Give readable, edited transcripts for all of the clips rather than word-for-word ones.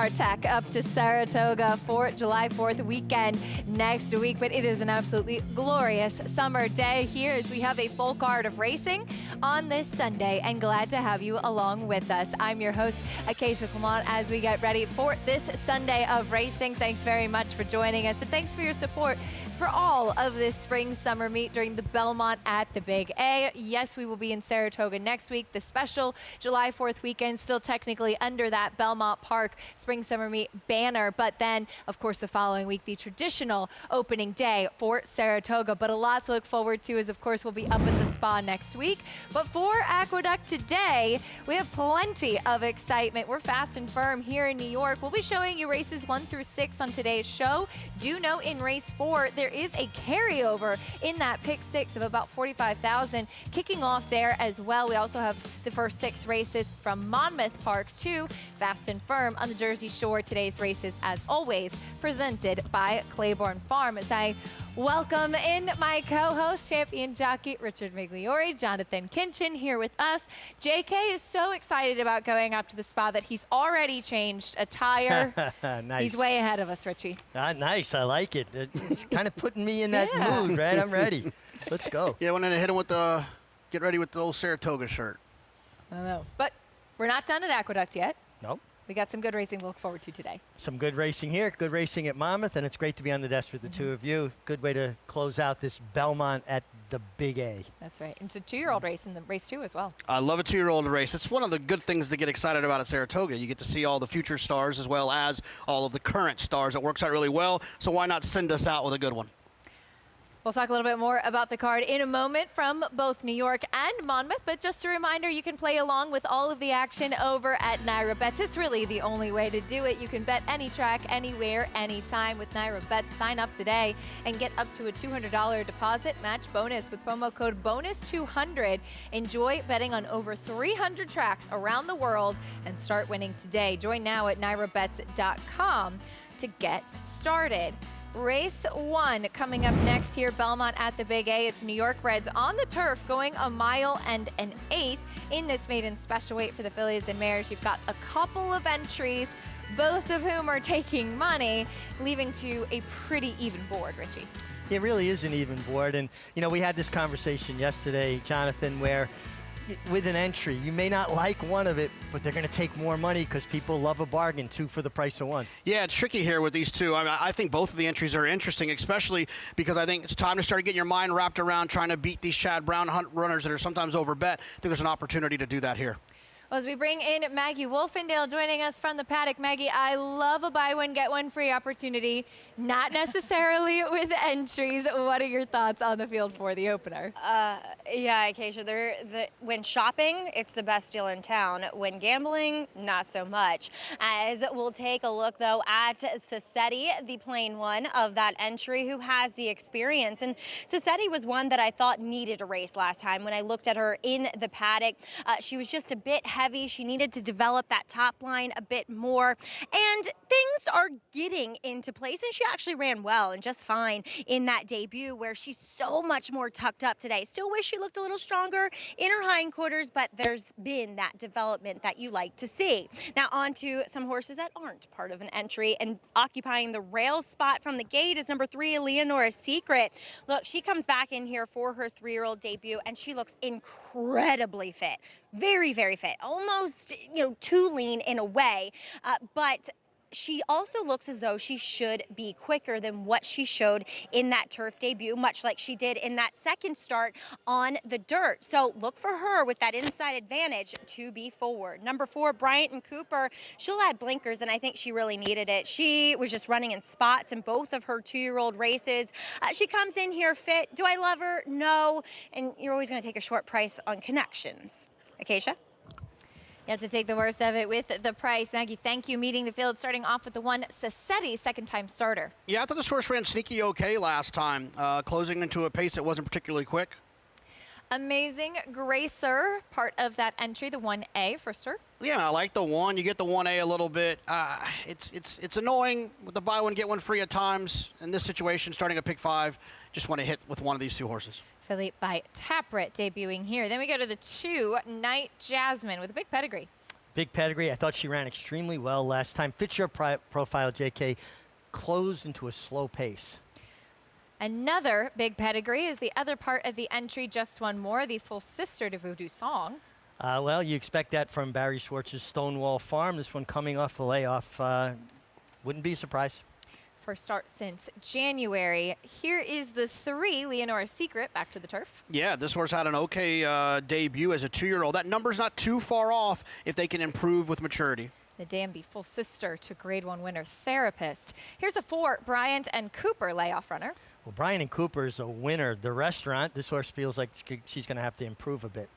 our tech up to Saratoga for July 4th weekend next week, but it is an absolutely glorious summer day here as we have a full card of racing on this Sunday, and glad to have you along with us. I'm your host, Acacia Clement, as we get ready for this Sunday of racing. Thanks very much for joining us, and thanks for your support for all of this spring summer meet during the Belmont at the Big A. Yes, we will be in Saratoga next week. The special July 4th weekend still technically under that Belmont Park spring summer meet banner, but then of course the following week the traditional opening day for Saratoga. But a lot to look forward to, as of course we'll be up at the spa next week. But for Aqueduct today, we have plenty of excitement. We're fast and firm here in New York. We'll be showing you races 1 through 6 on today's show. Do note in race 4 there is a carryover in that pick 6 of about 45,000 kicking off there as well. We also have the first 6 races from Monmouth Park to Fast and Firm on the Jersey Shore. Today's races, as always, presented by Claiborne Farm. As I welcome in my co-host, champion jockey Richard Migliori, Jonathan Kinchin here with us. JK is so excited about going up to the spa that he's already changed attire. Nice. He's way ahead of us, Richie. Nice, I like it. It's kind of putting me in that mood, right? I'm ready. Let's go. Yeah, I wanted to hit him with the, get ready with the old Saratoga shirt. I don't know. But we're not done at Aqueduct yet. Nope. We got some good racing to look forward to today. Some good racing here, good racing at Monmouth, and it's great to be on the desk with the two of you. Good way to close out this Belmont at the Big A. That's right. And it's a 2-year-old race in the race 2 as well. I love a 2-year-old race. It's one of the good things to get excited about at Saratoga. You get to see all the future stars as well as all of the current stars. It works out really well, so why not send us out with a good one? We'll talk a little bit more about the card in a moment from both New York and Monmouth, but just a reminder, you can play along with all of the action over at Naira Bets. It's really the only way to do it. You can bet any track, anywhere, anytime with Naira Bets. Sign up today and get up to a $200 deposit match bonus with promo code BONUS200. Enjoy betting on over 300 tracks around the world and start winning today. Join now at nairabets.com to get started. Race 1 coming up next here, Belmont at the Big A. It's New York Reds on the turf going a mile and an eighth in this maiden special weight for the fillies and mares. You've got a couple of entries, both of whom are taking money, leaving to a pretty even board, Richie. It really is an even board. And, you know, we had this conversation yesterday, Jonathan, where with an entry, you may not like one of it, but they're going to take more money because people love a bargain, 2 for the price of 1. Yeah, it's tricky here with these two. I mean, I think both of the entries are interesting, especially because I think it's time to start getting your mind wrapped around trying to beat these Chad Brown runners that are sometimes overbet. I think there's an opportunity to do that here. Well, as we bring in Maggie Wolfendale joining us from the paddock. Maggie, I love a buy one, get one free opportunity, not necessarily with entries. What are your thoughts on the field for the opener? Yeah, Acacia, when shopping, it's the best deal in town. When gambling, not so much. As we'll take a look, though, at Sassetti, the plain one of that entry, who has the experience. And Sassetti was one that I thought needed a race last time. When I looked at her in the paddock, she was just a bit heavy. She needed to develop that top line a bit more, and things are getting into place, and she actually ran well and just fine in that debut, where she's so much more tucked up today. Still wish she looked a little stronger in her hindquarters, but there's been that development that you like to see. Now on to some horses that aren't part of an entry, and occupying the rail spot from the gate is number 3, Eleonora's Secret. Look, she comes back in here for her 3-year-old debut, and she looks incredibly fit. Very, very fit. Almost, too lean in a way, but she also looks as though she should be quicker than what she showed in that turf debut, much like she did in that second start on the dirt. So look for her with that inside advantage to be forward. Number 4, Bryant and Cooper. She'll add blinkers, and I think she really needed it. She was just running in spots in both of her 2-year-old races. She comes in here fit. Do I love her? No. And you're always going to take a short price on connections. Acacia? You have to take the worst of it with the price. Maggie, thank you. Meeting the field, starting off with the 1, Sassetti, second-time starter. Yeah, I thought this horse ran sneaky okay last time, closing into a pace that wasn't particularly quick. Amazing Gracer, part of that entry, the 1A for her. Yeah, I like the 1. You get the 1A a little bit. It's annoying with the buy one, get one free at times. In this situation, starting a pick 5, just want to hit with one of these 2 horses. Philippe by Taprit debuting here. Then we go to the 2, Night Jasmine, with a big pedigree. Big pedigree. I thought she ran extremely well last time. Fits your profile, JK. Closed into a slow pace. Another big pedigree is the other part of the entry, Just One More, the full sister to Voodoo Song. Well, you expect that from Barry Schwartz's Stonewall Farm. This one coming off the layoff. Wouldn't be a surprise. First start since January. Here is the 3, Leonora's Secret, back to the turf. Yeah, this horse had an okay debut as a 2-year-old. That number's not too far off if they can improve with maturity. The Danby full sister to Grade 1 winner Therapist. Here's the 4, Bryant and Cooper, layoff runner. Well, Bryant and Cooper is a winner. The restaurant, this horse feels like she's going to have to improve a bit.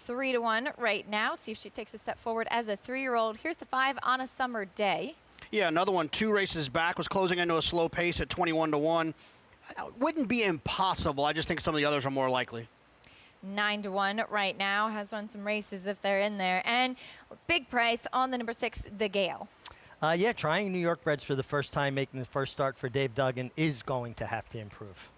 3-1 right now. See if she takes a step forward as a 3-year-old. Here's the 5, On a Summer Day. Yeah, another one 2 races back, was closing into a slow pace at 21-1. Wouldn't be impossible. I just think some of the others are more likely. 9-1 right now. Has won some races if they're in there. And big price on the number 6, The Gale. Yeah, trying New York breds for the first time, making the first start for Dave Duggan, is going to have to improve.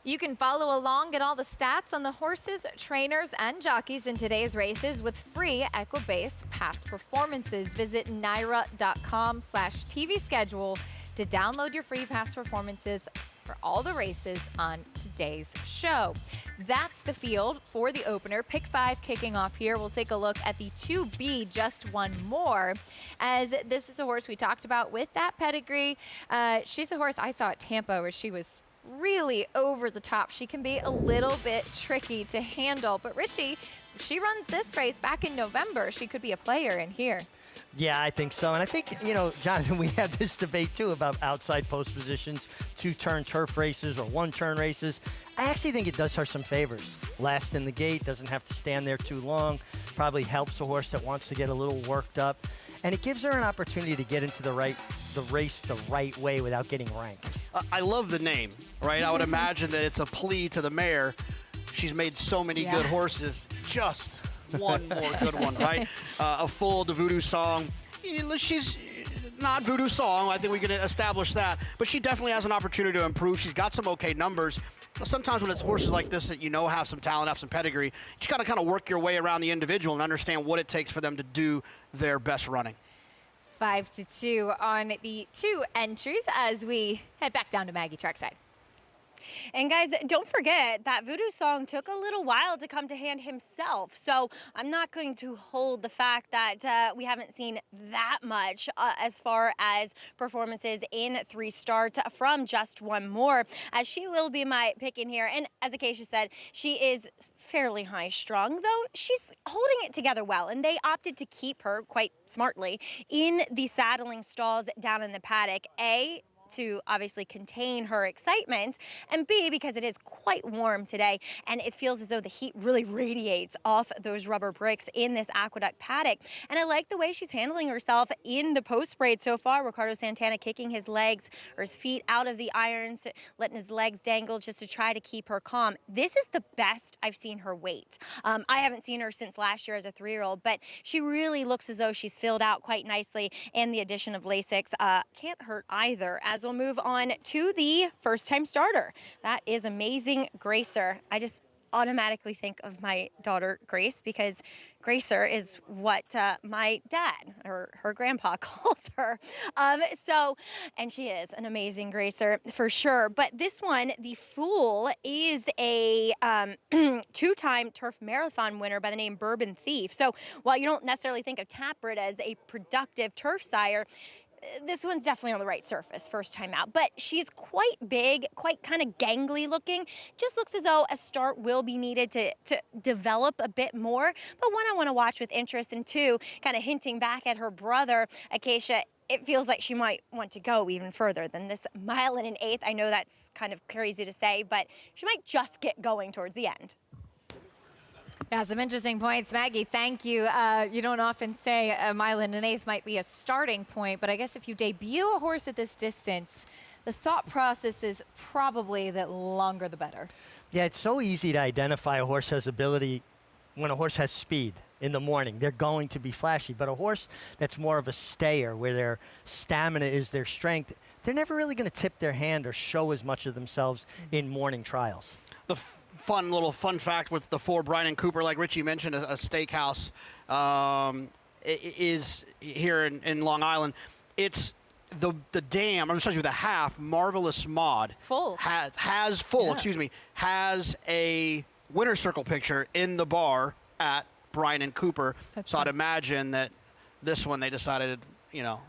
You can follow along, get all the stats on the horses, trainers, and jockeys in today's races with free Equibase past performances. Visit NYRA.com/TV schedule to download your free past performances for all the races on today's show. That's the field for the opener. Pick 5 kicking off here. We'll take a look at the 2B, Just One More, as this is a horse we talked about with that pedigree. She's a horse I saw at Tampa where she was really over the top. She can be a little bit tricky to handle, but Richie, she runs this race back in November. She could be a player in here. Yeah, I think so. And I think, you know, Jonathan, we have this debate, too, about outside post positions, 2-turn turf races or 1-turn races. I actually think it does her some favors. Last in the gate, doesn't have to stand there too long, probably helps a horse that wants to get a little worked up. And it gives her an opportunity to get into the race the right way without getting ranked. I love the name, right? I would imagine that it's a plea to the mare. She's made so many good horses. Just one more good one, right? A full to Voodoo Song. She's not Voodoo Song. I think we can establish that. But she definitely has an opportunity to improve. She's got some okay numbers. Sometimes when it's horses like this that you know have some talent, have some pedigree, you just got to kind of work your way around the individual and understand what it takes for them to do their best running. 5-2 on the 2 entries as we head back down to Maggie trackside. And guys, don't forget that Voodoo Song took a little while to come to hand himself. So I'm not going to hold the fact that we haven't seen that much as far as performances in 3 starts from Just One More, as she will be my pick in here. And as Acacia said, she is fairly high strung, though she's holding it together well, and they opted to keep her quite smartly in the saddling stalls down in the paddock. A, to obviously contain her excitement, and B, because it is quite warm today and it feels as though the heat really radiates off those rubber bricks in this Aqueduct paddock. And I like the way she's handling herself in the post braid so far. Ricardo Santana kicking his legs or his feet out of the irons, letting his legs dangle just to try to keep her calm. This is the best I've seen her weight. I haven't seen her since last year as a 3-year-old, but she really looks as though she's filled out quite nicely, and the addition of Lasix can't hurt either. As we'll move on to the first-time starter. That is Amazing Gracer. I just automatically think of my daughter Grace because Gracer is what my dad or her grandpa calls her. And she is an amazing Gracer for sure. But this one, the Fool, is a 2-time turf marathon winner by the name Bourbon Thief. So while you don't necessarily think of Taproot as a productive turf sire, this one's definitely on the right surface first time out, but she's quite big, quite kind of gangly looking. Just looks as though a start will be needed to develop a bit more, but one I want to watch with interest, and 2, kind of hinting back at her brother, Acacia, it feels like she might want to go even further than this 1 1/8. I know that's kind of crazy to say, but she might just get going towards the end. Yeah, some interesting points. Maggie, thank you. You don't often say 1 1/8 might be a starting point, but I guess if you debut a horse at this distance, the thought process is probably that longer the better. Yeah, it's so easy to identify a horse has ability when a horse has speed in the morning. They're going to be flashy, but a horse that's more of a stayer, where their stamina is their strength, they're never really going to tip their hand or show as much of themselves in morning trials. The fun fact with the 4 Bryant and Cooper, like Richie mentioned, a steakhouse is here in Long Island. It's the dam. I'm showing you the half. Marvelous Mod Full. has a winner's circle picture in the bar at Bryant and Cooper. So I'd imagine that this one they decided, we'll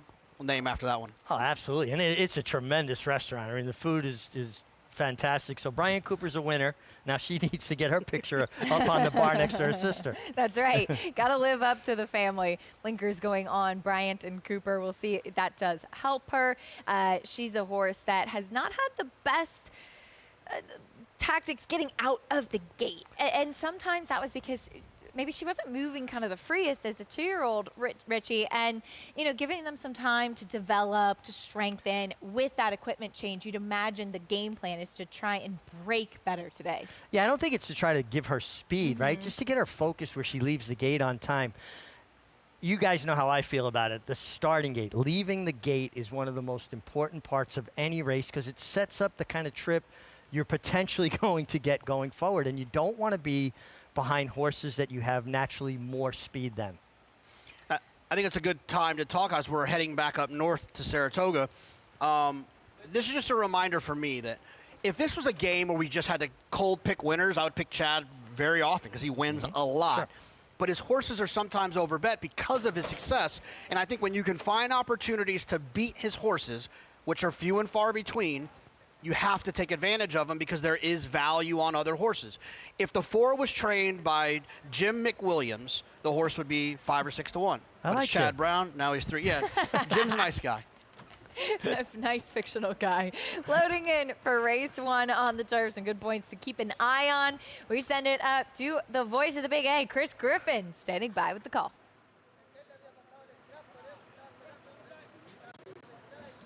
name after that one. Oh, absolutely. And it's a tremendous restaurant. I mean, the food is fantastic. So Brian Cooper's a winner. Now she needs to get her picture up on the bar next to her sister. That's right. Got to live up to the family. Blinkers going on Bryant and Cooper. We'll see if that does help her. She's a horse that has not had the best tactics getting out of the gate. And sometimes that was because maybe she wasn't moving kind of the freest as a 2-year-old, Richie, and, giving them some time to develop, to strengthen with that equipment change. You'd imagine the game plan is to try and break better today. Yeah, I don't think it's to try to give her speed, right? Just to get her focused where she leaves the gate on time. You guys know how I feel about it. The starting gate, leaving the gate is one of the most important parts of any race because it sets up the kind of trip you're potentially going to get going forward, and you don't want to be behind horses that you have naturally more speed than. I think it's a good time to talk as we're heading back up north to Saratoga. This is just a reminder for me that if this was a game where we just had to cold pick winners, I would pick Chad very often because he wins a lot. Sure. But his horses are sometimes overbet because of his success. And I think when you can find opportunities to beat his horses, which are few and far between, you have to take advantage of them because there is value on other horses. If the 4 was trained by Jim McWilliams, the horse would be 5 or 6 to 1. I like Chad Jim. Brown. Now he's 3. Yeah, Jim's a nice guy. Nice fictional guy. Loading in for race 1 on the turf. Some good points to keep an eye on. We send it up to the voice of the Big A, Chris Griffin, standing by with the call.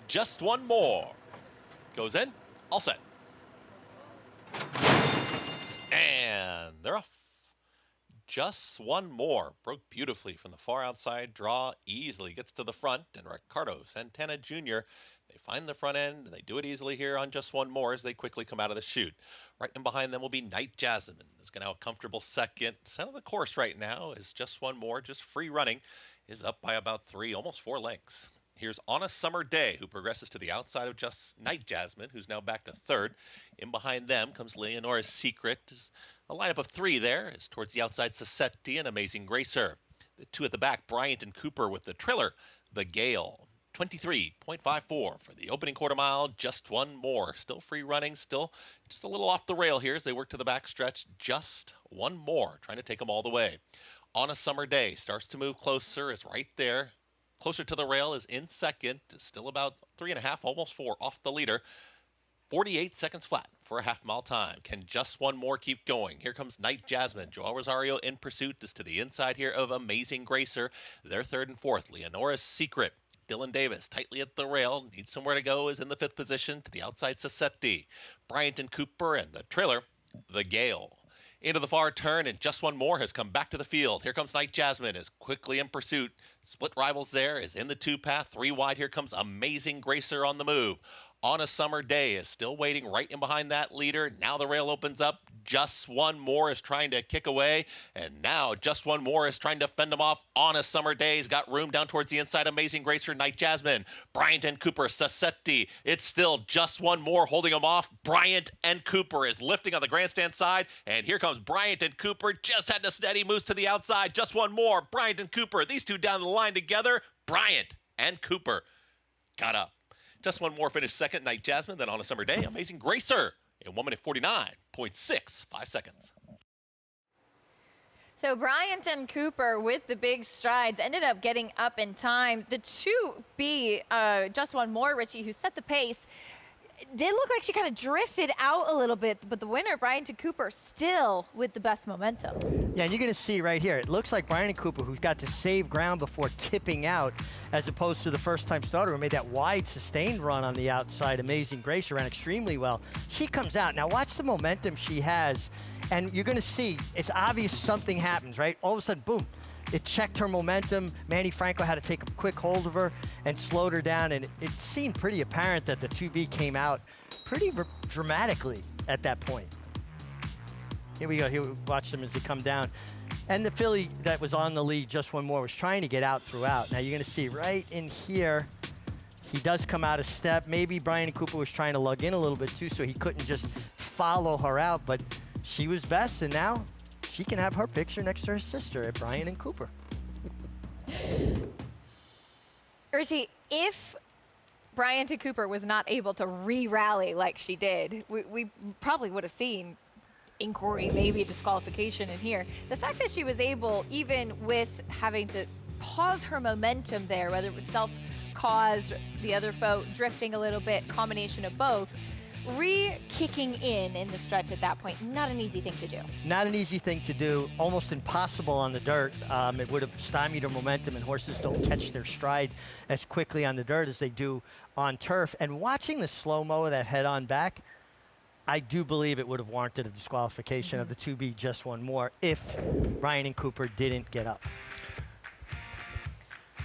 Just one more. Goes in. All set. And they're off. Just one more. Broke beautifully from the far outside. Draw easily. Gets to the front. And Ricardo Santana Jr., they find the front end. And they do it easily here on just one more as they quickly come out of the chute. Right in behind them will be Night Jasmine. Is going to have a comfortable second. Center of the course right now is just one more. Just free running. Is up by about 3, almost 4 lengths. Here's On a Summer Day, who progresses to the outside of just Night Jasmine, who's now back to 3rd. In behind them comes Leonora's Secret. A lineup of 3 there is towards the outside Sassetti and Amazing Gracer. The 2 at the back, Bryant and Cooper with the Triller, the Gale. 23.54 for the opening quarter mile, just one more. Still free running, still just a little off the rail here as they work to the back stretch. Just one more, trying to take them all the way. On a Summer Day starts to move closer, is right there. Closer to the rail, is in second, is still about 3.5, almost 4 off the leader. 48 seconds flat for a half-mile time. Can just one more keep going? Here comes Night Jasmine. Joel Rosario in pursuit is to the inside here of Amazing Gracer. They're 3rd and 4th. Leonora's Secret. Dylan Davis tightly at the rail. Needs somewhere to go. Is in the 5th position to the outside Sassetti. Bryant and Cooper and the Triller, the Gale. Into the far turn, and just one more has come back to the field. Here comes Night Jasmine, is quickly in pursuit. Split rivals there, is in the 2 path. 3 wide, here comes Amazing Gracer on the move. On a Summer Day is still waiting right in behind that leader. Now the rail opens up. Just one more is trying to kick away. And now just one more is trying to fend him off. On a Summer Day, he's got room down towards the inside. Amazing Gracer, Night Jasmine. Bryant and Cooper, Sassetti. It's still just one more holding him off. Bryant and Cooper is lifting on the grandstand side. And here comes Bryant and Cooper. Just had to steady, moves to the outside. Just one more. Bryant and Cooper. These 2 down the line together. Bryant and Cooper got up. Just one more, finish second. Night Jasmine, then On a Summer Day, Amazing Gracer in 1:49.65 seconds. So Bryant and Cooper with the big strides ended up getting up in time. The 2B, just one more, Richie, who set the pace, did look like she kind of drifted out a little bit, but the winner, Bryant and Cooper, still with the best momentum. Yeah, and you're going to see right here, it looks like Bryant and Cooper, who's got to save ground before tipping out, as opposed to the first-time starter who made that wide, sustained run on the outside. Amazing Gracer ran extremely well. She comes out. Now watch the momentum she has, and you're going to see, it's obvious something happens, right? All of a sudden, boom. It checked her momentum. Manny Franco had to take a quick hold of her and slowed her down, and it seemed pretty apparent that the 2B came out pretty dramatically at that point. Here we go. Here we watch them as they come down. And the filly that was on the lead, Just One More, was trying to get out throughout. Now you're going to see right in here, he does come out of step. Maybe Brian Cooper was trying to lug in a little bit too, so he couldn't just follow her out, but she was best, and now she can have her picture next to her sister at Brian and Cooper. Richie, if Bryant and Cooper was not able to re-rally like she did, we probably would have seen inquiry, maybe a disqualification in here. The fact that she was able, even with having to pause her momentum there, whether it was self-caused, the other foe drifting a little bit, combination of both, re-kicking in the stretch at that point, not an easy thing to do. Not an easy thing to do, almost impossible on the dirt. It would have stymied her momentum, and horses don't catch their stride as quickly on the dirt as they do on turf. And watching the slow-mo of that head-on back, I do believe it would have warranted a disqualification of the 2B Just One More if Brian and Cooper didn't get up.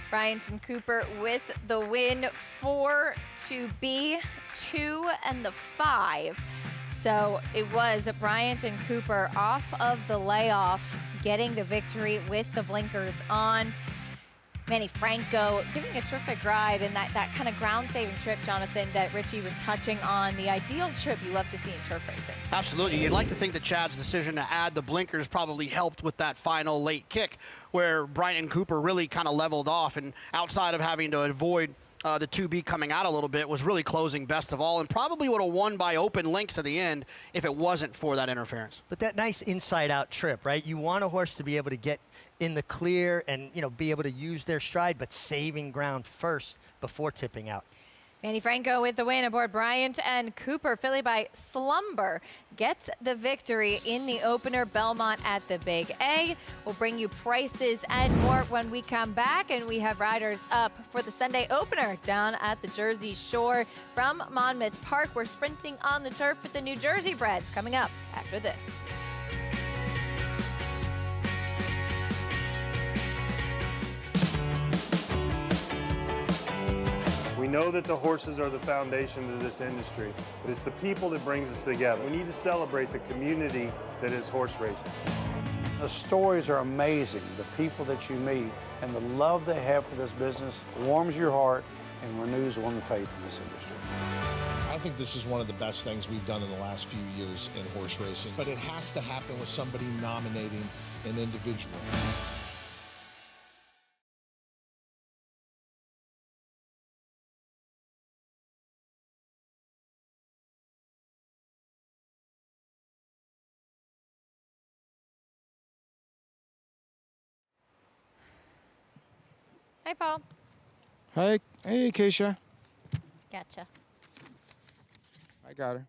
Bryant and Cooper with the win for 2B, 2 and the 5. So it was Bryant and Cooper off of the layoff, getting the victory with the blinkers on. Manny Franco giving a terrific ride, and that kind of ground-saving trip, Jonathan, that Richie was touching on, the ideal trip you love to see in turf racing. Absolutely. You'd like to think that Chad's decision to add the blinkers probably helped with that final late kick where Brian Cooper really kind of leveled off, and outside of having to avoid the 2B coming out a little bit, was really closing best of all, and probably would have won by open links at the end if it wasn't for that interference. But that nice inside-out trip, right? You want a horse to be able to get in the clear and, you know, be able to use their stride, but saving ground first before tipping out. Manny Franco with the win aboard Bryant and Cooper. Filly by Slumber gets the victory in the opener. Belmont at the Big A. We'll bring you prices and more when we come back, and we have riders up for the Sunday opener down at the Jersey Shore from Monmouth Park. We're sprinting on the turf with the New Jersey breds coming up after this. We know that the horses are the foundation of this industry, but it's the people that brings us together. We need to celebrate the community that is horse racing. The stories are amazing. The people that you meet and the love they have for this business warms your heart and renews one's faith in this industry. I think this is one of the best things we've done in the last few years in horse racing, but it has to happen with somebody nominating an individual. Hi, Paul. Hey, Keisha. Gotcha. I got her.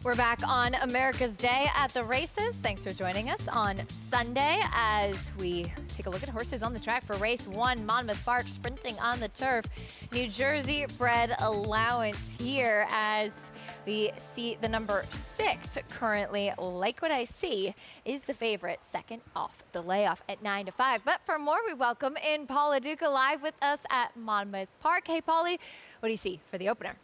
We're back on America's Day at the races. Thanks for joining us on Sunday as we take a look at horses on the track for race 1, Monmouth Park, sprinting on the turf. New Jersey bred allowance here as we see the number 6 currently. Like What I See is the favorite, second off the layoff at 9-5. But for more, we welcome in Paula Duca live with us at Monmouth Park. Hey, Paulie, what do you see for the opener?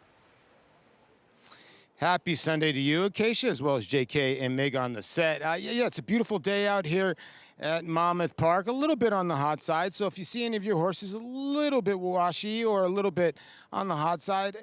Happy Sunday to you, Acacia, as well as JK and Meg on the set. Yeah, it's a beautiful day out here at Monmouth Park, a little bit on the hot side. So if you see any of your horses a little bit washy or a little bit on the hot side,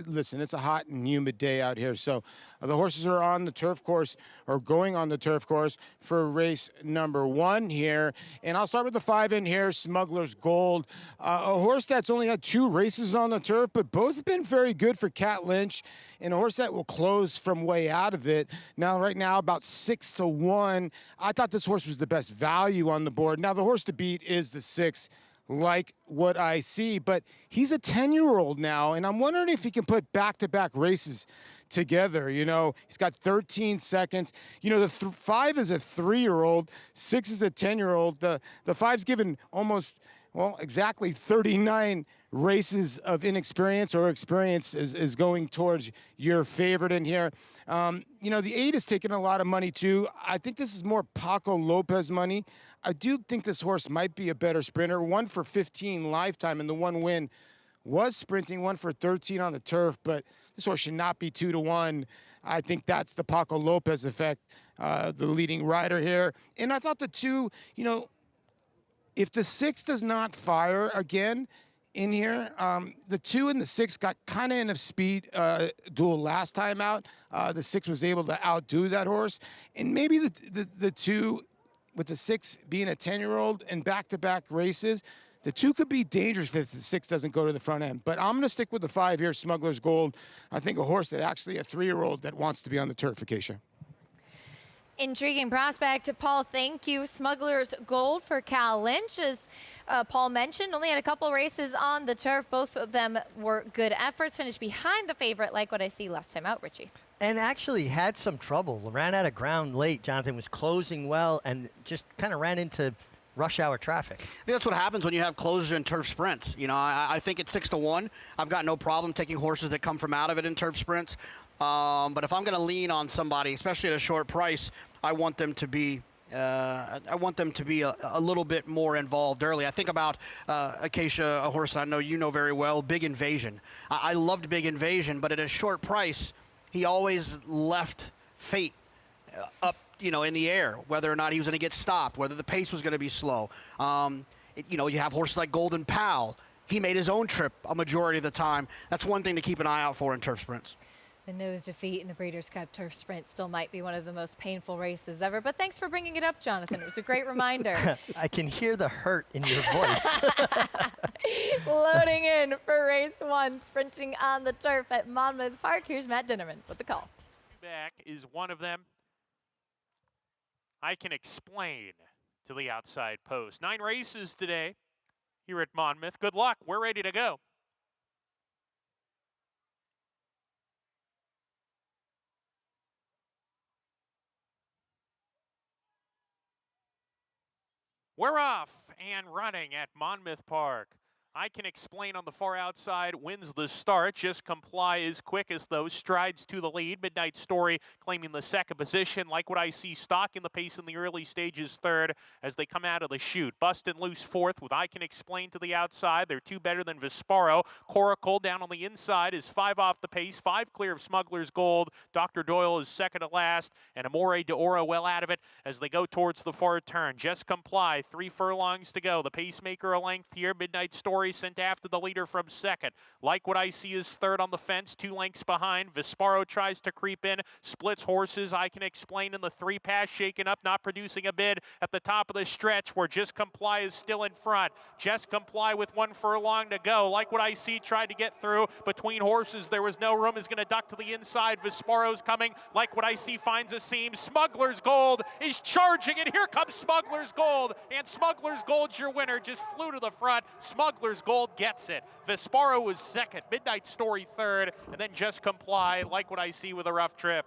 listen, it's a hot and humid day out here. So the horses are on the turf course, or going on the turf course for race number 1 here. And I'll start with the 5 in here, Smuggler's Gold. A horse that's only had 2 races on the turf, but both have been very good for Cat Lynch, and a horse that will close from way out of it. Now, right now, about 6-1. I thought this horse was the best value on the board. Now, the horse to beat is the 6, Like What I See, but he's a 10-year-old now, and I'm wondering if he can put back-to-back races together. You know, he's got 13 seconds. You know, the 5 is a 3-year-old, 6 is a 10-year-old. The 5's given almost, well, exactly 39 races of inexperience, or experience is going towards your favorite in here. You know, the 8 is taking a lot of money too. I think this is more Paco Lopez money. I do think this horse might be a better sprinter. 1 for 15 lifetime, and the 1 win was sprinting, 1 for 13 on the turf, but this horse should not be 2-1. I think that's the Paco Lopez effect, the leading rider here. And I thought the 2, you know, if the 6 does not fire again in here, the 2 and the 6 got kind of in a speed duel last time out. The 6 was able to outdo that horse, and maybe the 2, with the 6 being a 10-year-old and back-to-back races, the 2 could be dangerous if the 6 doesn't go to the front end. But I'm going to stick with the 5 here, Smuggler's Gold. I think a horse that actually a 3-year-old that wants to be on the turf, Acacia. Intriguing prospect. Paul, thank you. Smuggler's Gold for Cal Lynch. As Paul mentioned, only had a couple races on the turf. Both of them were good efforts. Finished behind the favorite, Like What I See, last time out, Richie. And actually had some trouble. Ran out of ground late. Jonathan was closing well and just kind of ran into rush hour traffic. I think that's what happens when you have closers in turf sprints. You know, I think at 6-1, I've got no problem taking horses that come from out of it in turf sprints. But if I'm going to lean on somebody, especially at a short price, I want them to be a little bit more involved early. I think about Acacia, a horse I know you know very well, Big Invasion. I loved Big Invasion, but at a short price, he always left fate up, you know, in the air, whether or not he was going to get stopped, whether the pace was going to be slow. You know, you have horses like Golden Pal. He made his own trip a majority of the time. That's one thing to keep an eye out for in turf sprints. The nose defeat in the Breeders' Cup Turf Sprint still might be one of the most painful races ever, but thanks for bringing it up, Jonathan. It was a great reminder. I can hear the hurt in your voice. Loading in for race 1, sprinting on the turf at Monmouth Park. Here's Matt Dinnerman with the call. Back is one of them. I Can Explain to the outside post. 9 races today here at Monmouth. Good luck. We're ready to go. We're off and running at Monmouth Park. I Can Explain on the far outside wins the start. Just Comply is quickest, though. Strides to the lead. Midnight Story claiming the second position. Like What I See, stalking the pace in the early stages, third as they come out of the chute. Bustin' Loose fourth with I Can Explain to the outside. They're 2 better than Vesparo. Coracle down on the inside is 5 off the pace. 5 clear of Smuggler's Gold. Dr. Doyle is second to last. And Amore de Oro well out of it as they go towards the far turn. Just Comply, 3 furlongs to go. The pacemaker a length here. Midnight Story sent after the leader from second. Like What I See is third on the fence, 2 lengths behind. Vesparo tries to creep in, splits horses. I Can Explain in the 3 pass, shaken up, not producing a bid at the top of the stretch where Just Comply is still in front. Just Comply with 1 furlong to go. Like What I See tried to get through between horses. There was no room. Is going to duck to the inside. Vesparo's coming. Like What I See finds a seam. Smuggler's Gold is charging, and here comes Smuggler's Gold. And Smuggler's Gold's your winner. Just flew to the front. Smuggler's Gold gets it. Vesparo was second. Midnight Story third. And then Just Comply. Like What I See with a rough trip.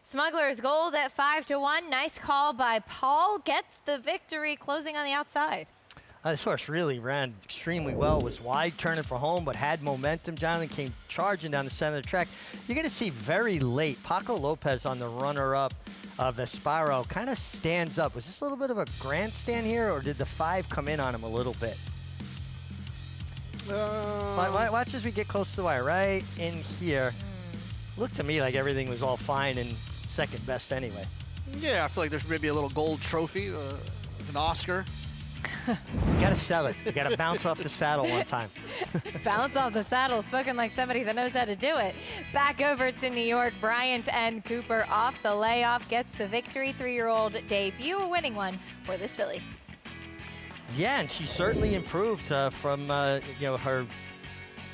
Smuggler's Gold at 5-1. Nice call by Paul. Gets the victory, closing on the outside. This horse really ran extremely well, was wide turning for home, but had momentum. Jonathan came charging down the center of the track. You're going to see very late, Paco Lopez on the runner-up of Vesparo kind of stands up. Was this a little bit of a grandstand here, or did the 5 come in on him a little bit? Watch as we get close to the wire, right in here. Looked to me like everything was all fine and second best anyway. Yeah, I feel like there's maybe a little gold trophy, an Oscar. You gotta sell it. You gotta bounce off the saddle one time. Bounce off the saddle, spoken like somebody that knows how to do it. Back over to New York, Bryant and Cooper off the layoff, gets the victory. 3-year-old debut, a winning one for this filly. Yeah, and she certainly improved from her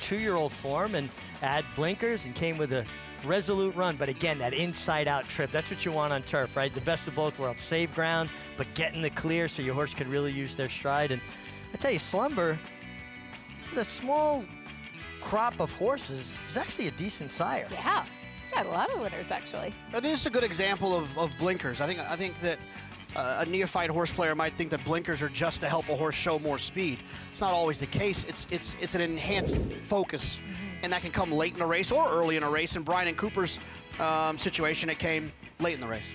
2-year-old form, and add blinkers and came with a resolute run. But again, that inside-out trip, that's what you want on turf, right? The best of both worlds. Save ground, but get in the clear so your horse could really use their stride. And I tell you, Slumber, the small crop of horses, is actually a decent sire. Yeah, he's had a lot of winners, actually. This is a good example of blinkers. I think that a neophyte horse player might think that blinkers are just to help a horse show more speed. It's not always the case. It's an enhanced focus, and that can come late in a race or early in a race. In Brian and Cooper's situation, it came late in the race.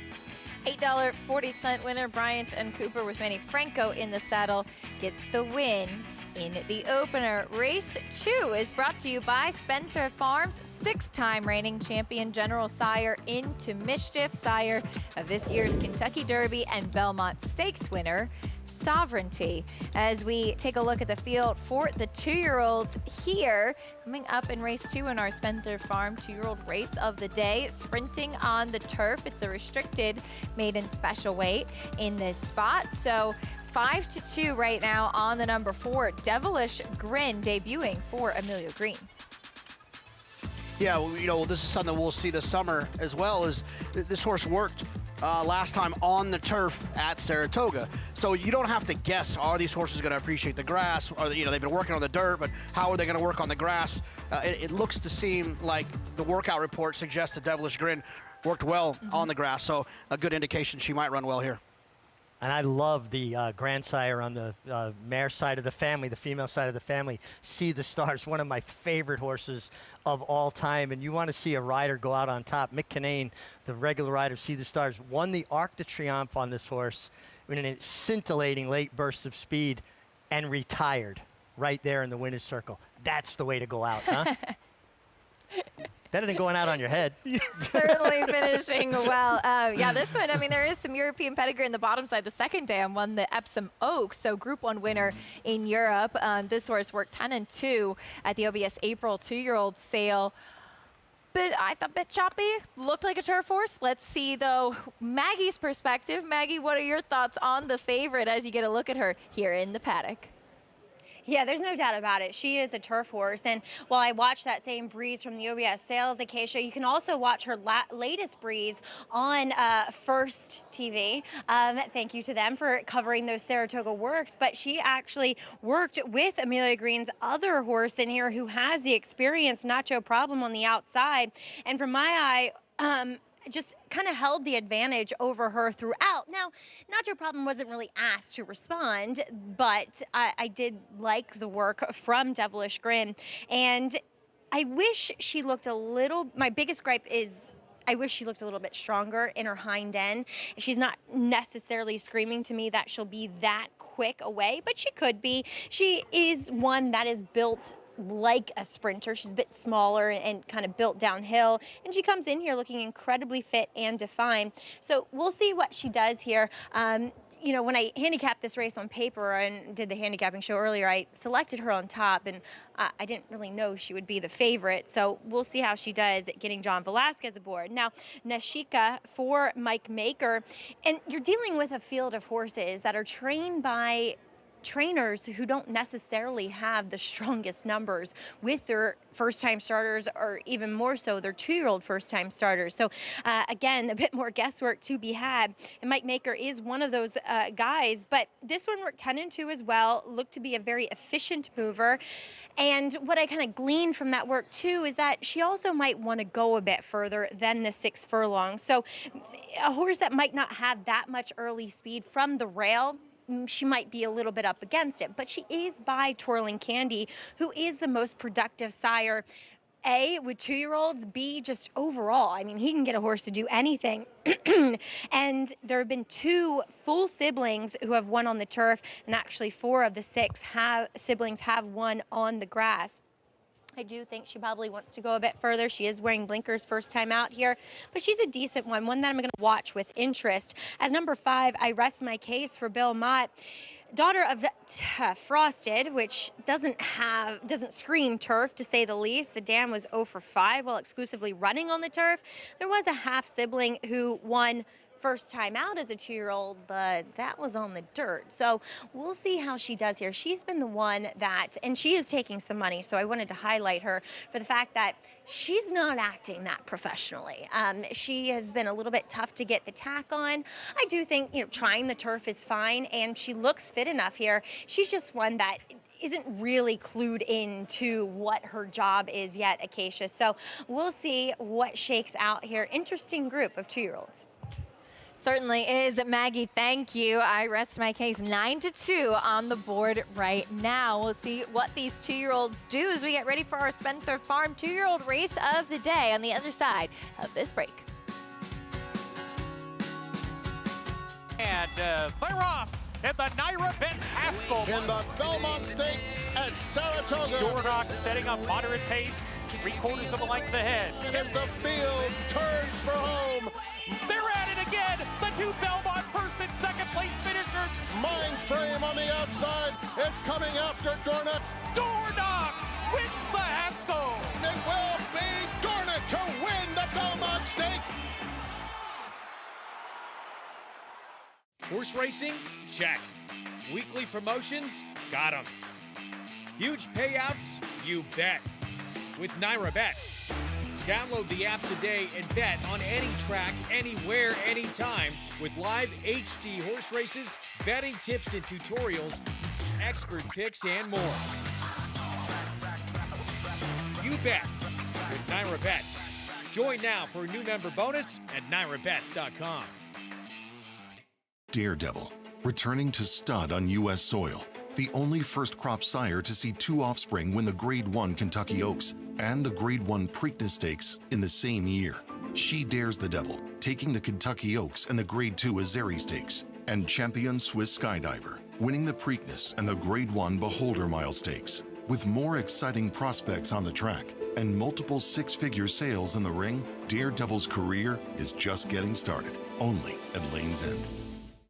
$8.40 winner, Bryant and Cooper with Manny Franco in the saddle, gets the win in the opener. Race 2 is brought to you by Spendthrift Farms, 6-time reigning champion General Sire Into Mischief, sire of this year's Kentucky Derby and Belmont Stakes winner, Sovereignty. As we take a look at the field for the 2-year-olds here, coming up in race 2 in our Spendthrift Farm 2-year-old race of the day, sprinting on the turf. It's a restricted maiden special weight in this spot. So 5-2 right now on the number 4, Devilish Grin, debuting for Amelia Green. Yeah, well, this is something we'll see this summer as well. As this horse worked last time on the turf at Saratoga, so you don't have to guess, are these horses going to appreciate the grass? Or they've been working on the dirt, but how are they going to work on the grass? It looks to seem like the workout report suggests that Devilish Grin worked well on the grass, so a good indication she might run well here. And I love the grandsire on the mare side of the family, the female side of the family. See the Stars, one of my favorite horses of all time. And you want to see a rider go out on top. Mick Kinane, the regular rider, See the Stars, won the Arc de Triomphe on this horse in a scintillating late burst of speed and retired right there in the winner's circle. That's the way to go out, huh? Better than going out on your head. Certainly finishing well. Yeah, this one, I mean, there is some European pedigree in the bottom side. The second dam won the Epsom Oaks, so Group 1 winner in Europe. This horse worked 10-2 at the OBS April 2-year-old sale. But I thought a bit choppy, looked like a turf horse. Let's see, though, Maggie's perspective. Maggie, what are your thoughts on the favorite as you get a look at her here in the paddock? Yeah, there's no doubt about it. She is a turf horse. And while I watched that same breeze from the OBS sales, Acacia, you can also watch her latest breeze on First TV. Thank you to them for covering those Saratoga works. But she actually worked with Amelia Green's other horse in here who has the experience, Nacho Problem, on the outside. And from my eye, just kind of held the advantage over her throughout. Now, Nacho Problem wasn't really asked to respond, but I did like the work from Devilish Grin. And I wish she looked a little, my biggest gripe is I wish she looked a little bit stronger in her hind end. She's not necessarily screaming to me that she'll be that quick away, but she could be. She is one that is built like a sprinter. She's a bit smaller and kind of built downhill, and she comes in here looking incredibly fit and defined. So we'll see what she does here. You know, when I handicapped this race on paper and did the handicapping show earlier, I selected her on top, and I didn't really know she would be the favorite. So we'll see how she does at getting John Velasquez aboard. Now, Nashika for Mike Maker, and you're dealing with a field of horses that are trained by trainers who don't necessarily have the strongest numbers with their first-time starters, or even more so their 2-year-old first-time starters. So again, a bit more guesswork to be had. And Mike Maker is one of those guys, but this one worked 10 and 2 as well, looked to be a very efficient mover. And what I kind of gleaned from that work too is that she also might want to go a bit further than the 6 furlongs. So a horse that might not have that much early speed from the rail, she might be a little bit up against it, but she is by Twirling Candy, who is the most productive sire. A, with 2-year-olds, B, just overall. I mean, he can get a horse to do anything. And there have been 2 full siblings who have won on the turf, and actually 4 of the 6 siblings have won on the grass. I do think she probably wants to go a bit further. She is wearing blinkers first time out here, but she's a decent one that I'm going to watch with interest. As number 5, I rest my case for Bill Mott. Daughter of Frosted, which doesn't scream turf, to say the least. The dam was 0 for 5 while exclusively running on the turf. There was a half sibling who won first time out as a 2-year-old, but that was on the dirt. So we'll see how she does here. She's been the one that, and she is taking some money, so I wanted to highlight her for the fact that she's not acting that professionally. She has been a little bit tough to get the tack on. I do think, trying the turf is fine, and she looks fit enough here. She's just one that isn't really clued into what her job is yet, Acacia. So we'll see what shakes out here. Interesting group of 2-year-olds. Certainly is, Maggie. Thank you. I rest my case. 9-2 on the board right now. We'll see what these 2-year-olds do as we get ready for our Spencer Farm 2-year-old race of the day on the other side of this break. And they're off in the Naira Benz Haskell. In the Belmont Stakes at Saratoga. Dornock setting up moderate pace, 3/4 of a length ahead. As the field turns for home. They're at it again. The 2 Belmont first and second place finishers. Mind frame on the outside. It's coming after Dornock. Dornock wins the Haskell. It will be Dornock to win the Belmont Stake. Horse racing? Check. Weekly promotions? Got 'em. Huge payouts? You bet. With Naira Bets. Download the app today and bet on any track, anywhere, anytime with live HD horse races, betting tips and tutorials, expert picks, and more. You bet with Naira Bets. Join now for a new member bonus at NairaBets.com. Daredevil, returning to stud on U.S. soil. The only first-crop sire to see 2 offspring win the Grade 1 Kentucky Oaks and the Grade 1 Preakness Stakes in the same year. She dares the devil, taking the Kentucky Oaks and the Grade 2 Azeri Stakes, and champion Swiss Skydiver, winning the Preakness and the Grade 1 Beholder Mile Stakes. With more exciting prospects on the track and multiple 6-figure sales in the ring, Daredevil's career is just getting started, only at Lane's End.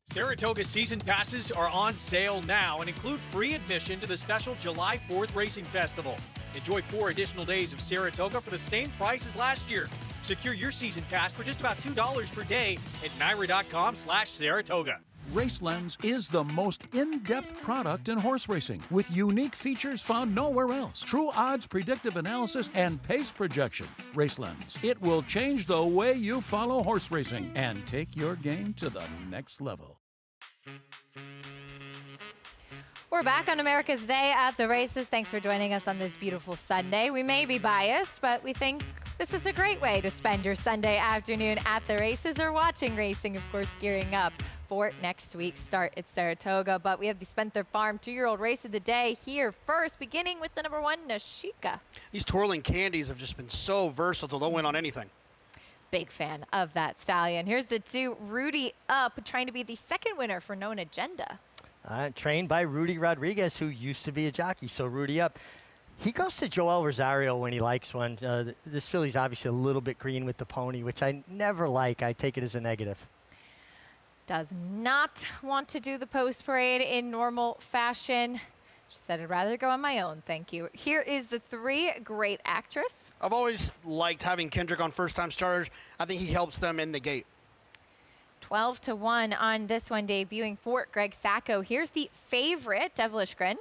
Saratoga season passes are on sale now and include free admission to the special July 4th Racing Festival. Enjoy 4 additional days of Saratoga for the same price as last year. Secure your season pass for just about $2 per day at Naira.com/Saratoga. RaceLens is the most in-depth product in horse racing with unique features found nowhere else. True odds, predictive analysis, and pace projection. RaceLens. It will change the way you follow horse racing and take your game to the next level. We're back on America's Day at the Races. Thanks for joining us on this beautiful Sunday. We may be biased, but we think this is a great way to spend your Sunday afternoon at the races or watching racing, of course, gearing up for next week's start at Saratoga. But we have the Spencer Farm 2-year-old race of the day here first, beginning with the number 1, Nashika. These Twirling Candies have just been so versatile. They'll win on anything. Big fan of that stallion. Here's the 2, Rudy Up, trying to be the second winner for Known Agenda. Trained by Rudy Rodriguez, who used to be a jockey. So Rudy Up. He goes to Joel Rosario when he likes one. This filly's obviously a little bit green with the pony, which I never like. I take it as a negative. Does not want to do the post parade in normal fashion. She said, I'd rather go on my own, thank you. Here is the 3, Great Actress. I've always liked having Kendrick on first-time starters. I think he helps them in the gate. 12-1 on this one, debuting for Greg Sacco. Here's the favorite, Devilish Grin.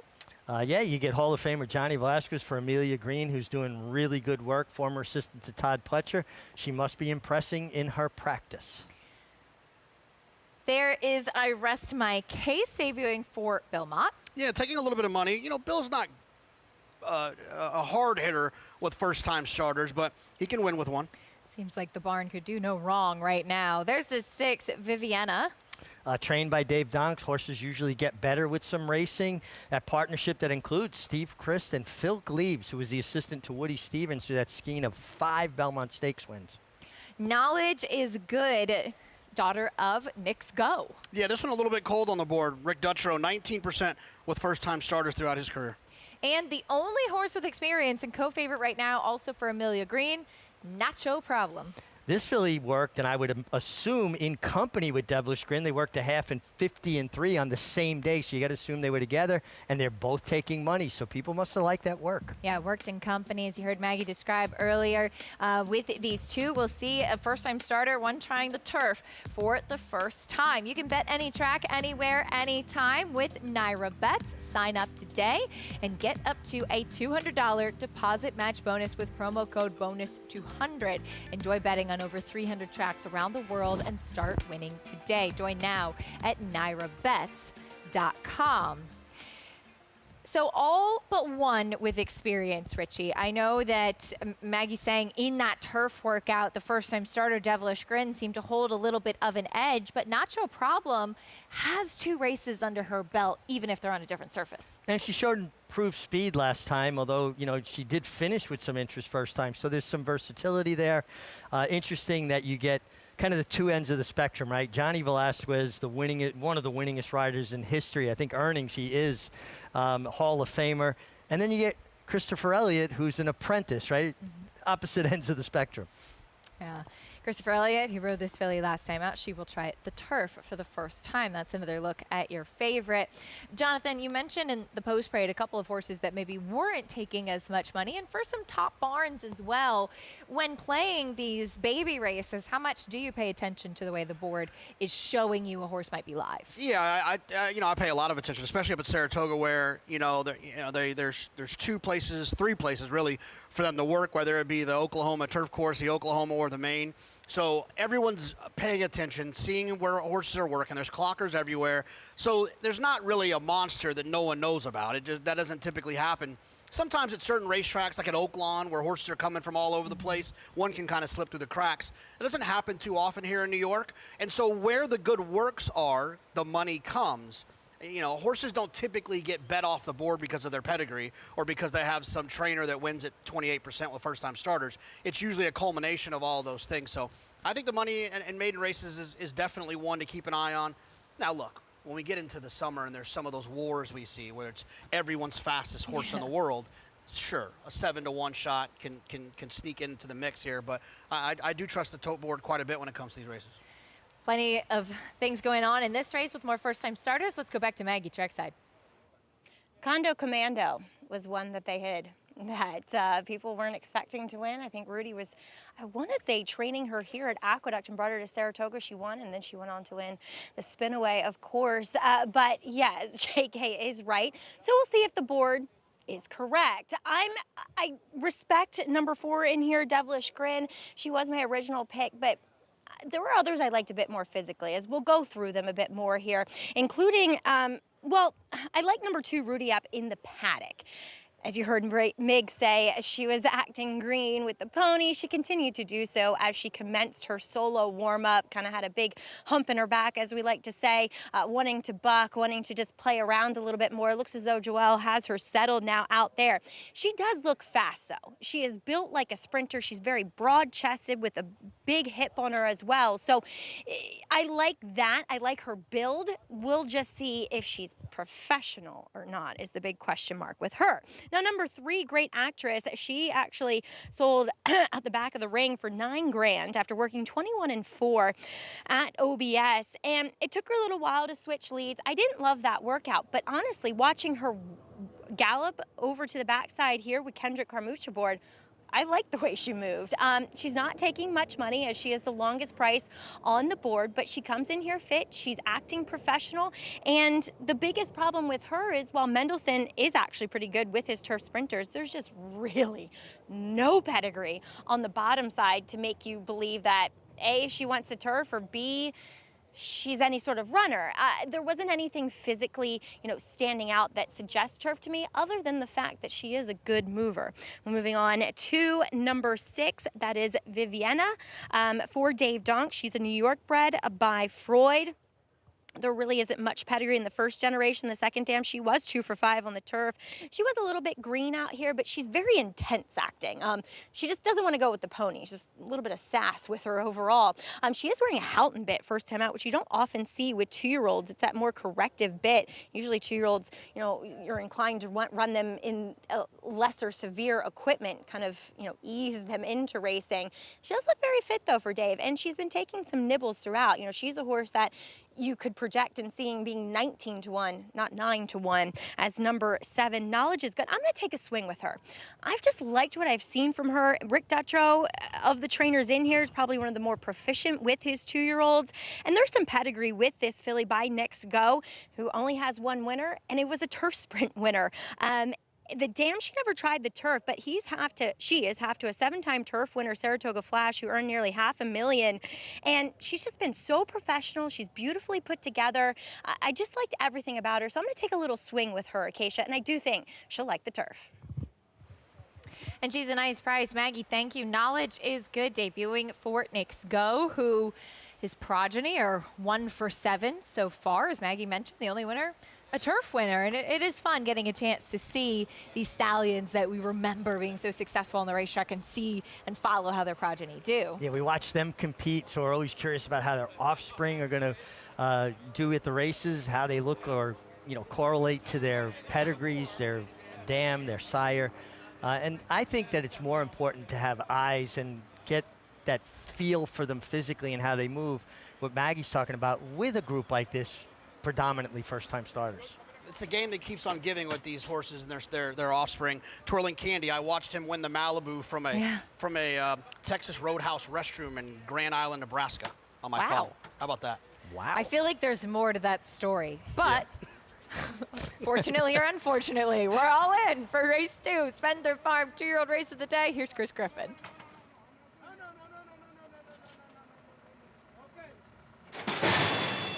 Yeah, you get Hall of Famer Johnny Velasquez for Amelia Green, who's doing really good work, former assistant to Todd Pletcher. She must be impressing in her practice. There is I Rest My Case, debuting for Bill Mott. Yeah, taking a little bit of money. You know, Bill's not a hard hitter with first-time starters, but he can win with one. Seems like the barn could do no wrong right now. There's the 6, Viviana. Trained by Dave Donks, horses usually get better with some racing. That partnership that includes Steve Christ and Phil Gleaves, who was the assistant to Woody Stevens through that skein of 5 Belmont Stakes wins. Knowledge is Good, daughter of Nick's Go. Yeah, this one a little bit cold on the board. Rick Dutrow, 19% with first-time starters throughout his career. And the only horse with experience and co-favorite right now, also for Amelia Green, Nacho Problem. This filly worked, and I would assume in company with Devilish Grin. They worked a half and 50 and 3 on the same day, so you got to assume they were together, and they're both taking money, so people must have liked that work. Yeah, worked in company, as you heard Maggie describe earlier. With these two, we'll see a first-time starter, one trying the turf for the first time. You can bet any track, anywhere, anytime with Naira Bets. Sign up today and get up to a $200 deposit match bonus with promo code BONUS200. Enjoy betting on over 300 tracks around the world and start winning today. Join now at nairabets.com. So all but one with experience, Richie. I know that Maggie's saying in that turf workout, the first-time starter, Devilish Grin, seemed to hold a little bit of an edge, but Nacho Problem has 2 races under her belt, even if they're on a different surface. And she showed improved speed last time, although, you know, she did finish with some interest first time, so there's some versatility there. Interesting that you get kind of the 2 ends of the spectrum, right? Johnny Velasquez, one of the winningest riders in history. I think earnings, he is Hall of Famer. And then you get Christopher Elliott, who's an apprentice, right? Opposite ends of the spectrum. Yeah. Christopher Elliott, he rode this filly last time out. She will try the turf for the first time. That's another look at your favorite. Jonathan, you mentioned in the post parade a couple of horses that maybe weren't taking as much money, and for some top barns as well. When playing these baby races, how much do you pay attention to the way the board is showing you a horse might be live? Yeah, I pay a lot of attention, especially up at Saratoga, where there's 2 places, 3 places really for them to work, whether it be the Oklahoma turf course, the Oklahoma, or the Maine. So everyone's paying attention, seeing where horses are working. There's clockers everywhere. So there's not really a monster that no one knows about. That doesn't typically happen. Sometimes at certain racetracks, like at Oaklawn, where horses are coming from all over the place, one can kind of slip through the cracks. It doesn't happen too often here in New York. And so where the good works are, the money comes. You know, horses don't typically get bet off the board because of their pedigree or because they have some trainer that wins at 28% with first-time starters. It's usually a culmination of all those things. So I think the money in maiden races is definitely one to keep an eye on. Now, look, when we get into the summer and there's some of those wars we see where it's everyone's fastest horse in the world, sure, a 7-to-1 shot can sneak into the mix here. But I do trust the tote board quite a bit when it comes to these races. Plenty of things going on in this race with more first-time starters. Let's go back to Maggie trackside. Condo Commando was one that they hid that people weren't expecting to win. I think Rudy was, I want to say, training her here at Aqueduct and brought her to Saratoga. She won, and then she went on to win the Spinaway, of course. But yes, JK is right. So we'll see if the board is correct. I respect number 4 in here, Devilish Grin. She was my original pick, but there were others I liked a bit more physically, as we'll go through them a bit more here, including, well, I like number 2, Rudy Up in the paddock. As you heard Mig say, she was acting green with the pony. She continued to do so as she commenced her solo warm-up, kind of had a big hump in her back, as we like to say, wanting to buck, wanting to just play around a little bit more. It looks as though Joelle has her settled now out there. She does look fast, though. She is built like a sprinter. She's very broad-chested with a big hip on her as well. So I like that. I like her build. We'll just see if she's professional or not is the big question mark with her. Now, number 3, Great Actress. She actually sold at the back of the ring for $9 grand after working 21 and 4 at OBS. And it took her a little while to switch leads. I didn't love that workout, but honestly, watching her gallop over to the backside here with Kendrick Carmouche aboard, I like the way she moved. She's not taking much money as she is the longest price on the board, but she comes in here fit. She's acting professional. And the biggest problem with her is while Mendelssohn is actually pretty good with his turf sprinters, there's just really no pedigree on the bottom side to make you believe that A, she wants a turf, or B, she's any sort of runner. There wasn't anything physically, standing out that suggests turf to me, other than the fact that she is a good mover. We're moving on to number 6. That is Viviana for Dave Donk. She's a New York bred by Freud. There really isn't much pedigree in the first generation. The second dam, she was 2 for 5 on the turf. She was a little bit green out here, but she's very intense acting. She just doesn't want to go with the pony. She's just a little bit of sass with her overall. She is wearing a Houghton bit first time out, which you don't often see with 2-year-olds. It's that more corrective bit. Usually 2-year-olds, you're inclined to run them in lesser severe equipment, kind of, ease them into racing. She does look very fit though for Dave, and she's been taking some nibbles throughout. She's a horse that you could project in seeing being 19-1, not 9-1, as number 7. Knowledge is good. I'm going to take a swing with her. I've just liked what I've seen from her. Rick Dutrow, of the trainers in here, is probably one of the more proficient with his 2-year-olds. And there's some pedigree with this filly by Next Go, who only has 1 winner, and it was a turf sprint winner. The dam, she never tried the turf, but she is half to a 7-time turf winner, Saratoga Flash, who earned nearly $500,000. And she's just been so professional. She's beautifully put together. I just liked everything about her. So I'm going to take a little swing with her, Acacia, and I do think she'll like the turf. And she's a nice price. Maggie, thank you. Knowledge is good, debuting for Next Go, who his progeny are 1 for 7 so far. As Maggie mentioned, the only winner, a turf winner. And it is fun getting a chance to see these stallions that we remember being so successful on the racetrack and see and follow how their progeny do. Yeah, we watch them compete, so we're always curious about how their offspring are going to do at the races, how they look or, correlate to their pedigrees, their dam, their sire. And I think that it's more important to have eyes and get that feel for them physically and how they move, what Maggie's talking about, with a group like this, predominantly first-time starters. It's a game that keeps on giving with these horses and their offspring. Twirling Candy, I watched him win the Malibu from a Texas Roadhouse restroom in Grand Island, Nebraska on my phone. How about that? Wow. I feel like there's more to that story, but fortunately or unfortunately, we're all in for race 2. Spender Farm 2-year-old race of the day. Here's Chris Griffin.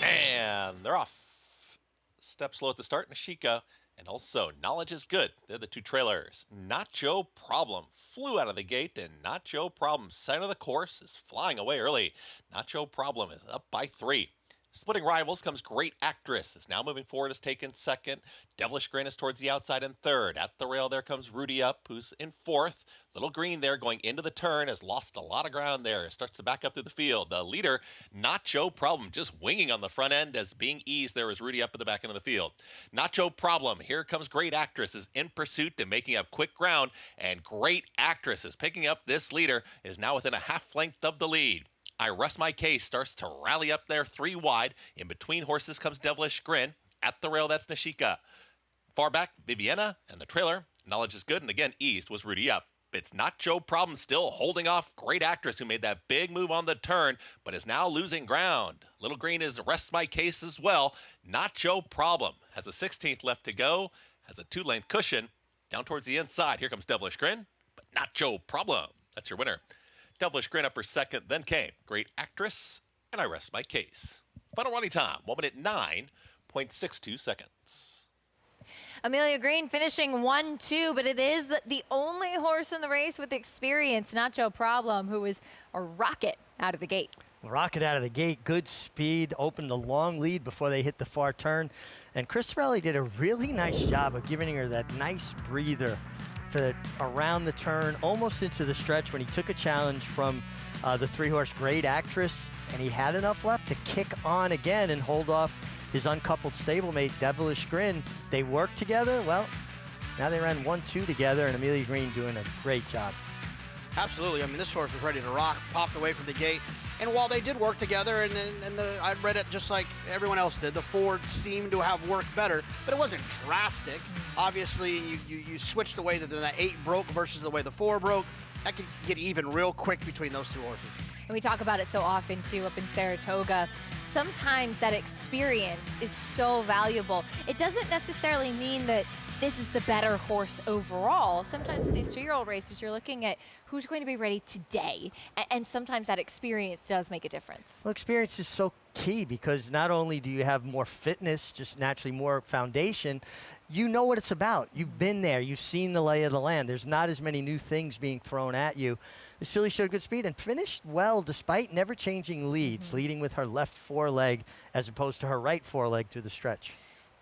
And they're off. Step slow at the start, Nashika, and also Knowledge is good. They're the 2 trailers. Nacho Problem flew out of the gate, and Nacho Problem, center of the course, is flying away early. Nacho Problem is up by 3. Splitting rivals comes Great Actress, is now moving forward, is taken 2nd. Devilish Grin is towards the outside in 3rd. At the rail, there comes Rudy Up, who's in 4th. Little Green there going into the turn, has lost a lot of ground there. Starts to back up through the field. The leader, Nacho Problem, just winging on the front end as being eased there is Rudy Up at the back end of the field. Nacho Problem, here comes Great Actress, is in pursuit and making up quick ground. And Great Actress is picking up this leader, is now within a half length of the lead. I Rest My Case starts to rally up there 3 wide. In between horses comes Devilish Grin. At the rail, that's Nashika. Far back, Viviana, and the trailer, Knowledge is good, and again, east was Rudy Up. It's Nacho Problem still holding off Great Actress, who made that big move on the turn, but is now losing ground. Little Green is Rest My Case as well. Nacho Problem has a 16th left to go, has a 2-length cushion. Down towards the inside, here comes Devilish Grin, but Nacho Problem. That's your winner. Devilish Grin up for 2nd, then came Great Actress, and I Rest My Case. Final running time, 1 minute 9.62 seconds. Amelia Green finishing 1-2, but it is the only horse in the race with experience, Nacho Problem, who was a rocket out of the gate. Rocket out of the gate, good speed, opened a long lead before they hit the far turn. And Chris Farrelly did a really nice job of giving her that nice breather for around the turn, almost into the stretch when he took a challenge from the 3-horse Great Actress, and he had enough left to kick on again and hold off his uncoupled stablemate, Devilish Grin. They worked together. Well, now they ran 1-2 together, and Amelia Green doing a great job. Absolutely. I mean, this horse was ready to rock, popped away from the gate. And while they did work together, and I read it just like everyone else did, the Ford seemed to have worked better, but it wasn't drastic. Obviously, you switched the way that the 8 broke versus the way the 4 broke. that could get even real quick between those two horses. And we talk about it so often, too, up in Saratoga. Sometimes that experience is so valuable. It doesn't necessarily mean that this is the better horse overall. Sometimes with these 2-year-old races, you're looking at who's going to be ready today. And sometimes that experience does make a difference. Well, experience is so key because not only do you have more fitness, just naturally more foundation, you know what it's about. You've been there. You've seen the lay of the land. There's not as many new things being thrown at you. This filly showed good speed and finished well despite never changing leads, leading with her left foreleg as opposed to her right foreleg through the stretch.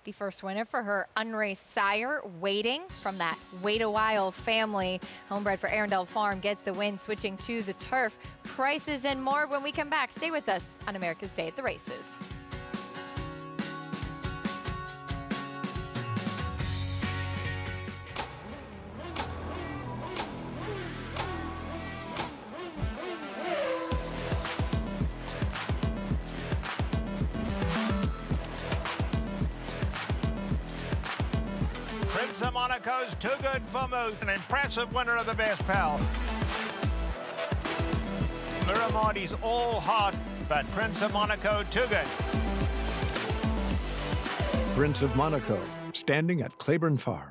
The first winner for her unraced sire, Waiting, from that Wait a While family. Homebred for Arundel Farm gets the win, switching to the turf. Prices and more when we come back. Stay with us on America's Day at the Races. Prince of Monaco's Too Good for Moose, an impressive winner of the best pal. Miramondi's All Hot, but Prince of Monaco Too Good. Prince of Monaco, standing at Claiborne Farm.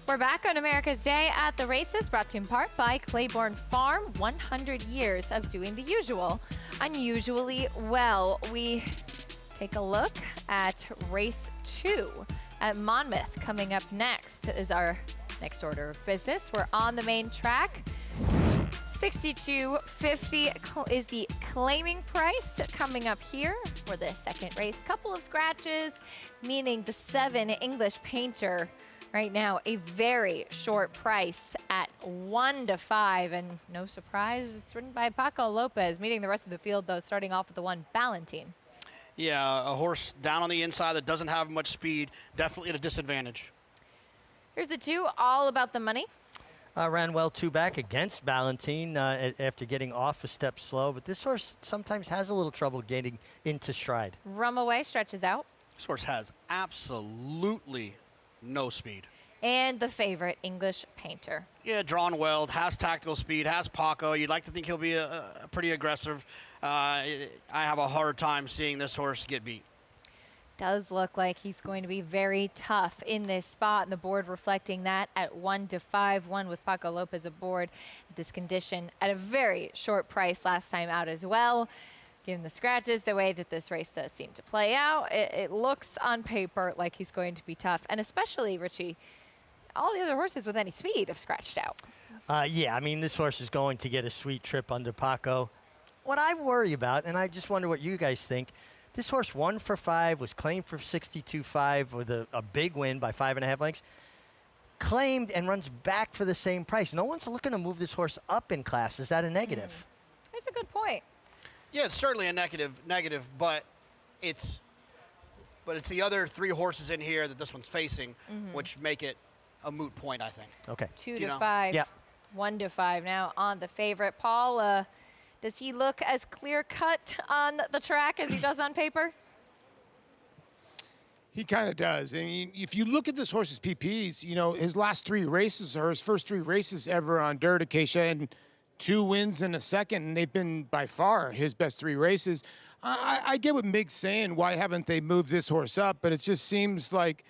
We're back on America's Day at the Races, brought to you in part by Claiborne Farm. 100 years of doing the usual, unusually well. We take a look at race 2 at Monmouth. Coming up next is our next order of business. We're on the main track. $62.50 is the claiming price coming up here for the second race. Couple of scratches, meaning the 7 English Painter right now a very short price at 1-5, and no surprise, it's ridden by Paco Lopez. Meeting the rest of the field, though, starting off with the 1 Ballantine. Yeah, a horse down on the inside that doesn't have much speed, definitely at a disadvantage. Here's the 2, All About the Money. Ran well 2 back against Ballantine after getting off a step slow, but this horse sometimes has a little trouble getting into stride. Rum Away stretches out. This horse has absolutely no speed. And the favorite, English Painter. Yeah, drawn well, has tactical speed, has Paco. You'd like to think he'll be a pretty aggressive. I have a hard time seeing this horse get beat. Does look like he's going to be very tough in this spot, and the board reflecting that at 1-5, one with Paco Lopez aboard this condition at a very short price last time out as well. Given the scratches, the way that this race does seem to play out, it looks on paper like he's going to be tough, and especially, Richie, all the other horses with any speed have scratched out. Yeah, I mean, this horse is going to get a sweet trip under Paco. What I worry about, and I just wonder what you guys think, this horse won for 5, was claimed for 62.5 with a big win by 5.5 lengths. Claimed and runs back for the same price. No one's looking to move this horse up in class. Is that a negative? That's a good point. Yeah, it's certainly a negative, but it's the other 3 horses in here that this one's facing, which make it a moot point, I think. Okay. 2-5. Yep. 1-5 now on the favorite. Paul, does he look as clear-cut on the track as he does on paper? He kind of does. I mean, if you look at this horse's PPs, you know, his last 3 races are his first 3 races ever on dirt, Acacia, and 2 wins and a second, and they've been by far his best 3 races. I get what Mig's saying, why haven't they moved this horse up, but it just seems like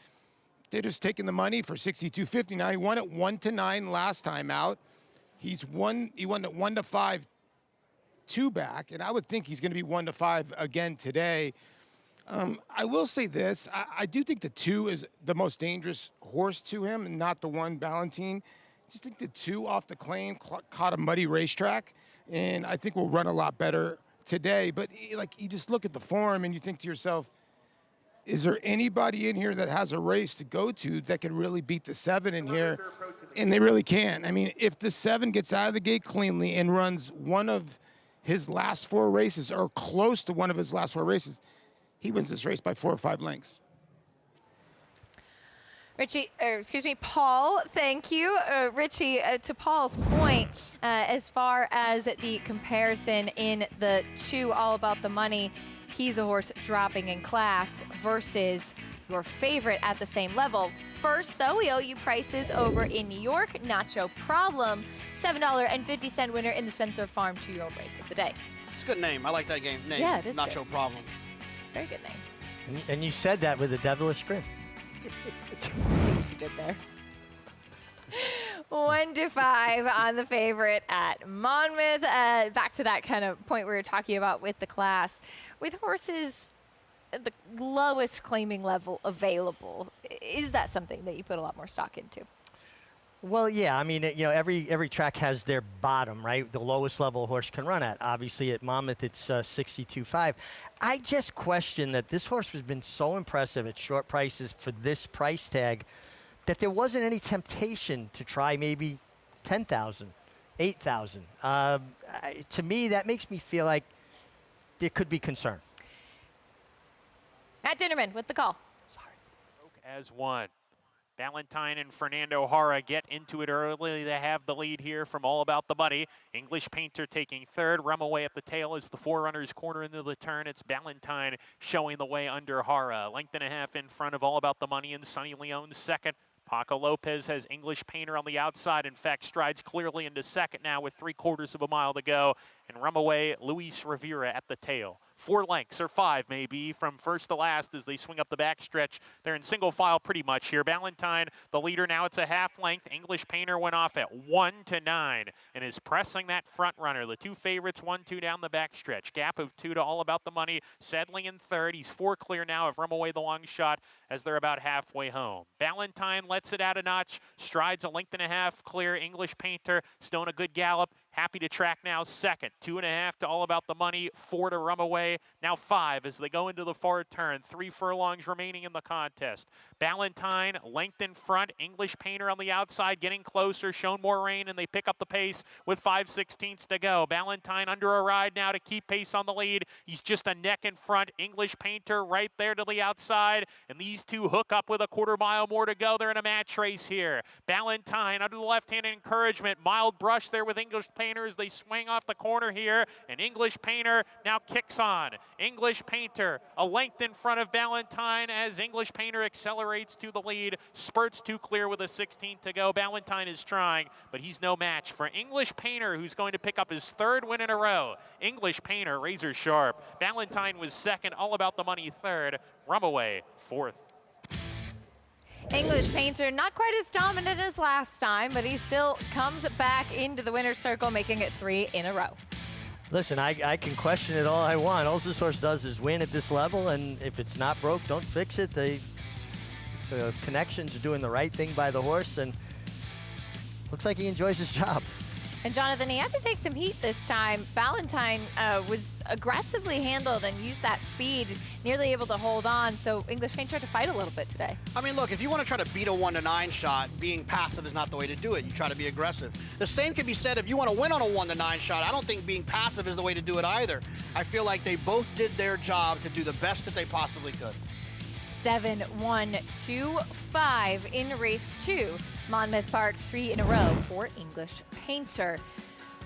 they're just taking the money for 62.50. Now, he won at 1-9 last time out. He won at 1-5 2 back, and I would think he's going to be 1-5 again today. I will say this. I do think the 2 is the most dangerous horse to him, and not the 1, Ballantine. I just think the 2 off the claim caught a muddy racetrack, and I think will run a lot better today. But, like, you just look at the form, and you think to yourself, is there anybody in here that has a race to go to that can really beat the 7 in here? And they really can. I mean, if the 7 gets out of the gate cleanly and runs one of his last 4 races, or close to one of his last 4 races, he wins this race by 4 or 5 lengths. Richie, Paul, thank you. Richie, to Paul's point, as far as the comparison in the 2 All About the Money, he's a horse dropping in class versus your favorite at the same level. First, though, we owe you prices over in New York. Nacho Problem, $7.50 winner in the Spencer Farm 2-year-old race of the day. It's a good name. I like that name. Yeah, it is Nacho good. Problem. Very good name. And you said that with a devilish grin. See what you did there. 1-5 on the favorite at Monmouth. Back to that kind of point we were talking about with the class. With horses at the lowest claiming level available, is that something that you put a lot more stock into? Well, yeah. I mean, you know, every track has their bottom, right? The lowest level a horse can run at. Obviously, at Monmouth, it's 62.5. I just question that this horse has been so impressive at short prices for this price tag that there wasn't any temptation to try maybe 10,000, 8,000. To me, that makes me feel like there could be concern. Matt Dinnerman with the call. As 1. Ballantine and Fernando Jara get into it early. They have the lead here from All About the Money. English Painter taking 3rd. Rumaway at the tail as the 4-runners corner into the turn. It's Ballantine showing the way under Jara. Length and a half in front of All About the Money and Sonny Leone 2nd. Paco Lopez has English Painter on the outside. In fact, strides clearly into 2nd now with 3/4 of a mile to go. And Rumaway, Luis Rivera at the tail. 4 lengths or 5 maybe from first to last as they swing up the backstretch. They're in single file pretty much here. Ballantine, the leader now. It's a half length. English Painter went off at 1-9 and is pressing that front runner. The 2 favorites, 1-2 down the backstretch. Gap of 2 to All About the Money. Settling in 3rd. He's 4 clear now of Rumaway, the long shot, as they're about halfway home. Ballantine lets it out a notch. Strides a length and a half clear. English Painter still in a good gallop. Happy to track now 2nd. 2.5 to All About the Money. 4 to Rumaway. Now 5 as they go into the far turn. 3 furlongs remaining in the contest. Ballantine length in front. English Painter on the outside getting closer. Shown more rain and they pick up the pace with 5/16 to go. Ballantine under a ride now to keep pace on the lead. He's just a neck in front. English Painter right there to the outside. And these 2 hook up with a 1/4 mile more to go. They're in a match race here. Ballantine under the left-handed encouragement. Mild brush there with English Painter. Painter as they swing off the corner here. And English Painter now kicks on. English Painter a length in front of Ballantyne as English Painter accelerates to the lead. Spurts to clear with a 16 to go. Ballantyne is trying, but he's no match for English Painter, who's going to pick up his third win in a row. English Painter, razor sharp. Ballantyne was second, all about the money third. Rumaway fourth. English Painter not quite as dominant as last time, but he still comes back into the winner's circle, making it 3 in a row. Listen, I can question it all I want. All this horse does is win at this level, and if it's not broke, don't fix it. The connections are doing the right thing by the horse, and looks like he enjoys his job. And Jonathan, he had to take some heat this time. Ballantyne was aggressively handled and used that speed, nearly able to hold on. So English Painter tried to fight a little bit today. I mean, look, if you want to try to beat a 1-9 shot, being passive is not the way to do it. You try to be aggressive. The same can be said if you want to win on a 1-9 shot. I don't think being passive is the way to do it either. I feel like they both did their job to do the best that they possibly could. 7-1-2-5 in race 2. Monmouth Park 3 in a row for English Painter.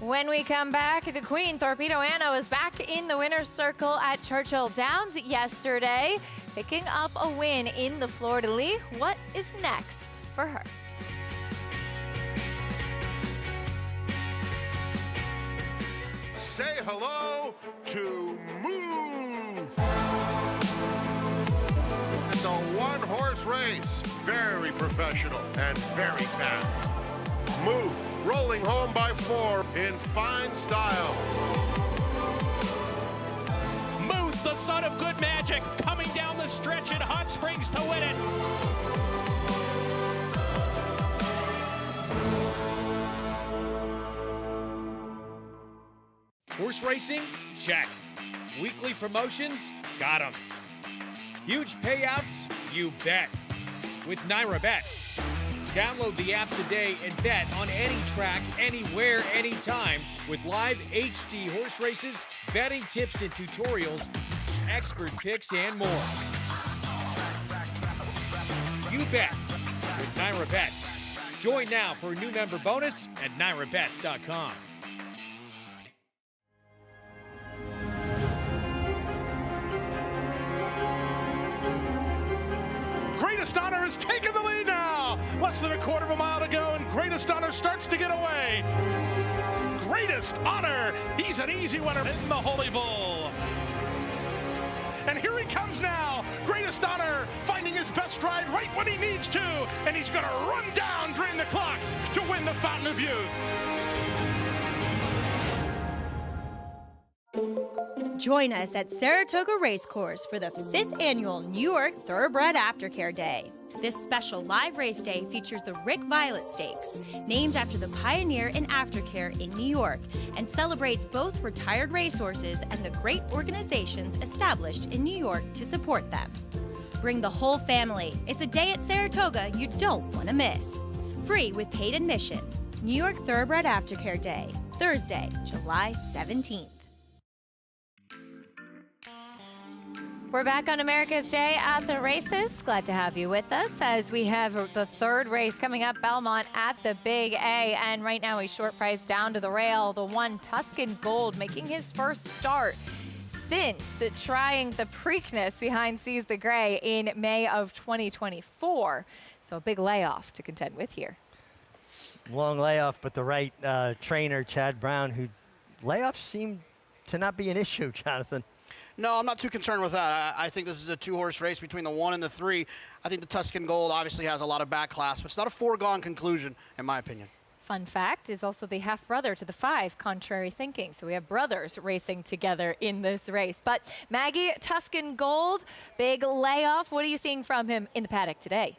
When we come back, the Queen Torpedo Anna was back in the winner's circle at Churchill Downs yesterday, picking up a win in the Fleur-de-Lis. What is next for her? Say hello to Move. It's a one-horse race, very professional and very fast. Move, rolling home by 4 in fine style. Muth, the son of good magic, coming down the stretch in Hot Springs to win it. Horse racing? Check. Weekly promotions? Got 'em. Huge payouts? You bet. With Naira Bets. Download the app today and bet on any track, anywhere, anytime with live HD horse races, betting tips and tutorials, expert picks, and more. You bet with Naira Bets. Join now for a new member bonus at nairabets.com. Greatest Honor has taken the lead now. Less than a quarter of a mile to go, and Greatest Honor starts to get away. Greatest Honor, he's an easy winner in the Holy Bull. And here he comes now. Greatest Honor finding his best ride right when he needs to, and he's going to run down, drain the clock to win the Fountain of Youth. Join us at Saratoga Racecourse for the 5th annual New York Thoroughbred Aftercare Day. This special live race day features the Rick Violet Stakes, named after the pioneer in aftercare in New York, and celebrates both retired racehorses and the great organizations established in New York to support them. Bring the whole family. It's a day at Saratoga you don't want to miss. Free with paid admission. New York Thoroughbred Aftercare Day, Thursday, July 17th. We're back on America's Day at the races. Glad to have you with us as we have the third race coming up, Belmont at the Big A. And right now, a short price down to the rail. The one Tuscan Gold making his first start since trying the Preakness behind Seize the Gray in May of 2024. So a big layoff to contend with here. Long layoff, but the right trainer, Chad Brown, who layoffs seem to not be an issue, Jonathan. No, I'm not too concerned with that. I think this is a 2-horse race between the 1 and the 3. I think the Tuscan Gold obviously has a lot of back class, but it's not a foregone conclusion, in my opinion. Fun fact is also the half-brother to the 5, contrary thinking. So we have brothers racing together in this race. But Maggie, Tuscan Gold, big layoff. What are you seeing from him in the paddock today?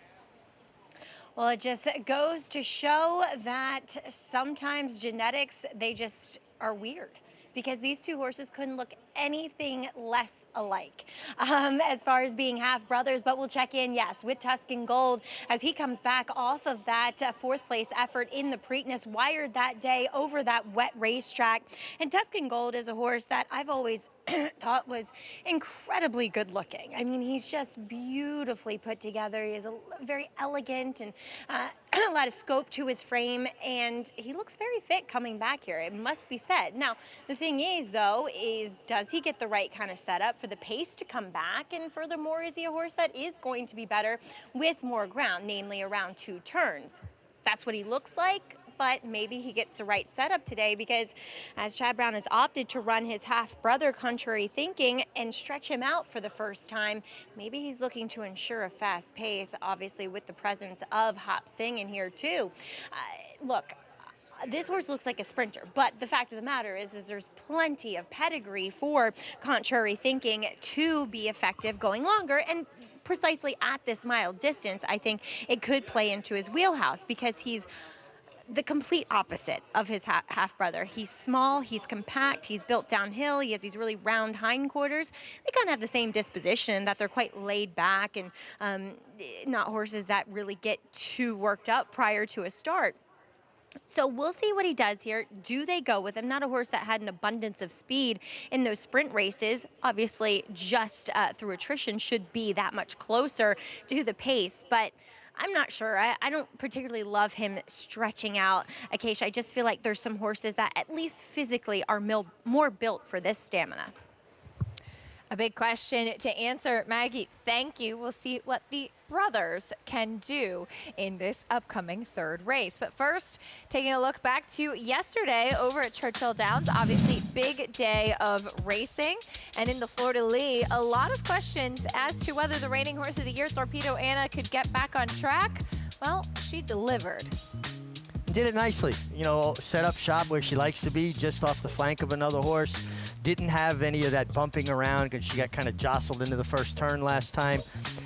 Well, it just goes to show that sometimes genetics, they just are weird. Because these two horses couldn't look anything less alike as far as being half brothers, but we'll check in, yes, with Tuscan Gold as he comes back off of that fourth place effort in the Preakness, wired that day over that wet racetrack. And Tuscan Gold is a horse that I've always thought was incredibly good looking. I mean, he's just beautifully put together. He is very elegant and a lot of scope to his frame, and he looks very fit coming back here, it must be said. Now, the thing is, though, is does he get the right kind of setup for the pace to come back? And furthermore, is he a horse that is going to be better with more ground, namely around 2 turns? That's what he looks like, but maybe he gets the right setup today because as Chad Brown has opted to run his half-brother contrary thinking and stretch him out for the first time, maybe he's looking to ensure a fast pace, obviously with the presence of Hop Sing in here too. Look, this horse looks like a sprinter, but the fact of the matter is there's plenty of pedigree for contrary thinking to be effective going longer, and precisely at this mile distance, I think it could play into his wheelhouse because he's the complete opposite of his half-brother. He's small, he's compact, he's built downhill, he has these really round hindquarters. They kind of have the same disposition, that they're quite laid back and not horses that really get too worked up prior to a start. So we'll see what he does here. Do they go with him? Not a horse that had an abundance of speed in those sprint races. Obviously, just through attrition should be that much closer to the pace, but I'm not sure. I don't particularly love him stretching out Acacia. I just feel like there's some horses that at least physically are more built for this stamina. A big question to answer, Maggie. Thank you. We'll see what the brothers can do in this upcoming third race. But first, taking a look back to yesterday over at Churchill Downs. Obviously, big day of racing. And in the Fleur-de-Lis, a lot of questions as to whether the reigning horse of the year, Torpedo Anna, could get back on track. Well, she delivered. Did it nicely. You know, set up shop where she likes to be, just off the flank of another horse. Didn't have any of that bumping around because she got kind of jostled into the first turn last time.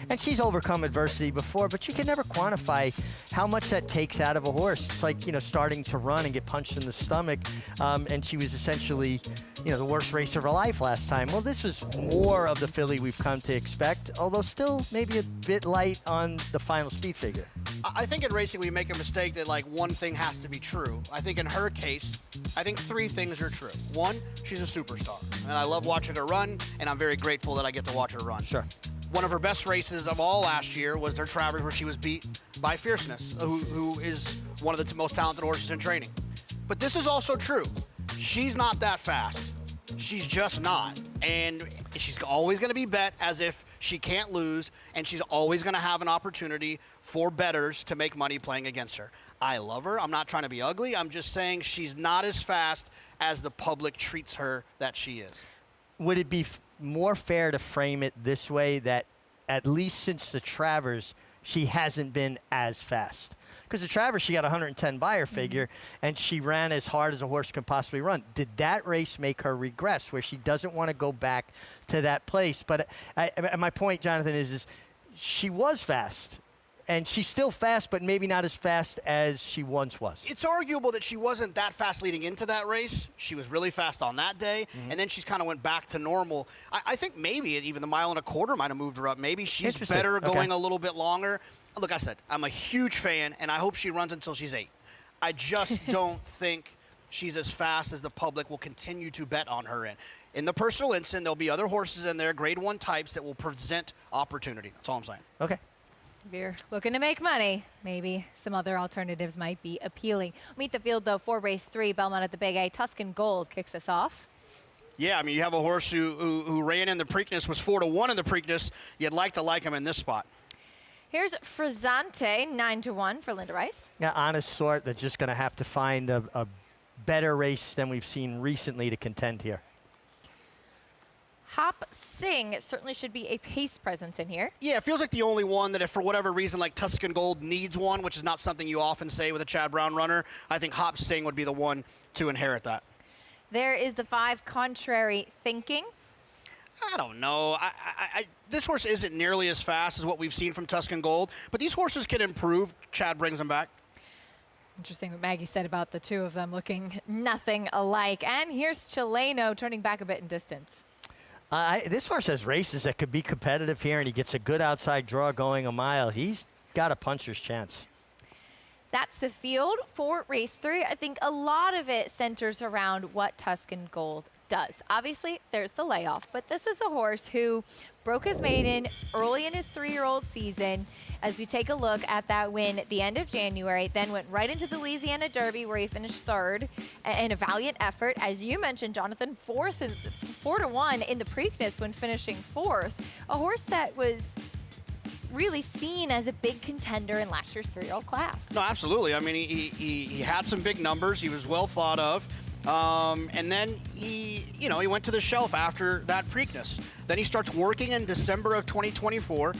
And she's overcome adversity before, but you can never quantify how much that takes out of a horse. It's like, you know, starting to run and get punched in the stomach. And she was essentially, you know, the worst race of her life last time. Well, this was more of the filly we've come to expect, although still maybe a bit light on the final speed figure. I think in racing we make a mistake that like one thing has to be true. I think in her case, I think 3 things are true. 1, she's a superstar, and I love watching her run, and I'm very grateful that I get to watch her run. Sure. One of her best races of all last year was their Travers, where she was beat by Fierceness, who is one of the most talented horses in training. But this is also true. She's not that fast. She's just not. And she's always going to be bet as if she can't lose, and she's always going to have an opportunity for bettors to make money playing against her. I love her. I'm not trying to be ugly. I'm just saying she's not as fast as the public treats her that she is. Would it be more fair to frame it this way, that at least since the Travers, she hasn't been as fast? Because the Travers, she got 110 buyer figure, and she ran as hard as a horse can possibly run. Did that race make her regress, where she doesn't want to go back to that place? But my point, Jonathan, is she was fast. And she's still fast, but maybe not as fast as she once was. It's arguable that she wasn't that fast leading into that race. She was really fast on that day, and then she's kind of went back to normal. I think maybe even the 1.25 miles might have moved her up. Maybe she's better going a little bit longer. Look, I said, I'm a huge fan, and I hope she runs until she's 8. I just don't think she's as fast as the public will continue to bet on her in. In the personal instant, there'll be other horses in there, grade 1 types, that will present opportunity. That's all I'm saying. Okay. If you're looking to make money, maybe some other alternatives might be appealing. Meet the field, though, for race 3, Belmont at the Big A. Tuscan Gold kicks us off. Yeah, I mean, you have a horse who ran in the Preakness, was 4-1 in the Preakness. You'd like to like him in this spot. Here's Frizzante, 9-1 for Linda Rice. Yeah, honest sort that's just going to have to find a better race than we've seen recently to contend here. Hop Sing certainly should be a pace presence in here. Yeah, it feels like the only one that if for whatever reason like Tuscan Gold needs one, which is not something you often say with a Chad Brown runner, I think Hop Sing would be the one to inherit that. There is the 5 Contrary Thinking. I don't know. This horse isn't nearly as fast as what we've seen from Tuscan Gold, but these horses can improve. Chad brings them back. Interesting what Maggie said about the two of them looking nothing alike. And here's Chileno turning back a bit in distance. This horse has races that could be competitive here, and he gets a good outside draw going a mile. He's got a puncher's chance. That's the field for race 3. I think a lot of it centers around what Tuscan Gold does. Obviously, there's the layoff, but this is a horse who broke his maiden early in his 3-year-old season. As we take a look at that win at the end of January, then went right into the Louisiana Derby where he finished 3rd in a valiant effort. As you mentioned, Jonathan, 4-1 in the Preakness when finishing 4th. A horse that was really seen as a big contender in last year's 3-year-old class. No, absolutely. I mean, he had some big numbers. He was well thought of. And then he went to the shelf after that Preakness. Then he starts working in December of 2024.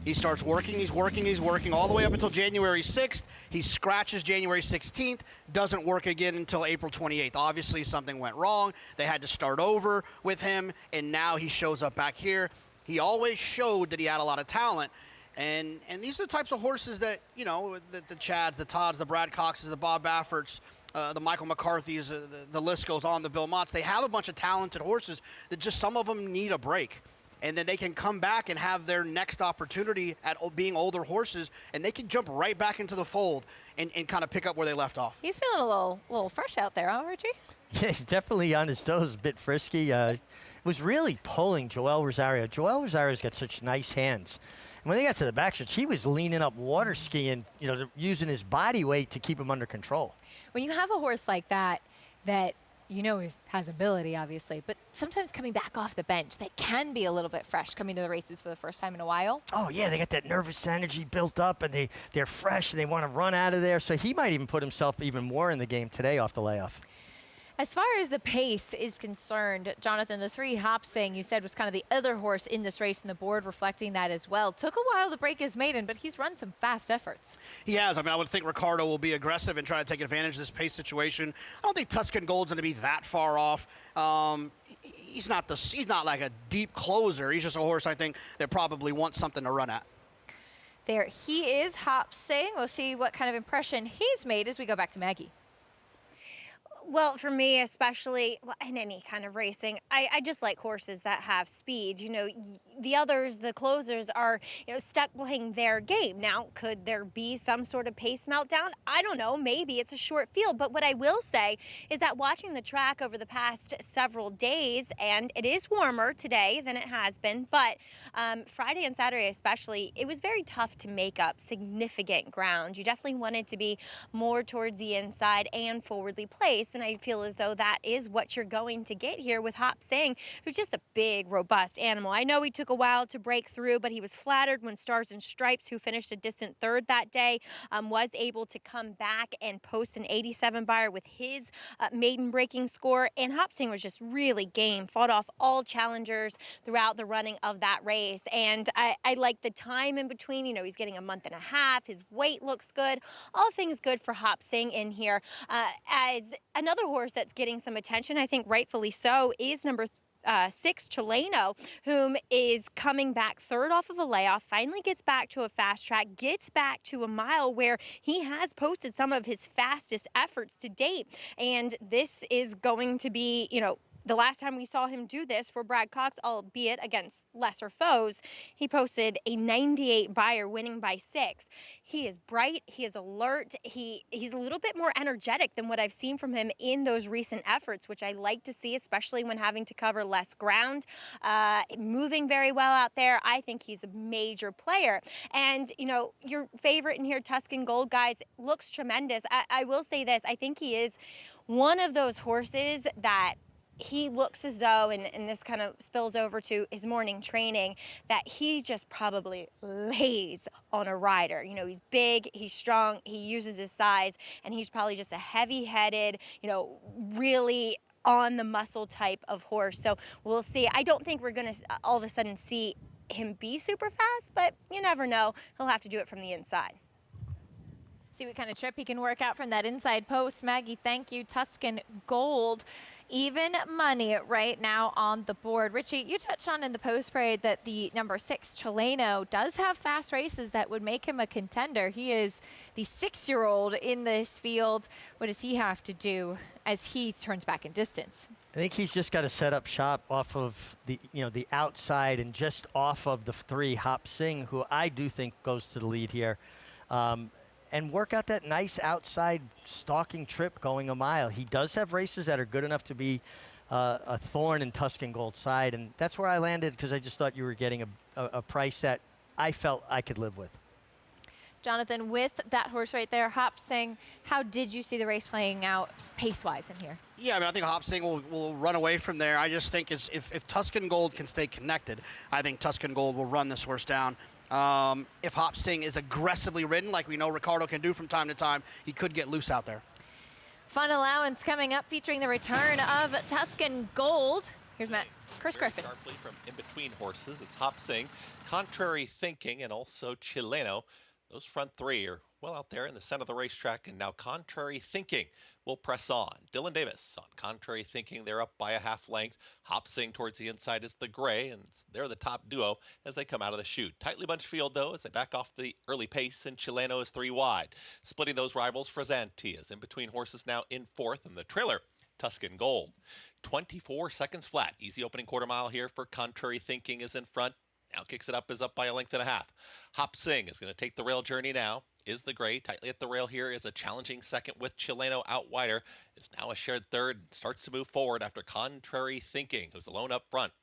He starts working, he's working all the way up until January 6th. He scratches January 16th, doesn't work again until April 28th. Obviously, something went wrong. They had to start over with him, and now he shows up back here. He always showed that he had a lot of talent. And these are the types of horses that, the Chads, the Todds, the Brad Coxes, the Bob Bafferts, the Michael McCarthy's, the list goes on, the Bill Motts. They have a bunch of talented horses that just some of them need a break. And then they can come back and have their next opportunity at being older horses, and they can jump right back into the fold and kind of pick up where they left off. He's feeling a little fresh out there, huh, Richie? Yeah, he's definitely on his toes, a bit frisky. Was really pulling Joel Rosario. Joel Rosario's got such nice hands. And when they got to the backstretch, he was leaning up water skiing, using his body weight to keep him under control. When you have a horse like that has ability, obviously, but sometimes coming back off the bench, they can be a little bit fresh coming to the races for the first time in a while. Oh, yeah, they got that nervous energy built up, and they're fresh, and they want to run out of there. So he might even put himself even more in the game today off the layoff. As far as the pace is concerned, Jonathan, the 3 Hopsing, you said, was kind of the other horse in this race, and the board reflecting that as well. Took a while to break his maiden, but he's run some fast efforts. He has. I mean, I would think Ricardo will be aggressive and try to take advantage of this pace situation. I don't think Tuscan Gold's going to be that far off. He's not like a deep closer. He's just a horse, I think, that probably wants something to run at. There he is, Hopsing. We'll see what kind of impression he's made as we go back to Maggie. Well, for me, especially in any kind of racing, I just like horses that have speed. The others, the closers, are stuck playing their game. Now, could there be some sort of pace meltdown? I don't know. Maybe it's a short field. But what I will say is that watching the track over the past several days, and it is warmer today than it has been, but Friday and Saturday especially, it was very tough to make up significant ground. You definitely wanted to be more towards the inside and forwardly placed. And I feel as though that is what you're going to get here with Hopsing, who's just a big, robust animal. I know he took a while to break through, but he was flattered when Stars and Stripes, who finished a distant 3rd that day, was able to come back and post an 87 buyer with his maiden breaking score. And Hopsing was just really game, fought off all challengers throughout the running of that race. And I like the time in between. He's getting a month and a half. His weight looks good. All things good for Hopsing in here. As another horse that's getting some attention, I think rightfully so, is number 6 Chileno, whom is coming back 3rd off of a layoff, finally gets back to a fast track, gets back to a mile where he has posted some of his fastest efforts to date. And this is going to be, the last time we saw him do this for Brad Cox, albeit against lesser foes, he posted a 98 buyer, winning by 6. He is bright. He is alert. He's a little bit more energetic than what I've seen from him in those recent efforts, which I like to see, especially when having to cover less ground. Moving very well out there. I think he's a major player. And, your favorite in here, Tuscan Gold, guys, looks tremendous. I will say this. I think he is one of those horses that he looks as though, and this kind of spills over to his morning training, that he just probably lays on a rider. He's big, he's strong, he uses his size, and he's probably just a heavy-headed, really on the muscle type of horse. So we'll see. I don't think we're going to all of a sudden see him be super fast, but you never know. He'll have to do it from the inside. See what kind of trip he can work out from that inside post. Maggie, thank you. Tuscan Gold, even money right now on the board. Richie, you touched on in the post parade that the number 6 Chileno does have fast races that would make him a contender. He is the 6-year-old in this field. What does he have to do as he turns back in distance? I think he's just got to set up shop off of the the outside and just off of the 3 Hop Sing, who I do think goes to the lead here. And work out that nice outside stalking trip going a mile. He does have races that are good enough to be a thorn in Tuscan Gold's side, and that's where I landed because I just thought you were getting a price that I felt I could live with. Jonathan, with that horse right there, Hop Sing, how did you see the race playing out pace-wise in here? Yeah, I mean, I think Hop Sing will run away from there. I just think if Tuscan Gold can stay connected, I think Tuscan Gold will run this horse down. If Hop Sing is aggressively ridden, like we know Ricardo can do from time to time, he could get loose out there. Fun allowance coming up featuring the return of Tuscan Gold. Here's Chris Griffin. Sharply from in between horses, it's Hop Sing, Contrary Thinking, and also Chileno. Those front 3 are well out there in the center of the racetrack, and now Contrary Thinking will press on. Dylan Davis on Contrary Thinking. They're up by a half length. Hop Sing towards the inside is the gray, and they're the top duo as they come out of the chute. Tightly bunched field, though, as they back off the early pace, and Chileno is 3 wide. Splitting those rivals, Frazzanti is in between horses now in 4th, and the trailer, Tuscan Gold. 24 seconds flat. Easy opening quarter mile here for Contrary Thinking is in front. Now kicks it up, is up by a length and a half. Hop Sing is going to take the rail journey now. Is the gray tightly at the rail here, is a challenging second with Chileno out wider. Is now a shared third, starts to move forward after Contrary Thinking, who's alone up front.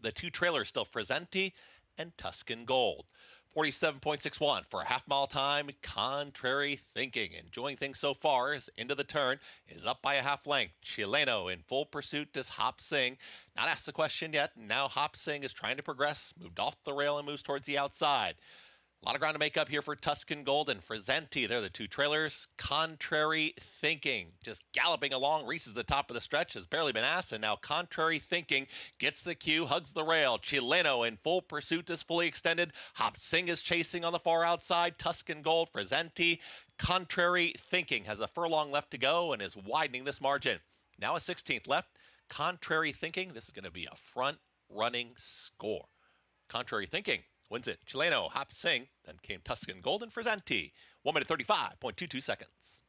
The 2 trailers still Frazzanti and Tuscan Gold. 47.61 for a half-mile time. Contrary Thinking, enjoying things so far, is into the turn, is up by a half length. Chileno in full pursuit does Hop Sing. Not asked the question yet. Now Hop Sing is trying to progress, moved off the rail and moves towards the outside. A lot of ground to make up here for Tuscan Gold and Frazzanti. They're the 2 trailers. Contrary Thinking just galloping along, reaches the top of the stretch, has barely been asked, and now Contrary Thinking gets the cue, hugs the rail. Chileno in full pursuit is fully extended. Hop Sing is chasing on the far outside. Tuscan Gold, Frazzanti. Contrary Thinking has a furlong left to go and is widening this margin. Now a 16th left. Contrary Thinking, this is going to be a front-running score. Contrary Thinking wins it. Chileno, Hop Sing, then came Tuscan Gold and Frazzanti. 1 minute 35.22 seconds.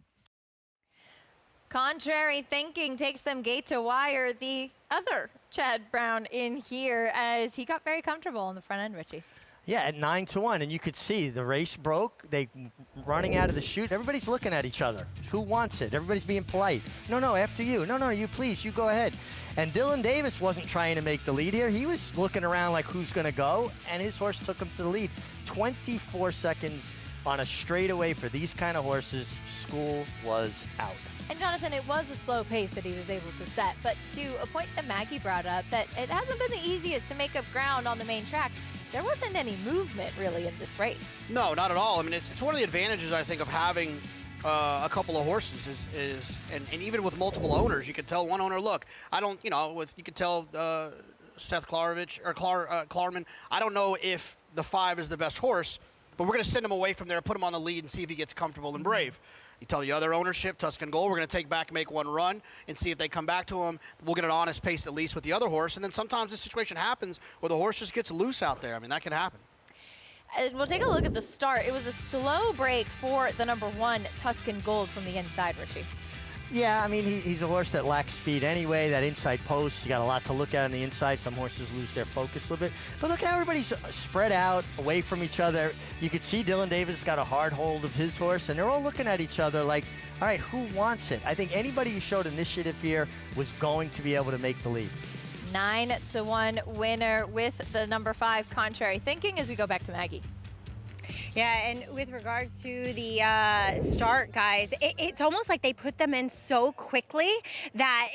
Contrary Thinking takes them gate to wire. The other Chad Brown in here as he got very comfortable on the front end, Richie. Yeah, at 9-1, and you could see the race broke. They running out of the chute. Everybody's looking at each other. Who wants it? Everybody's being polite. No, after you. No, you please, you go ahead. And Dylan Davis wasn't trying to make the lead here. He was looking around like who's going to go, and his horse took him to the lead. 24 seconds on a straightaway for these kind of horses. School was out. And Jonathan, it was a slow pace that he was able to set, but to a point that Maggie brought up, that it hasn't been the easiest to make up ground on the main track. There wasn't any movement really in this race. No, not at all. I mean, it's one of the advantages, I think, of having a couple of horses and even with multiple owners, you could tell one owner, look, I don't, you could tell Seth Klarovich or Klarman, I don't know if the 5 is the best horse, but we're going to send him away from there, put him on the lead and see if he gets comfortable and brave. You tell the other ownership, Tuscan Gold, we're going to take back, make one run, and see if they come back to him. We'll get an honest pace at least with the other horse. And then sometimes this situation happens where the horse just gets loose out there. I mean, that can happen. And we'll take a look at the start. It was a slow break for the number 1 Tuscan Gold from the inside, Richie. Yeah, I mean, he's a horse that lacks speed anyway. That inside post, you got a lot to look at on the inside. Some horses lose their focus a little bit. But look how everybody's spread out away from each other. You could see Dylan Davis got a hard hold of his horse, and they're all looking at each other like, all right, who wants it? I think anybody who showed initiative here was going to be able to make the lead. 9-1 winner with the number 5 Contrary Thinking as we go back to Maggie. Yeah, and with regards to the start, guys, it's almost like they put them in so quickly that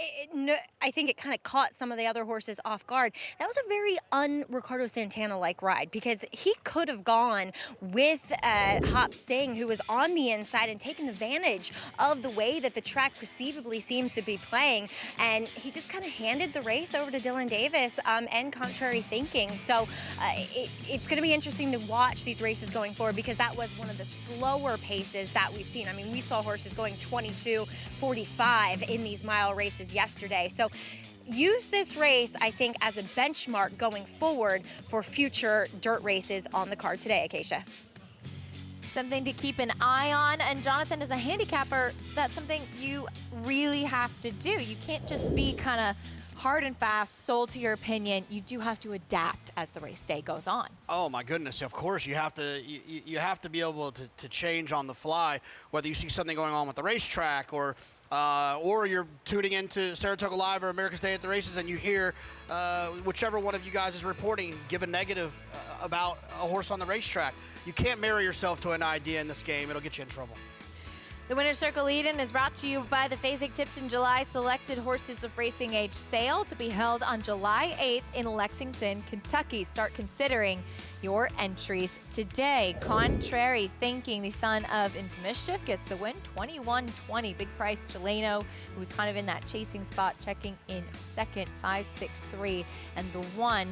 I think it kind of caught some of the other horses off guard. That was a very un-Ricardo Santana-like ride because he could have gone with Hop Sing, who was on the inside, and taken advantage of the way that the track perceivably seemed to be playing. And he just kind of handed the race over to Dylan Davis and Contrary Thinking. So it's going to be interesting to watch these races go going forward, because that was one of the slower paces that we've seen. I mean, we saw horses going 22:45 in these mile races yesterday. So use this race, I think, as a benchmark going forward for future dirt races on the card today, Acacia. Something to keep an eye on. And Jonathan, as a handicapper, that's something you really have to do. You can't just be kind of hard and fast, sold to your opinion. You do have to adapt as the race day goes on. Oh my goodness! Of course, you have to. You have to be able to change on the fly, whether you see something going on with the racetrack, or you're tuning into Saratoga Live or America's Day at the Races, and you hear whichever one of you guys is reporting give a negative about a horse on the racetrack. You can't marry yourself to an idea in this game. It'll get you in trouble. The Winner's Circle Eden is brought to you by the Fasig-Tipton July Selected Horses of Racing Age sale to be held on July 8th in Lexington, Kentucky. Start considering your entries today. Contrary Thinking, the son of Into Mischief, gets the win, 21-20. Big Price Chileno, who's kind of in that chasing spot, checking in second, 5-6-3. And the one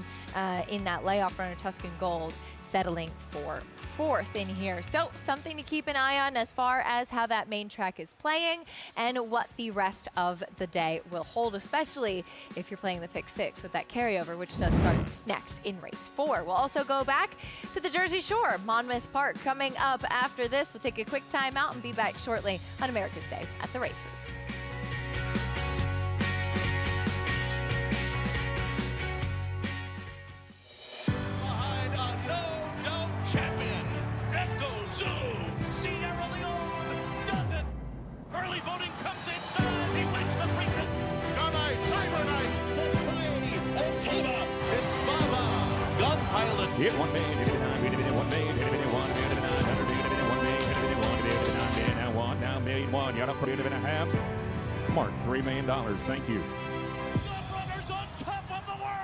in that layoff runner, Tuscan Gold, settling for fourth in here. So something to keep an eye on as far as how that main track is playing and what the rest of the day will hold, especially if you're playing the pick six with that carryover, which does start next in race 4. We'll also go back to the Jersey Shore, Monmouth Park, coming up after this. We'll take a quick time out and be back shortly on America's Day at the Races. Champion, Echo Zulu, Sierra Leone does it. Early voting comes inside. He wins the Preakness. Gunite, Cyber Knight, Society, Ultima, it's Baba. Gun Pilot. Hit 1 million, hit 1 million, 1 million, hit 1 million, 900, hit 1 million, hit 1 million, hit 1 million, now 1, now million 1. You ought to put it in a half. Mark, $3 million. Thank you. Runners on top of the world.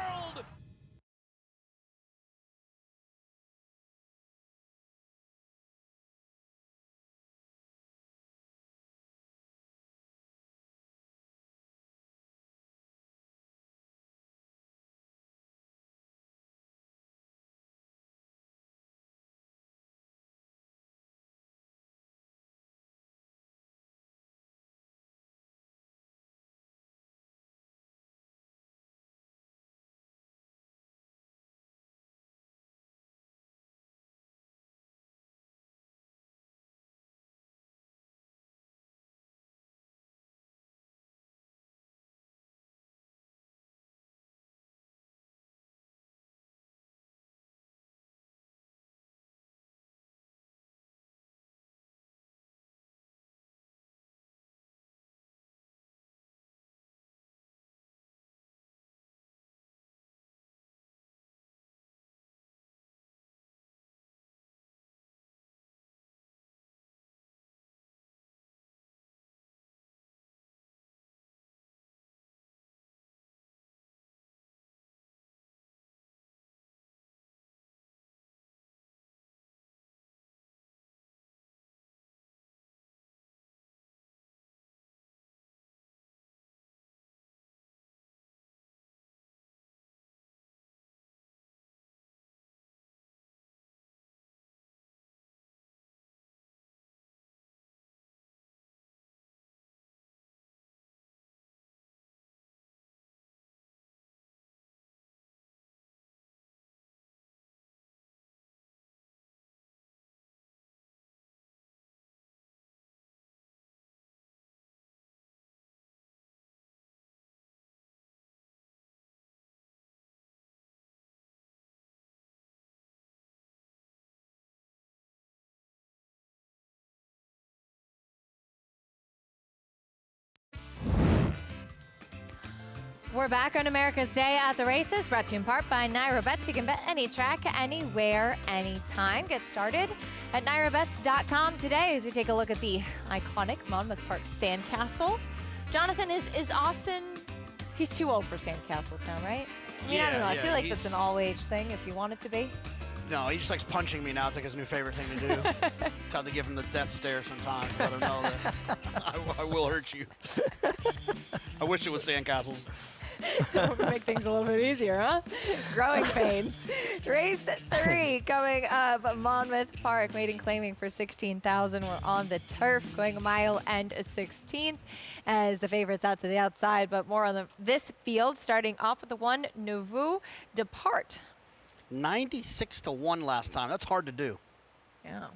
We're back on America's Day at the Races, brought to you in part by Naira Bets. You can bet any track, anywhere, anytime. Get started at nairabets.com today as we take a look at the iconic Monmouth Park Sandcastle. Jonathan, is Austin, he's too old for sandcastles now, right? I mean, I don't know. I feel like that's an all-age thing if you want it to be. No, he just likes punching me now. It's like his new favorite thing to do. Try to give him the death stare sometimes. Let him know that I will hurt you. I wish it was sandcastles. Make things a little bit easier, huh? Growing pains. Race 3 coming up. Monmouth Park, maiden claiming for $16,000. We're on the turf, going a mile and a 16th as the favorites out to the outside, but more on this field, starting off with the one Nouveau Depart. 96-1 last time. That's hard to do. Yeah.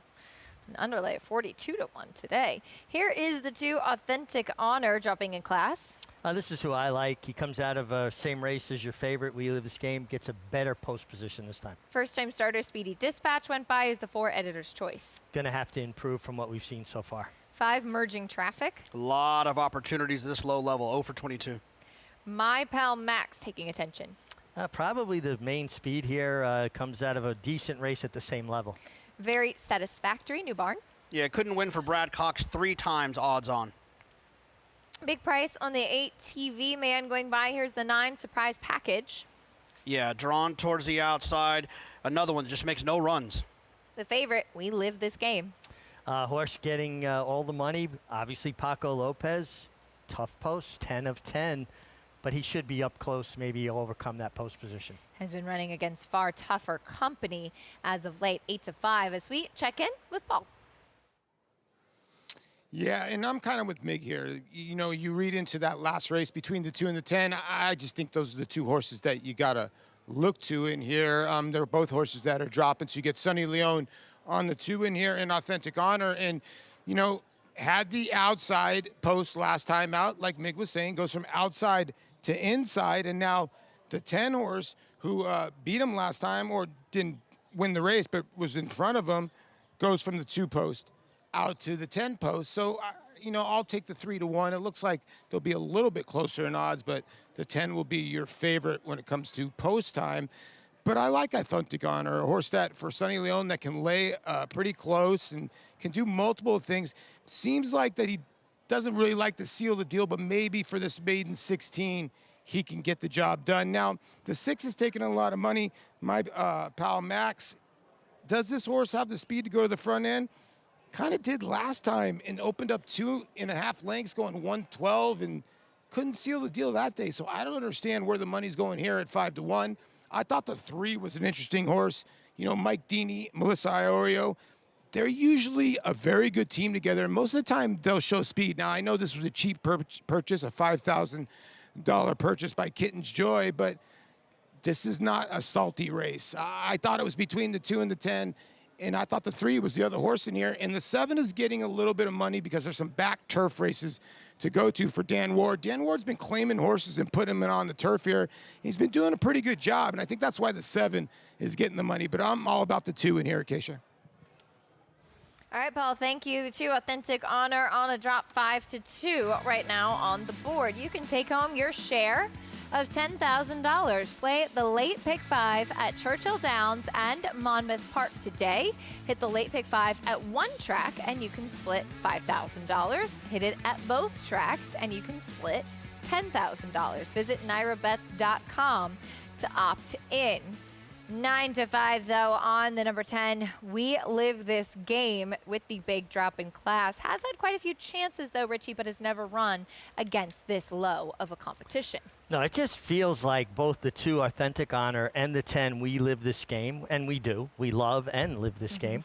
An underlay of 42-1 today. Here is the 2 Authentic Honor dropping in class. This is who I like. He comes out of same race as your favorite. We Live This Game. Gets a better post position this time. First-time starter Speedy Dispatch went by as the 4 editor's choice. Going to have to improve from what we've seen so far. 5 Merging Traffic. A lot of opportunities at this low level. 0 for 22. My Pal Max taking attention. Probably the main speed here comes out of a decent race at the same level. Very Satisfactory, New Barn. Yeah, couldn't win for Brad Cox 3 times odds on. Big price on the 8 TV man going by. Here's the 9 Surprise Package. Yeah, drawn towards the outside. Another one that just makes no runs. The favorite, We Live This Game. Horse getting all the money. Obviously, Paco Lopez. Tough post, 10 of 10. But he should be up close. Maybe he'll overcome that post position. Has been running against far tougher company as of late, 8-5. As we check in with Paul. Yeah, and I'm kind of with Mig here. You know, you read into that last race between the 2 and the 10. I just think those are the 2 horses that you got to look to in here. They're both horses that are dropping. So you get Sonny Leone on the 2 in here and Authentic Honor. And, you know, had the outside post last time out, like Mig was saying, goes from outside to inside. And now the 10 horse who beat him last time or didn't win the race but was in front of him goes from the 2 post out to the 10 post. So, you know, I'll take the 3-1. It looks like they'll be a little bit closer in odds, but the 10 will be your favorite when it comes to post time. But I like Authentic Honor, a horse that for Sonny Leone that can lay pretty close and can do multiple things. Seems like that he doesn't really like to seal the deal, but maybe for this maiden 16, he can get the job done. Now, the 6 is taking a lot of money. My pal Max, does this horse have the speed to go to the front end? Kind of did last time and opened up 2.5 lengths going 112 and couldn't seal the deal that day. So I don't understand where the money's going here at 5-1. I thought the 3 was an interesting horse. You know, Mike Deeney, Melissa Iorio, they're usually a very good team together. And most of the time they'll show speed. Now I know this was a cheap purchase, a $5,000 purchase by Kitten's Joy, but this is not a salty race. I thought it was between the 2 and the 10. And I thought the 3 was the other horse in here. And the 7 is getting a little bit of money because there's some back turf races to go to for Dan Ward. Dan Ward's been claiming horses and putting them on the turf here. He's been doing a pretty good job. And I think that's why the 7 is getting the money. But I'm all about the 2 in here, Acacia. All right, Paul, thank you. The 2 Authentic Honor on a drop 5-2 right now on the board. You can take home your share of $10,000. Play the late pick 5 at Churchill Downs and Monmouth Park today. Hit the late pick 5 at one track and you can split $5,000. Hit it at both tracks and you can split $10,000. Visit NYRABets.com to opt in. 9-5 though on the number 10. We Live This Game with the big drop in class. Has had quite a few chances though, Richie, but has never run against this low of a competition. No, it just feels like both the 2 Authentic Honor and the 10 We Live This Game, and we do, we love and live this game,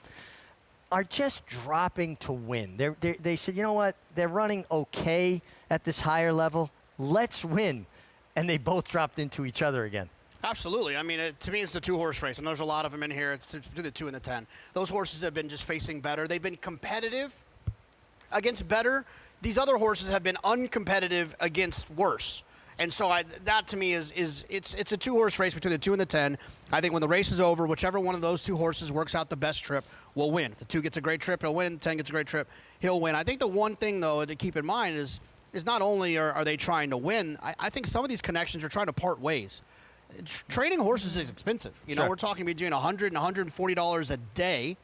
are just dropping to win. They said, you know what, they're running okay at this higher level. Let's win. And they both dropped into each other again. Absolutely. I mean, to me, it's a 2-horse race, and there's a lot of them in here. It's between the 2 and the 10. Those horses have been just facing better. They've been competitive against better. These other horses have been uncompetitive against worse. And so that to me it's a 2-horse race between the 2 and the 10. I think when the race is over, whichever one of those 2 horses works out the best trip will win. If the 2 gets a great trip, he'll win. The 10 gets a great trip, he'll win. I think the one thing, though, to keep in mind is not only are they trying to win, I think some of these connections are trying to part ways. Trading horses is expensive. You know, we're talking between $100 and $140 a day.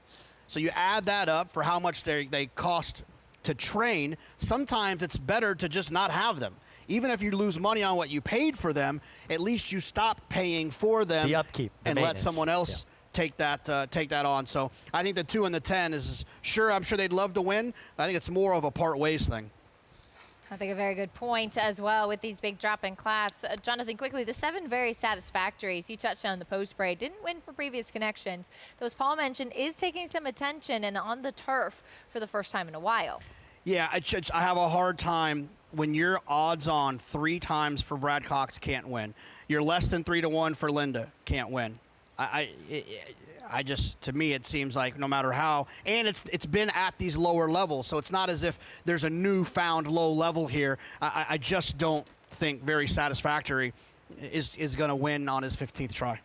So you add that up for how much they cost to train. Sometimes it's better to just not have them. Even if you lose money on what you paid for them, at least you stop paying for them. The upkeep, the and let someone else take that on. So I think the 2 and the 10 is I'm sure they'd love to win. I think it's more of a part ways thing. I think a very good point as well with these big drop in class. Jonathan, quickly, the 7 very satisfactories. You touched on the post parade, didn't win for previous connections. Those Paul mentioned is taking some attention and on the turf for the first time in a while. Yeah, I have a hard time when you're odds on 3 times for Brad Cox, can't win. You're less than 3-1 for Linda, can't win. I just, to me, it seems like no matter how, and it's been at these lower levels, so it's not as if there's a newfound low level here. I just don't think Very Satisfactory is going to win on his 15th try.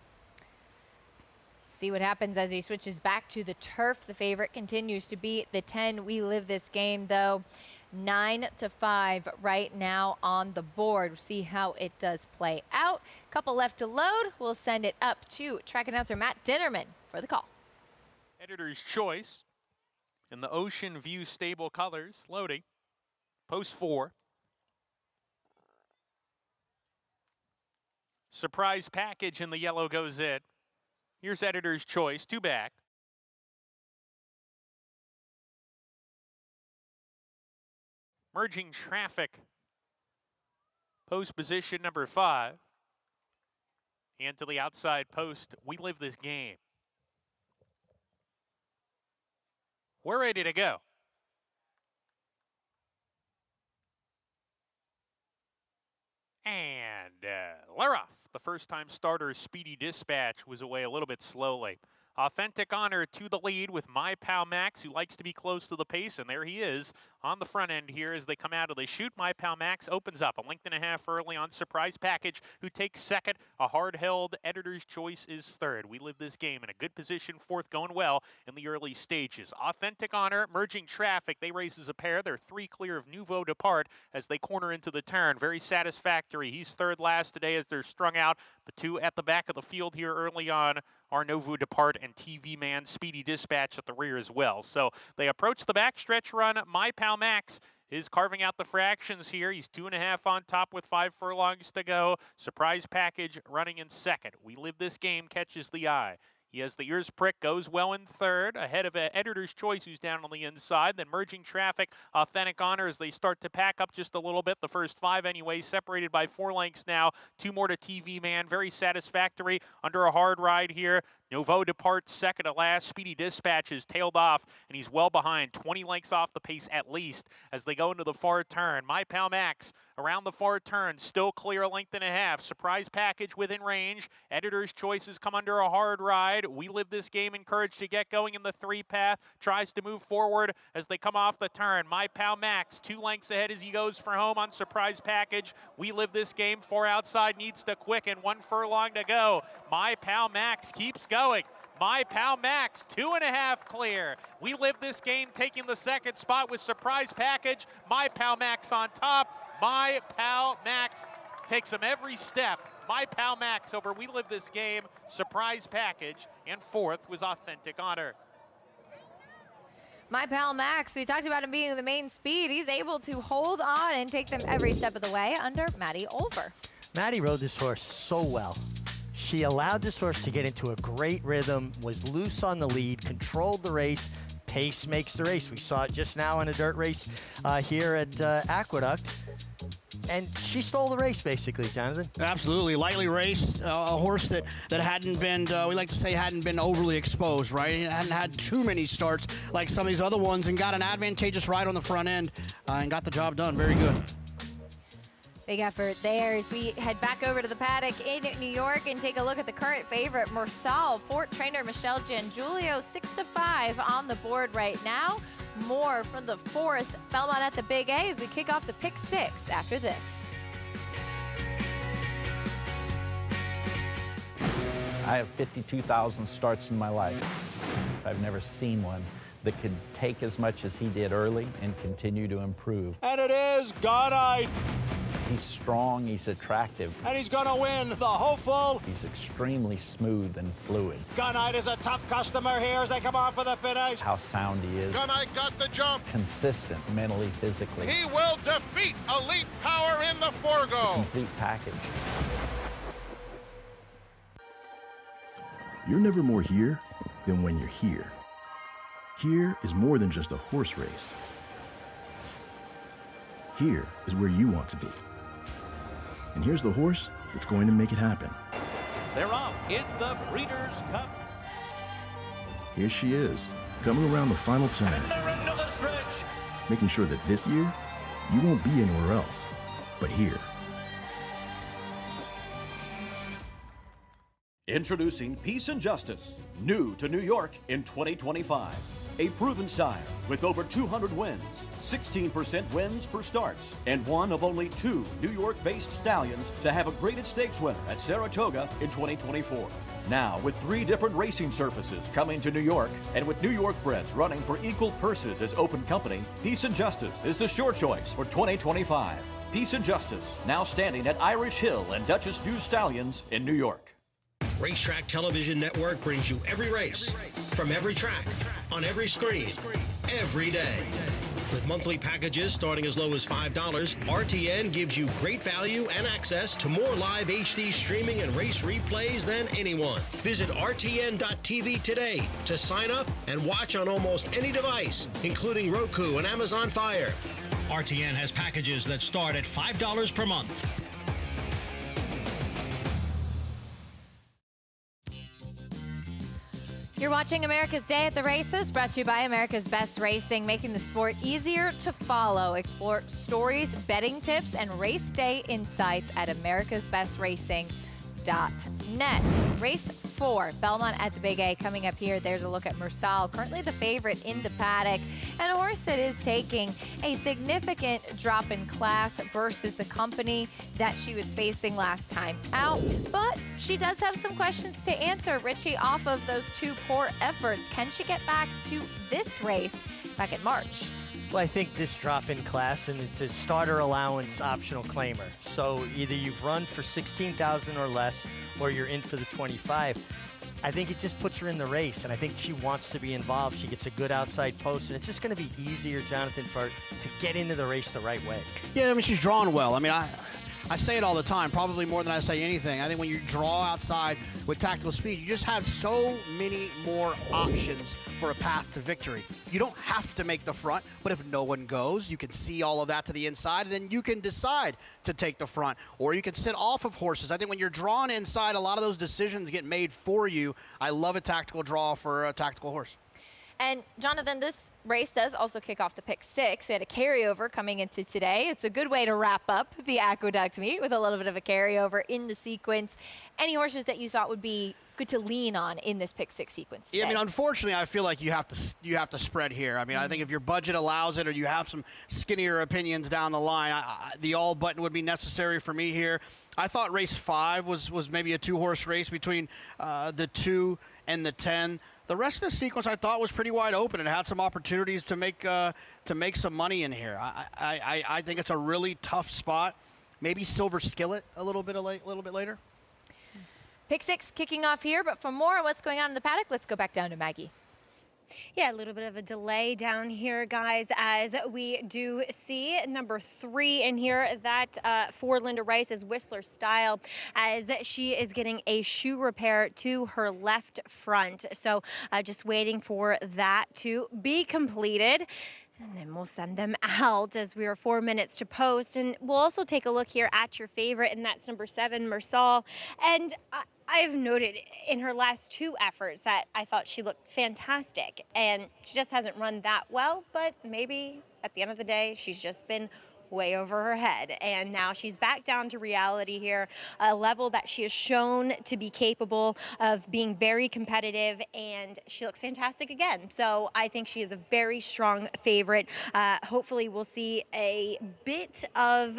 See what happens as he switches back to the turf. The favorite continues to be the 10. We Live This Game, though. 9-5 right now on the board. We'll see how it does play out. Couple left to load. We'll send it up to track announcer Matt Dinnerman for the call. Editor's choice in the Ocean View stable colors. Loading. Post 4. Surprise package in the yellow goes in. Here's Editor's choice. 2 back. Merging Traffic, post position number 5. And to the outside post, We Live This Game. We're ready to go. And they're off. The first-time starter, Speedy Dispatch, was away a little bit slowly. Authentic Honor to the lead with My Pal Max, who likes to be close to the pace, and there he is on the front end here as they come out of the chute. My Pal Max opens up 1.5 lengths early on Surprise Package, who takes second. A hard-held Editor's Choice is third. We Live This Game in a good position, fourth, going well in the early stages. Authentic Honor, Merging Traffic, they race as a pair. They're 3 clear of Nouveau Depart as they corner into the turn. Very Satisfactory. He's third last today as they're strung out. The 2 at the back of the field here early on are Nouveau Depart and TV Man Speedy Dispatch at the rear as well. So they approach the backstretch run. My Pal Max is carving out the fractions here. He's 2.5 on top with 5 furlongs to go. Surprise Package running in second. We Live This Game catches the eye. He has the ears prick, goes well in third, ahead of Editor's Choice, who's down on the inside. Then Merging Traffic, Authentic Honor as they start to pack up just a little bit. The first 5 anyway, separated by 4 lengths now. 2 more to TV Man. Very Satisfactory under a hard ride here. Nouveau Depart second to last. Speedy Dispatch is tailed off, and he's well behind, 20 lengths off the pace at least as they go into the far turn. My Pal Max around the far turn, still clear 1.5 lengths. Surprise Package within range. Editor's Choices come under a hard ride. We Live This Game encouraged to get going in the 3 path. Tries to move forward as they come off the turn. My Pal Max 2 lengths ahead as he goes for home on Surprise Package. We Live This Game 4 outside, needs to quicken. 1 furlong to go. My Pal Max keeps going. My Pal Max 2.5 clear. We Live This Game taking the second spot with Surprise Package. My Pal Max on top. My Pal Max takes him every step. My Pal Max over We Live This Game, Surprise Package, and fourth was Authentic Honor. My Pal Max, we talked about him being the main speed. He's able to hold on and take them every step of the way under Maddie Olver. Maddie rode this horse so well. She allowed this horse to get into a great rhythm, was loose on the lead, controlled the race. Pace makes the race. We saw it just now in a dirt race here at Aqueduct. And she stole the race, basically, Jonathan. Absolutely. Lightly raced, a horse that hadn't been, we like to say, hadn't been overly exposed, right? It hadn't had too many starts like some of these other ones and got an advantageous ride on the front end and got the job done. Very good. Big effort there as we head back over to the paddock in New York and take a look at the current favorite, Marsal. Fort trainer Michelle Giangulio, 6-5 on the board right now. More from the 4th Belmont at the Big A as we kick off the pick 6 after this. I have 52,000 starts in my life. I've never seen one that could take as much as he did early and continue to improve. And it is Godite. He's strong, he's attractive. And he's gonna win the hopeful. He's extremely smooth and fluid. Gunite is a tough customer here as they come on for the finish. How sound he is. Gunite got the jump. Consistent mentally, physically. He will defeat Elite Power in the Forgo. Complete package. You're never more here than when you're here. Here is more than just a horse race. Here is where you want to be. And here's the horse that's going to make it happen. They're off in the Breeders' Cup. Here she is, coming around the final turn. Making sure that this year, you won't be anywhere else, but here. Introducing Peace and Justice, new to New York in 2025. A proven sire with over 200 wins, 16% wins per starts, and one of only 2 New York-based stallions to have a graded stakes winner at Saratoga in 2024. Now, with 3 different racing surfaces coming to New York, and with New York breds running for equal purses as open company, Peace and Justice is the sure choice for 2025. Peace and Justice, now standing at Irish Hill and Duchess View Stallions in New York. Racetrack Television Network brings you every race, from every track, on every screen, every day. With monthly packages starting as low as $5, RTN gives you great value and access to more live HD streaming and race replays than anyone. Visit RTN.tv today to sign up and watch on almost any device, including Roku and Amazon Fire. RTN has packages that start at $5 per month. You're watching America's Day at the Races, brought to you by America's Best Racing, making the sport easier to follow. Explore stories, betting tips, and race day insights at americasbestracing.net. Race 4, Belmont at the Big A, coming up here. There's a look at Mursal, currently the favorite in the paddock, and a horse that is taking a significant drop in class versus the company that she was facing last time out. But she does have some questions to answer, Richie, off of those 2 poor efforts. Can she get back to this race back in March? Well, I think this drop in class, and it's a starter allowance optional claimer. So either you've run for 16,000 or less, or you're in for the 25. I think it just puts her in the race, and I think she wants to be involved. She gets a good outside post, and it's just going to be easier, Jonathan, for her to get into the race the right way. Yeah, I mean, she's drawn well. I mean, I say it all the time, probably more than I say anything. I think when you draw outside with tactical speed, you just have so many more options for a path to victory. You don't have to make the front, but if no one goes, you can see all of that to the inside, and then you can decide to take the front, or you can sit off of horses. I think when you're drawn inside, a lot of those decisions get made for you. I love a tactical draw for a tactical horse. And Jonathan, this race does also kick off the pick 6. We had a carryover coming into today. It's a good way to wrap up the Aqueduct meet with a little bit of a carryover in the sequence. Any horses that you thought would be good to lean on in this pick 6 sequence today? Yeah, I mean, unfortunately, I feel like you have to spread here. I mean, I think if your budget allows it, or you have some skinnier opinions down the line, the all button would be necessary for me here. I thought race 5 was maybe a 2-horse race between the 2 and the 10. The rest of the sequence I thought was pretty wide open and had some opportunities to make some money in here. I think it's a really tough spot. Maybe Silver Skillet a little bit later. Pick 6 kicking off here, but for more on what's going on in the paddock, let's go back down to Maggie. Yeah, a little bit of a delay down here, guys, as we do see number 3 in here. That for Linda Rice is Whistler Style, as she is getting a shoe repair to her left front. So just waiting for that to be completed. And then we'll send them out as we are 4 minutes to post. And we'll also take a look here at your favorite, and that's number 7, Mursal. And I've noted in her last 2 efforts that I thought she looked fantastic. And she just hasn't run that well, but maybe at the end of the day, she's just been way over her head, and now she's back down to reality here, a level that she has shown to be capable of being very competitive, and she looks fantastic again. So I think she is a very strong favorite. Hopefully we'll see a bit of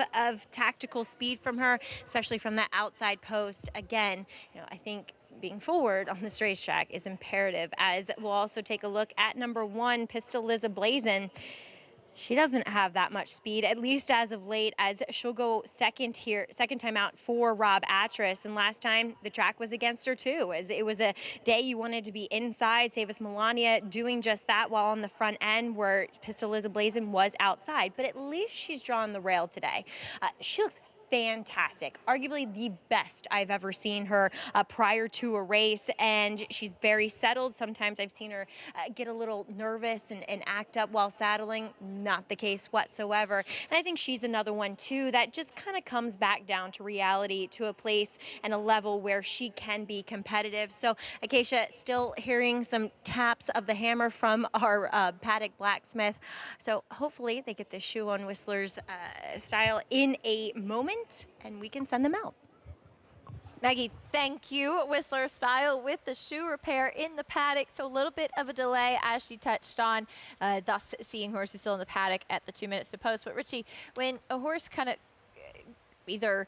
tactical speed from her, especially from that outside post. Again, I think being forward on this racetrack is imperative, as we'll also take a look at number 1, Pistol Liza Blazin'. She doesn't have that much speed, at least as of late, as she'll go second time out for Rob Atras. And last time the track was against her too, as it was a day you wanted to be inside. Savas Melania doing just that, while on the front end where Pistol Liza Blazin' was outside. But at least she's drawn the rail today. She looks fantastic, arguably the best I've ever seen her prior to a race, and she's very settled. Sometimes I've seen her get a little nervous and act up while saddling. Not the case whatsoever. And I think she's another one too that just kind of comes back down to reality, to a place and a level where she can be competitive. So Acacia, still hearing some taps of the hammer from our paddock blacksmith. So hopefully they get this shoe on Whistler's Style in a moment, and we can send them out. Maggie, thank you. Whistler Style with the shoe repair in the paddock. So a little bit of a delay, as she touched on, thus seeing horses still in the paddock at the 2 minutes to post. But Richie, when a horse kind of either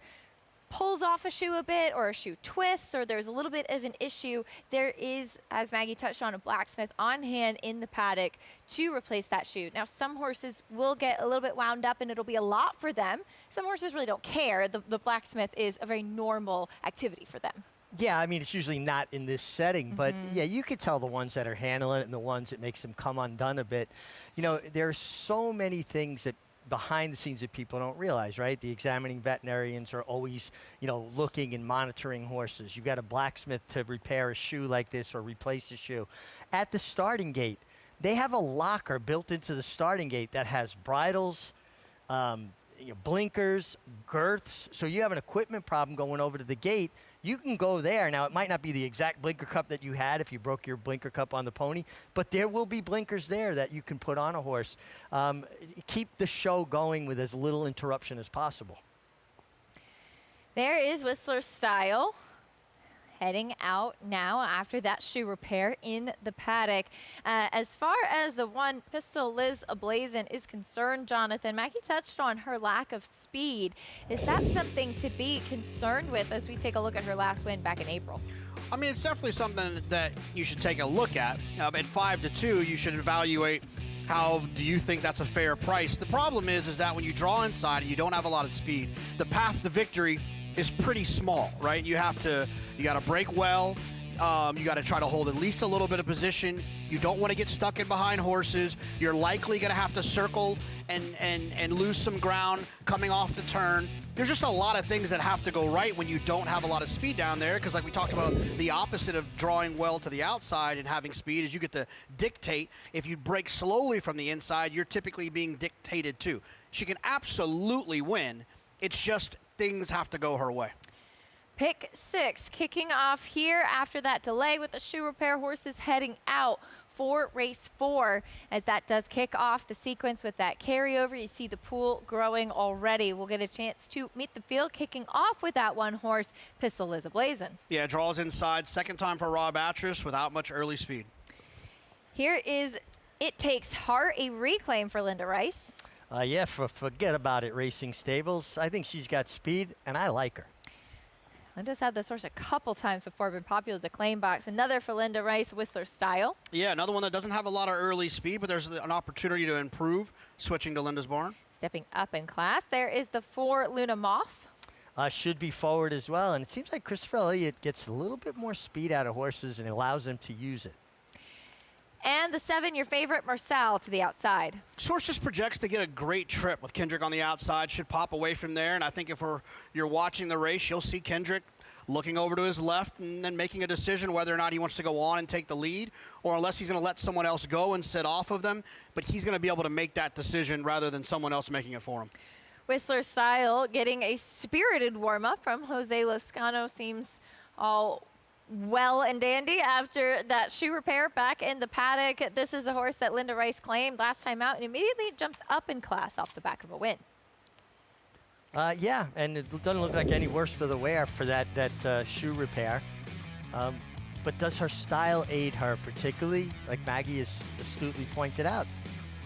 pulls off a shoe a bit, or a shoe twists, or there's a little bit of an issue, there is, as Maggie touched on, a blacksmith on hand in the paddock to replace that shoe. Now, some horses will get a little bit wound up and it'll be a lot for them. Some horses really don't care. The blacksmith is a very normal activity for them. Yeah, I mean, it's usually not in this setting, but yeah, you could tell the ones that are handling it and the ones that makes them come undone a bit. You know, there are so many things that behind the scenes that people don't realize, right? The examining veterinarians are always, you know, looking and monitoring horses. You've got a blacksmith to repair a shoe like this or replace a shoe. At the starting gate, they have a locker built into the starting gate that has bridles, blinkers, girths. So you have an equipment problem going over to the gate, you can go there. Now, it might not be the exact blinker cup that you had if you broke your blinker cup on the pony, but there will be blinkers there that you can put on a horse. Keep the show going with as little interruption as possible. There is Whistler Style heading out now after that shoe repair in the paddock. As far as the one Pistol Liz Ablazin is concerned, Jonathan, Maggie touched on her lack of speed. Is that something to be concerned with as we take a look at her last win back in April? I mean, it's definitely something that you should take a look at. At 5-2, you should evaluate how do you think that's a fair price. The problem is that when you draw inside and you don't have a lot of speed, the path to victory is pretty small, right? You got to break well. You got to try to hold at least a little bit of position. You don't want to get stuck in behind horses. You're likely going to have to circle and lose some ground coming off the turn. There's just a lot of things that have to go right when you don't have a lot of speed down there, because like we talked about, the opposite of drawing well to the outside and having speed is you get to dictate. If you break slowly from the inside, you're typically being dictated to. She can absolutely win. It's just things have to go her way. Pick 6 kicking off here after that delay with the shoe repair horses heading out for race 4. As that does kick off the sequence with that carryover, you see the pool growing already. We'll get a chance to meet the field kicking off with that one horse, Pistol Liz Ablazin. Yeah, draws inside. Second time for Rob Atras without much early speed. Here is It Takes Heart, a reclaim for Linda Rice. Yeah, forget about it, Racing Stables. I think she's got speed, and I like her. Linda's had this horse a couple times before, been popular at the claim box. Another for Linda Rice, Whistler Style. Yeah, another one that doesn't have a lot of early speed, but there's an opportunity to improve, switching to Linda's barn. Stepping up in class, there is the 4 Luna Moth. Should be forward as well, and it seems like Christopher Elliott gets a little bit more speed out of horses and allows them to use it. And the 7, your favorite, Marcel, to the outside. Source just projects to get a great trip with Kendrick on the outside. Should pop away from there. And I think if you're watching the race, you'll see Kendrick looking over to his left and then making a decision whether or not he wants to go on and take the lead, or unless he's going to let someone else go and sit off of them. But he's going to be able to make that decision rather than someone else making it for him. Whistler Style getting a spirited warm-up from Jose Lascano. Seems all well and dandy after that shoe repair back in the paddock. This is a horse that Linda Rice claimed last time out and immediately jumps up in class off the back of a win. Yeah, and it doesn't look like any worse for the wear for that shoe repair. But does her style aid her particularly? Like Maggie has astutely pointed out,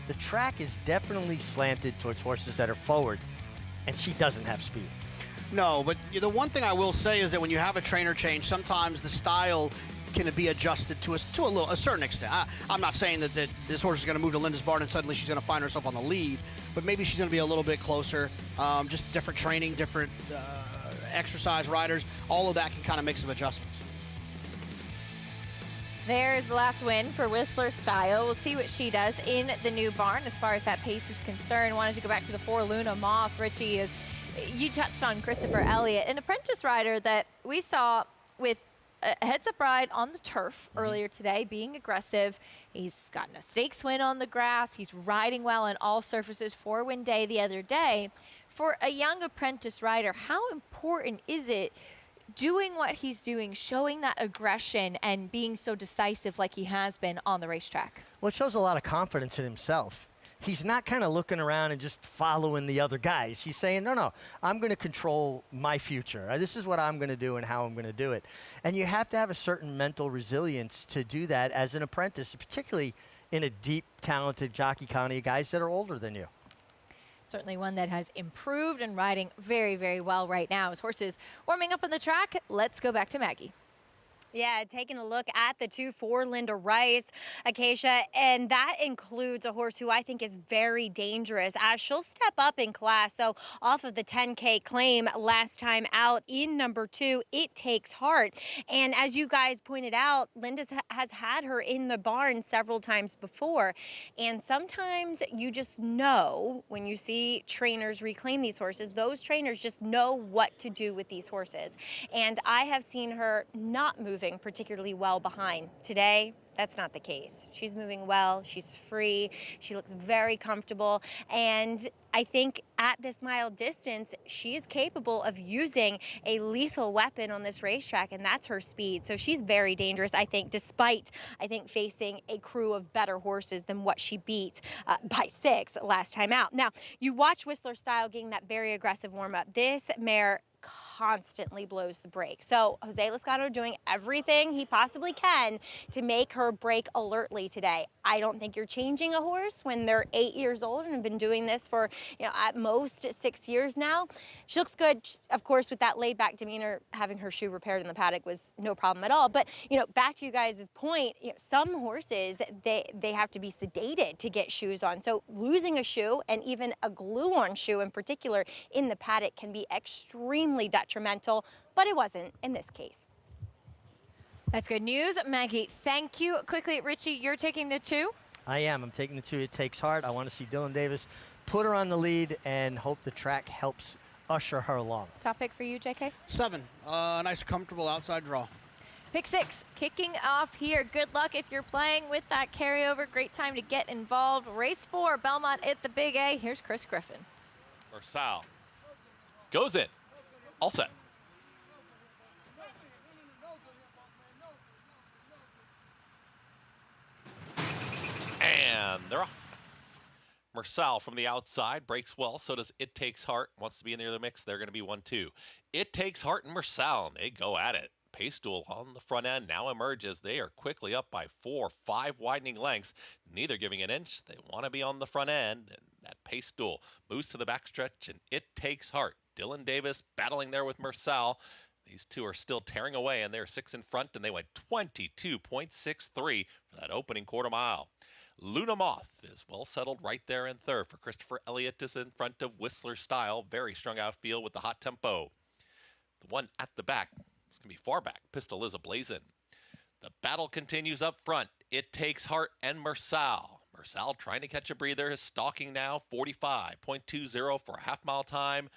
the track is definitely slanted towards horses that are forward, and she doesn't have speed. No, but the one thing I will say is that when you have a trainer change, sometimes the style can be adjusted to a certain extent. I'm not saying that this horse is going to move to Linda's barn and suddenly she's going to find herself on the lead, but maybe she's going to be a little bit closer. Just different training, different exercise riders, all of that can kind of make some adjustments. There's the last win for Whistler Style. We'll see what she does in the new barn as far as that pace is concerned. Wanted to go back to the 4 Luna Moth. Richie is You touched on Christopher Elliott, an apprentice rider that we saw with a heads-up ride on the turf earlier today, being aggressive. He's gotten a stakes win on the grass. He's riding well on all surfaces. 4-win day the other day. For a young apprentice rider, how important is it doing what he's doing, showing that aggression and being so decisive like he has been on the racetrack? Well, it shows a lot of confidence in himself. He's not kind of looking around and just following the other guys. He's saying, no, I'm going to control my future. This is what I'm going to do and how I'm going to do it. And you have to have a certain mental resilience to do that as an apprentice, particularly in a deep, talented jockey county of guys that are older than you. Certainly one that has improved and riding very, very well right now. His horses warming up on the track. Let's go back to Maggie. Yeah, taking a look at the 2-4 Linda Rice, Acacia, and that includes a horse who I think is very dangerous as she'll step up in class. So off of the 10K claim last time out in number 2, It Takes Heart. And as you guys pointed out, Linda has had her in the barn several times before. And sometimes you just know when you see trainers reclaim these horses, those trainers just know what to do with these horses. And I have seen her not moving particularly well behind. Today, that's not the case. She's moving well, she's free, she looks very comfortable, and I think at this mile distance, she is capable of using a lethal weapon on this racetrack, and that's her speed. So she's very dangerous, I think, despite, facing a crew of better horses than what she beat by 6 last time out. Now, you watch Whistler Style getting that very aggressive warm-up. This mare constantly blows the brake. So Jose Loscano doing everything he possibly can to make her brake alertly today. I don't think you're changing a horse when they're 8 years old and have been doing this for, at most 6 years now. She looks good, of course, with that laid back demeanor. Having her shoe repaired in the paddock was no problem at all. But, back to you guys' point, some horses, they have to be sedated to get shoes on. So losing a shoe, and even a glue-on shoe in particular, in the paddock can be extremely detrimental, but it wasn't in this case. That's good news. Maggie, thank you. Quickly, Richie, you're taking the 2? I am. I'm taking the 2. It Takes Heart. I want to see Dylan Davis put her on the lead and hope the track helps usher her along. Top pick for you, JK? 7. Nice, comfortable outside draw. Pick 6, kicking off here. Good luck if you're playing with that carryover. Great time to get involved. Race 4, Belmont at the Big A. Here's Chris Griffin. Marcel goes in. All set. And they're off. Marcel from the outside breaks well. So does It Takes Heart. Wants to be in the mix. They're going to be 1-2. It Takes Heart and Marcel. They go at it. Pace duel on the front end now emerges. They are quickly up by 4, 5 widening lengths, neither giving an inch. They want to be on the front end, and that pace duel moves to the backstretch, and It Takes Heart. Dylan Davis battling there with Marcel. These two are still tearing away, and they're 6 in front, and they went 22.63 for that opening quarter mile. Luna Moth is well settled right there in third. For Christopher Elliott is in front of Whistler Style. Very strong outfield with the hot tempo. The one at the back, it's going to be far back. Pistol is ablazing. The battle continues up front. It Takes Heart and Marcel. Marcel trying to catch a breather. Is stalking now. 45.20 for a half-mile time.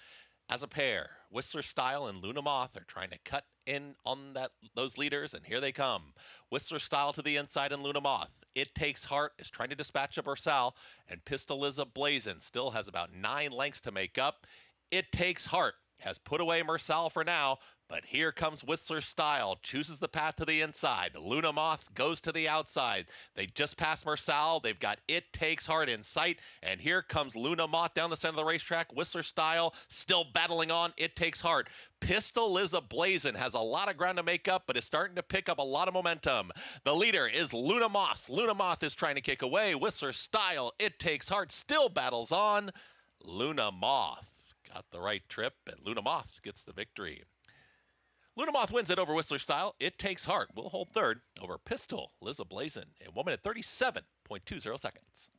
As a pair, Whistler Style and Luna Moth are trying to cut in on those leaders, and here they come. Whistler Style to the inside and Luna Moth. It Takes Heart is trying to dispatch up Marcel, and Pistol is ablazing. Still has about 9 lengths to make up. It Takes Heart has put away Marcel for now, but here comes Whistler Style, chooses the path to the inside. Luna Moth goes to the outside. They just passed Marcel. They've got It Takes Heart in sight, and here comes Luna Moth down the center of the racetrack. Whistler Style still battling on It Takes Heart. Pistol is ablazing, has a lot of ground to make up, but is starting to pick up a lot of momentum. The leader is Luna Moth. Luna Moth is trying to kick away. Whistler Style, It Takes Heart still battles on. Luna Moth got the right trip, and Luna Moth gets the victory. Luna Moth wins it over Whistler Style. It Takes Heart will hold third over Pistol, Liz Ablazin, in 1 minute 37.20 seconds.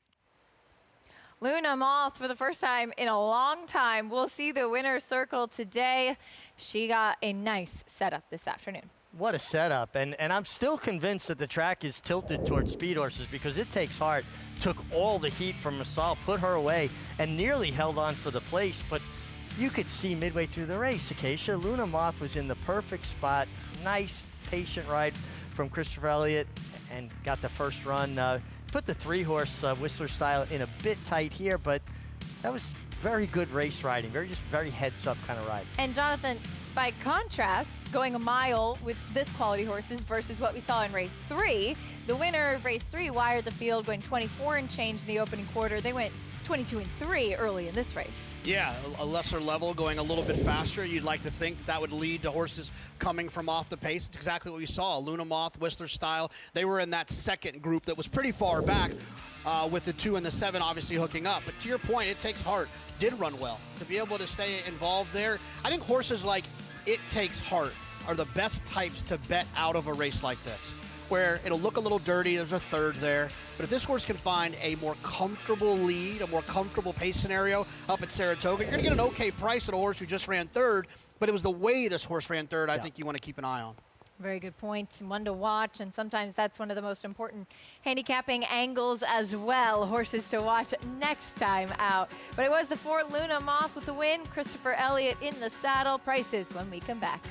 Luna Moth, for the first time in a long time, we'll see the winner's circle today. She got a nice setup this afternoon. What a setup. And I'm still convinced that the track is tilted towards speed horses because It Takes Heart took all the heat from Marcel, put her away, and nearly held on for the place. But you could see midway through the race, Acacia, Luna Moth was in the perfect spot. Nice, patient ride from Christopher Elliott and got the first run. Put the 3-horse Whistler Style in a bit tight here, but that was very good race riding, very heads-up kind of ride. And Jonathan, by contrast, going a mile with this quality horses versus what we saw in race 3, the winner of race 3 wired the field going 24 and change in the opening quarter. They went 22 and 3 early in this race. Yeah, a lesser level, going a little bit faster. You'd like to think that would lead to horses coming from off the pace. It's exactly what we saw. Luna Moth, Whistler Style, they were in that second group that was pretty far back with the 2 and the 7 obviously hooking up. But to your point, it takes heart. Did run well. To be able to stay involved there, I think horses like It Takes Heart are the best types to bet out of a race like this, where it'll look a little dirty, there's a third there, but if this horse can find a more comfortable lead, a more comfortable pace scenario up at Saratoga, you're going to get an okay price at a horse who just ran third, but it was the way this horse ran third I think you want to keep an eye on. Very good point, and one to watch, and sometimes that's one of the most important handicapping angles as well, horses to watch next time out. But it was the 4 Luna Moth with the win, Christopher Elliott in the saddle. Prices when we come back.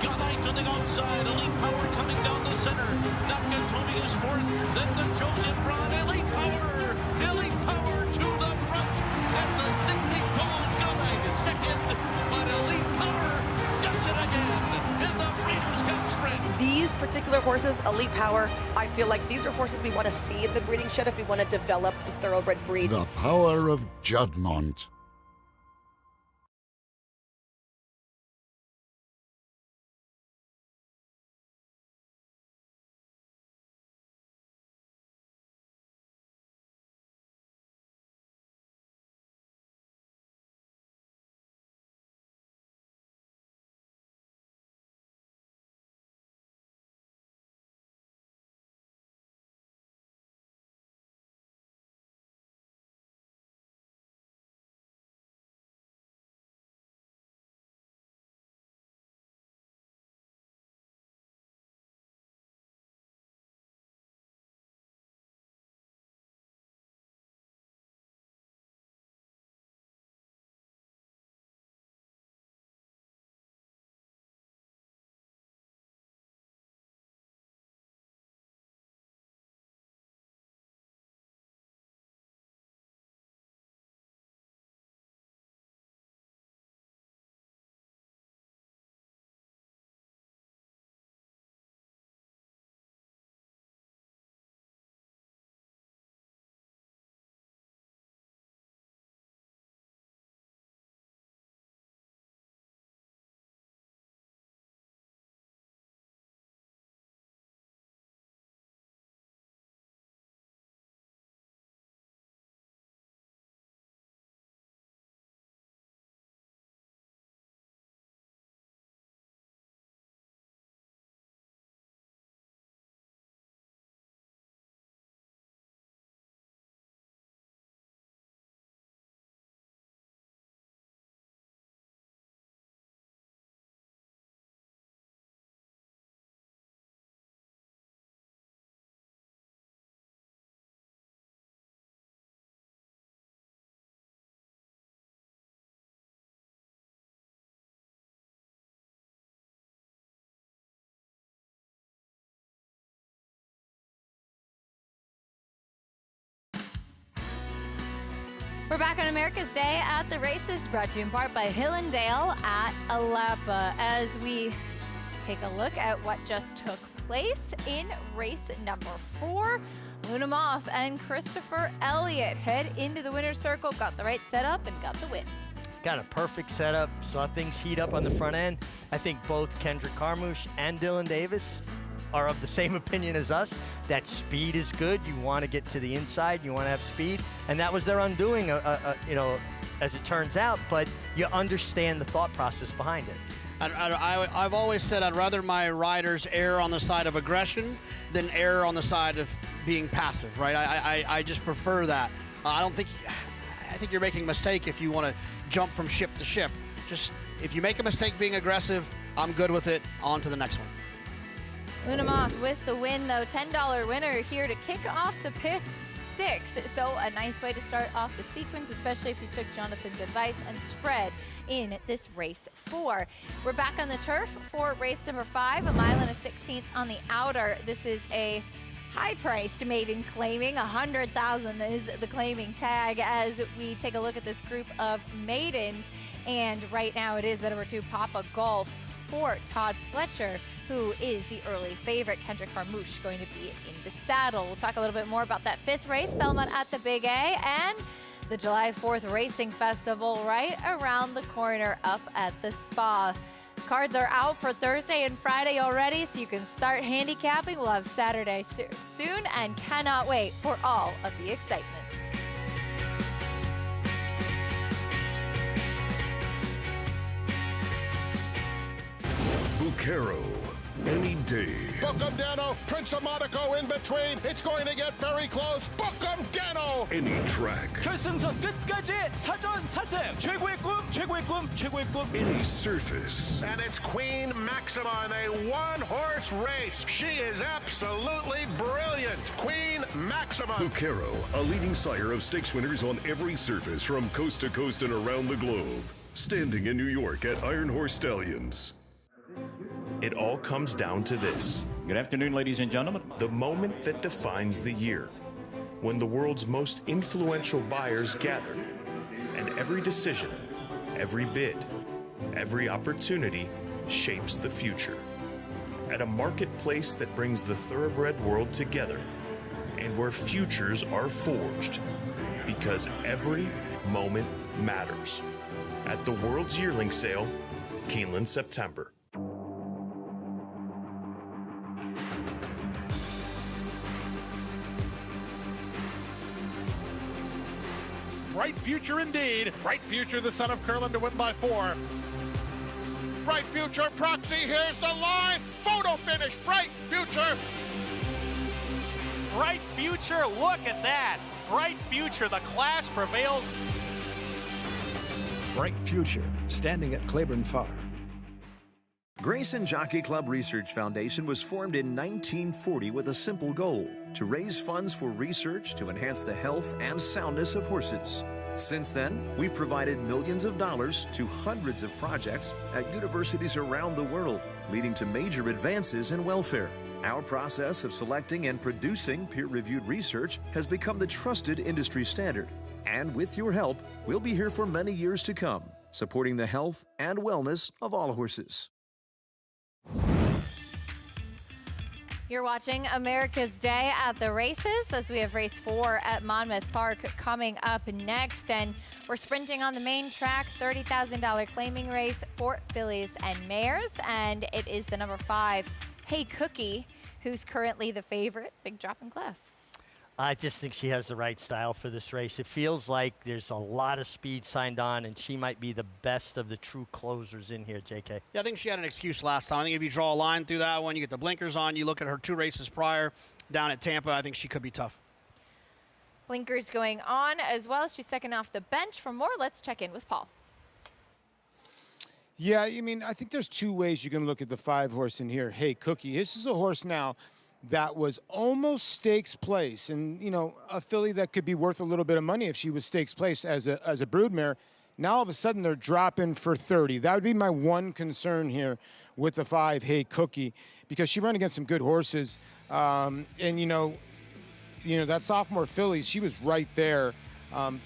Galite to the outside, Elite Power coming down the center. Nakatomi is fourth, then the chosen front, Elite Power to the front. At the 60th pole, Galite is second, but Elite Power does it again in the Breeders' Cup Sprint. These particular horses, Elite Power, I feel like these are horses we want to see in the breeding shed if we want to develop the thoroughbred breed. The power of Juddmonte. We're back on America's Day at the races, brought to you in part by Hill & Dale at Alapa, as we take a look at what just took place in race number 4. Luna Moth and Christopher Elliott head into the winner's circle, got the right setup, and got the win. Got a perfect setup, saw things heat up on the front end. I think both Kendrick Carmouche and Dylan Davis are of the same opinion as us, that speed is good. You want to get to the inside, you want to have speed, and that was their undoing, you know, as it turns out, but you understand the thought process behind it. I've always said I'd rather my riders err on the side of aggression than err on the side of being passive, right? I just prefer that. I think you're making a mistake if you want to jump from ship to ship. Just, if you make a mistake being aggressive, I'm good with it. On to the next one. Monmouth with the win, though. $10 winner here to kick off the pick 6. So a nice way to start off the sequence, especially if you took Jonathan's advice and spread in this race 4. We're back on the turf for race number 5, a mile and a 16th on the outer. This is a high-priced maiden claiming. 100,000 is the claiming tag as we take a look at this group of maidens. And right now it is the number 2 Papa Golf for Todd Fletcher, who is the early favorite. Kendrick Harmouche going to be in the saddle. We'll talk a little bit more about that 5th race, Belmont at the Big A, and the July 4th Racing Festival right around the corner up at the Spa. Cards are out for Thursday and Friday already, so you can start handicapping. We'll have Saturday soon and cannot wait for all of the excitement. Bucaro, any day. Book 'em, Dano. Prince of Monaco in between. It's going to get very close. Book 'em, Dano. Any track. 결승선 끝까지 사전 사승. 최고의 꿈, 최고의 꿈, 최고의 꿈. Any surface. And it's Queen Maxima in a one-horse race. She is absolutely brilliant. Queen Maxima. Bucaro, a leading sire of stakes winners on every surface from coast to coast and around the globe. Standing in New York at Iron Horse Stallions. It all comes down to this. Good afternoon, ladies and gentlemen. The moment that defines the year. When the world's most influential buyers gather. And every decision, every bid, every opportunity shapes the future. At a marketplace that brings the thoroughbred world together. And where futures are forged. Because every moment matters. At the World's Yearling Sale, Keeneland, September. Bright future indeed. Bright future, the son of Curlin to win by 4. Bright future, Proxy, here's the line. Photo finish, Bright future. Bright future, look at that. Bright future, the class prevails. Bright Future, standing at Claiborne Farm. Grayson Jockey Club Research Foundation was formed in 1940 with a simple goal: to raise funds for research to enhance the health and soundness of horses. Since then, we've provided millions of dollars to hundreds of projects at universities around the world, leading to major advances in welfare. Our process of selecting and producing peer-reviewed research has become the trusted industry standard. And with your help, we'll be here for many years to come, supporting the health and wellness of all horses. You're watching America's Day at the races as we have race 4 at Monmouth Park coming up next. And we're sprinting on the main track, $30,000 claiming race for fillies and mares. And it is the number 5, Hey Cookie, who's currently the favorite. Big drop in class. I just think she has the right style for this race. It feels like there's a lot of speed signed on, and she might be the best of the true closers in here, JK. Yeah, I think she had an excuse last time. I think if you draw a line through that one, you get the blinkers on, you look at her 2 races prior down at Tampa, I think she could be tough. Blinkers going on as well. She's second off the bench. For more, let's check in with Paul. Yeah, I mean, I think there's 2 ways you can look at the 5 horse in here. Hey Cookie, this is a horse now that was almost stakes place, and you know, a filly that could be worth a little bit of money if she was stakes place as a broodmare. Now all of a sudden they're dropping for 30. That would be my one concern here with the 5, Hey Cookie, because she ran against some good horses, and you know that sophomore filly, she was right there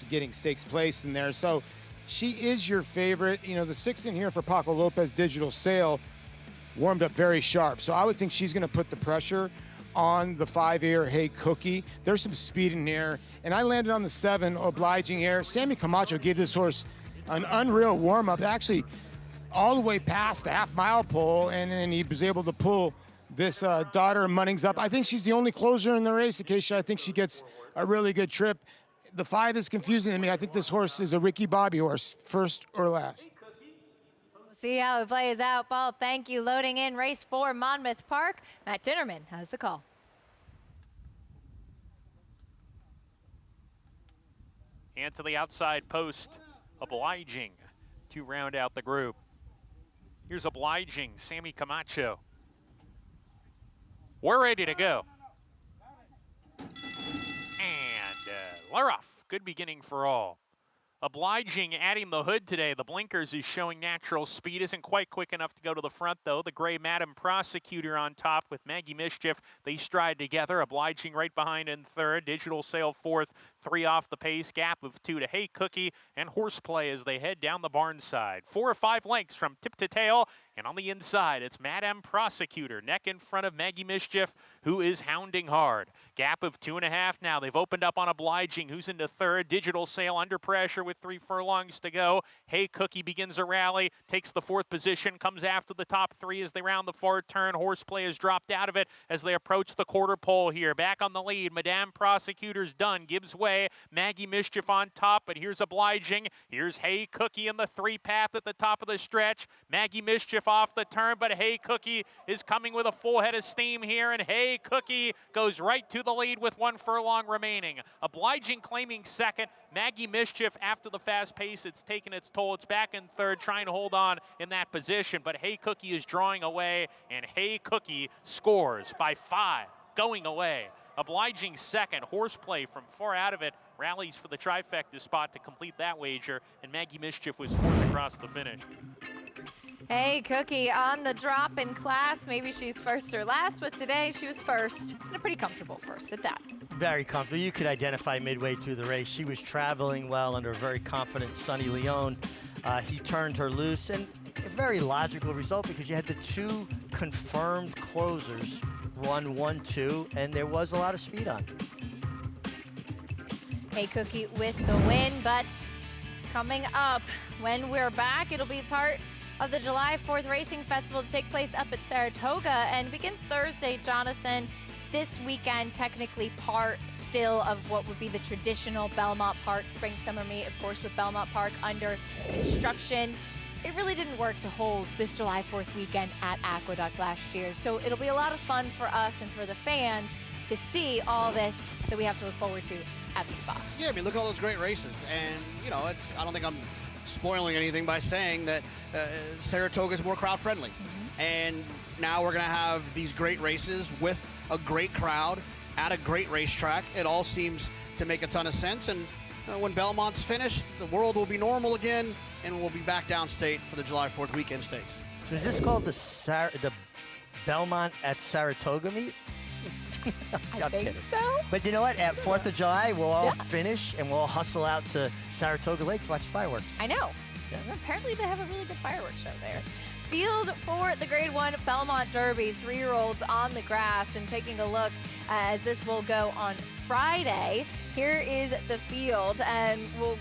getting stakes place in there. So she is your favorite. You know, the 6 in here for Paco Lopez Digital Sale warmed up very sharp. So I would think she's going to put the pressure on the 5 here, Hey Cookie. There's some speed in here. And I landed on the 7, Obliging Air. Sammy Camacho gave this horse an unreal warm-up, actually all the way past the half-mile pole, and then he was able to pull this daughter Munnings up. I think she's the only closer in the race, Acacia. I think she gets a really good trip. The 5 is confusing to me. I think this horse is a Ricky Bobby horse, first or last. See how it plays out, Paul. Thank you. Loading in race 4, Monmouth Park. Matt Dinnerman has the call. And to the outside post, Obliging to round out the group. Here's Obliging, Sammy Camacho. We're ready to go. And we're off. Good beginning for all. Obliging adding the hood today. The blinkers is showing natural speed. Isn't quite quick enough to go to the front, though. The gray Madam Prosecutor on top with Maggie Mischief. They stride together. Obliging right behind in third. Digital Sail fourth. 3 off the pace. Gap of 2 to Hey Cookie and Horseplay as they head down the barn side. 4 or 5 lengths from tip to tail. And on the inside, it's Madam Prosecutor, neck in front of Maggie Mischief, who is hounding hard. Gap of 2.5 now. They've opened up on Obliging, who's into third. Digital Sail under pressure with 3 furlongs to go. Hey Cookie begins a rally, takes the 4th position, comes after the top 3 as they round the far turn. Horseplay has dropped out of it as they approach the quarter pole here. Back on the lead, Madame Prosecutor's done, gives way. Maggie Mischief on top, but here's Obliging. Here's Hey Cookie in the 3 path at the top of the stretch. Maggie Mischief off the turn, but Hey Cookie is coming with a full head of steam here, and Hey Cookie goes right to the lead with 1 furlong remaining. Obliging claiming second. Maggie Mischief, after the fast pace, it's taken its toll. It's back in third, trying to hold on in that position, but Hey Cookie is drawing away, and Hey Cookie scores by 5, going away. Obliging second. Horseplay from far out of it rallies for the trifecta spot to complete that wager, and Maggie Mischief was 4th across the finish. Hey Cookie on the drop in class. Maybe she's first or last, but today she was first, and a pretty comfortable first at that. Very comfortable. You could identify midway through the race. She was traveling well under a very confident Sonny Leone. He turned her loose, and a very logical result because you had the 2 confirmed closers run 1-2, and there was a lot of speed on. Hey Cookie with the win, but coming up when we're back, it'll be part of the July 4th Racing Festival to take place up at Saratoga and begins Thursday, Jonathan. This weekend, technically part still of what would be the traditional Belmont Park Spring Summer Meet, of course, with Belmont Park under construction. It really didn't work to hold this July 4th weekend at Aqueduct last year. So it'll be a lot of fun for us and for the fans to see all this that we have to look forward to at the spot. Yeah, I mean, look at all those great races. And, you know, I don't think I'm spoiling anything by saying that Saratoga is more crowd friendly. And now we're going to have these great races with a great crowd at a great racetrack. It all seems to make a ton of sense. And when Belmont's finished, the world will be normal again, and we'll be back downstate for the July 4th weekend stakes. So is this called the Belmont at Saratoga meet? I think kidding. so. But you know what? At 4th of July, we'll all finish, and we'll all hustle out to Saratoga Lake to watch fireworks. I know. Yeah. Apparently they have a really good fireworks show there. Field for the Grade 1 Belmont Derby, 3-year-olds on the grass, and taking a look as this will go on Friday. Here is the field, and we'll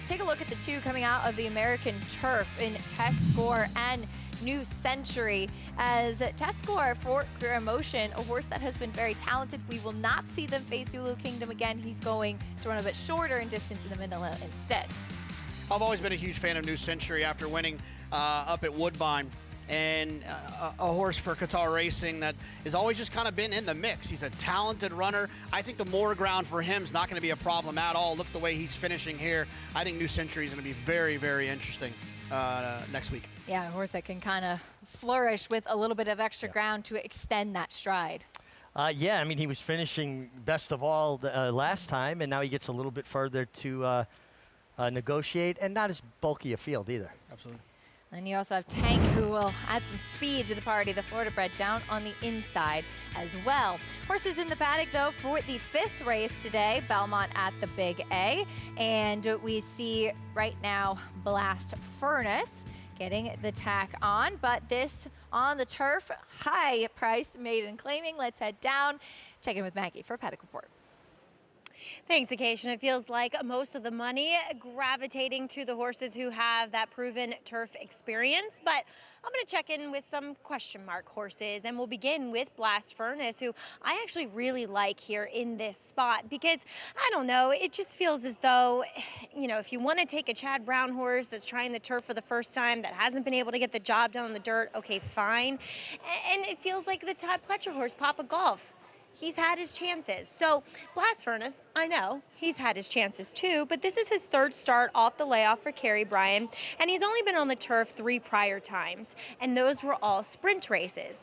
take a look at the 2 coming out of the American Turf in Test Score and New Century. As Test Score for Promotion, a horse that has been very talented. We will not see them face Zulu Kingdom again. He's going to run a bit shorter in distance in the Manila instead. I've always been a huge fan of New Century after winning up at Woodbine, and a horse for Qatar Racing that has always just kind of been in the mix. He's a talented runner. I think the more ground for him is not going to be a problem at all. Look at the way he's finishing here. I think New Century is going to be very, very interesting next week. Yeah, a horse that can kind of flourish with a little bit of extra ground to extend that stride. Yeah, I mean, he was finishing best of all last time, and now he gets a little bit further to negotiate, and not as bulky a field either. Absolutely. And you also have Tank, who will add some speed to the party, the Florida bred, down on the inside as well. Horses in the paddock, though, for the 5th race today, Belmont at the Big A. And we see right now Blast Furnace getting the tack on, but this on the turf, high price maiden claiming. Let's head down, check in with Maggie for a paddock report. Thanks, Acacia. It feels like most of the money gravitating to the horses who have that proven turf experience, but I'm going to check in with some question mark horses, and we'll begin with Blast Furnace, who I actually really like here in this spot because, I don't know, it just feels as though, you know, if you want to take a Chad Brown horse that's trying the turf for the first time, that hasn't been able to get the job done on the dirt, okay, fine. And it feels like the Todd Pletcher horse, Papa Golf. He's had his chances. So Blast Furnace, I know he's had his chances too, but this is his 3rd start off the layoff for Kerry Bryan, and he's only been on the turf 3 prior times, and those were all sprint races.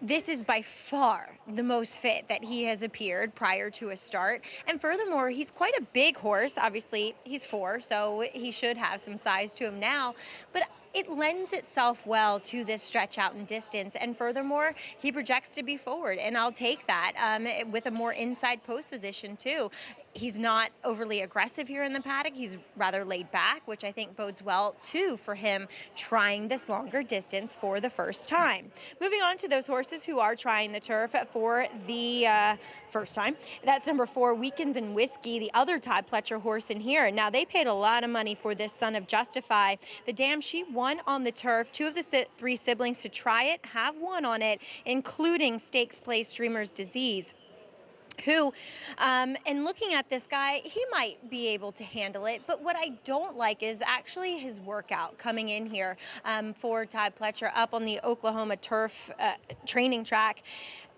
This is by far the most fit that he has appeared prior to a start. And furthermore, he's quite a big horse. Obviously, he's 4, so he should have some size to him now. But it lends itself well to this stretch out in distance. And furthermore, he projects to be forward, and I'll take that with a more inside post position too. He's not overly aggressive here in the paddock. He's rather laid back, which I think bodes well too for him trying this longer distance for the first time. Moving on to those horses who are trying the turf for the first time. That's number 4, Weekends and Whiskey, the other Todd Pletcher horse in here. Now, they paid a lot of money for this Son of Justify. The dam, she won on the turf. 2 of the 3 siblings to try it have won on it, including Stakes Place Dreamer's Disease, who, and looking at this guy, he might be able to handle it, but what I don't like is actually his workout coming in here for Todd Pletcher up on the Oklahoma turf training track.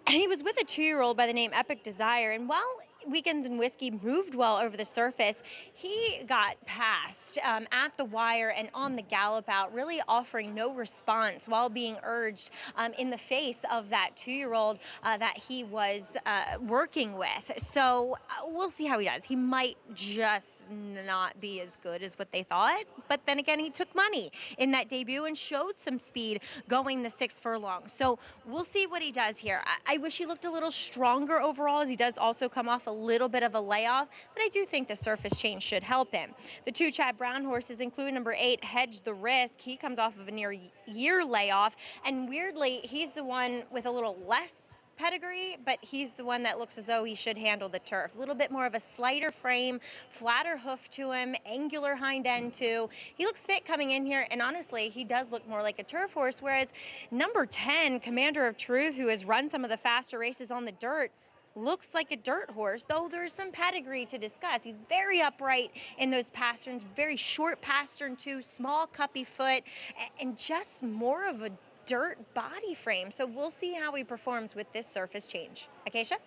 He was with a 2-year-old by the name Epic Desire, and while Weekends and Whiskey moved well over the surface, he got passed at the wire and on the gallop out, really offering no response while being urged in the face of that 2-year-old that he was working with. So we'll see how he does. He might just not be as good as what they thought, but then again, he took money in that debut and showed some speed going the 6 furlong. So we'll see what he does here. I wish he looked a little stronger overall, as he does also come off a little bit of a layoff, but I do think the surface change should help him. The 2 Chad Brown horses include number 8, Hedge the Risk. He comes off of a near year layoff, and weirdly, he's the one with a little less pedigree, but he's the one that looks as though he should handle the turf. A little bit more of a slighter frame, flatter hoof to him, angular hind end too. He looks fit coming in here, and honestly, he does look more like a turf horse, whereas number 10, Commander of Truth, who has run some of the faster races on the dirt, looks like a dirt horse, though there's some pedigree to discuss. He's very upright in those pasterns, very short pastern too, small cuppy foot, and just more of a dirt body frame. So we'll see how he performs with this surface change. Acacia?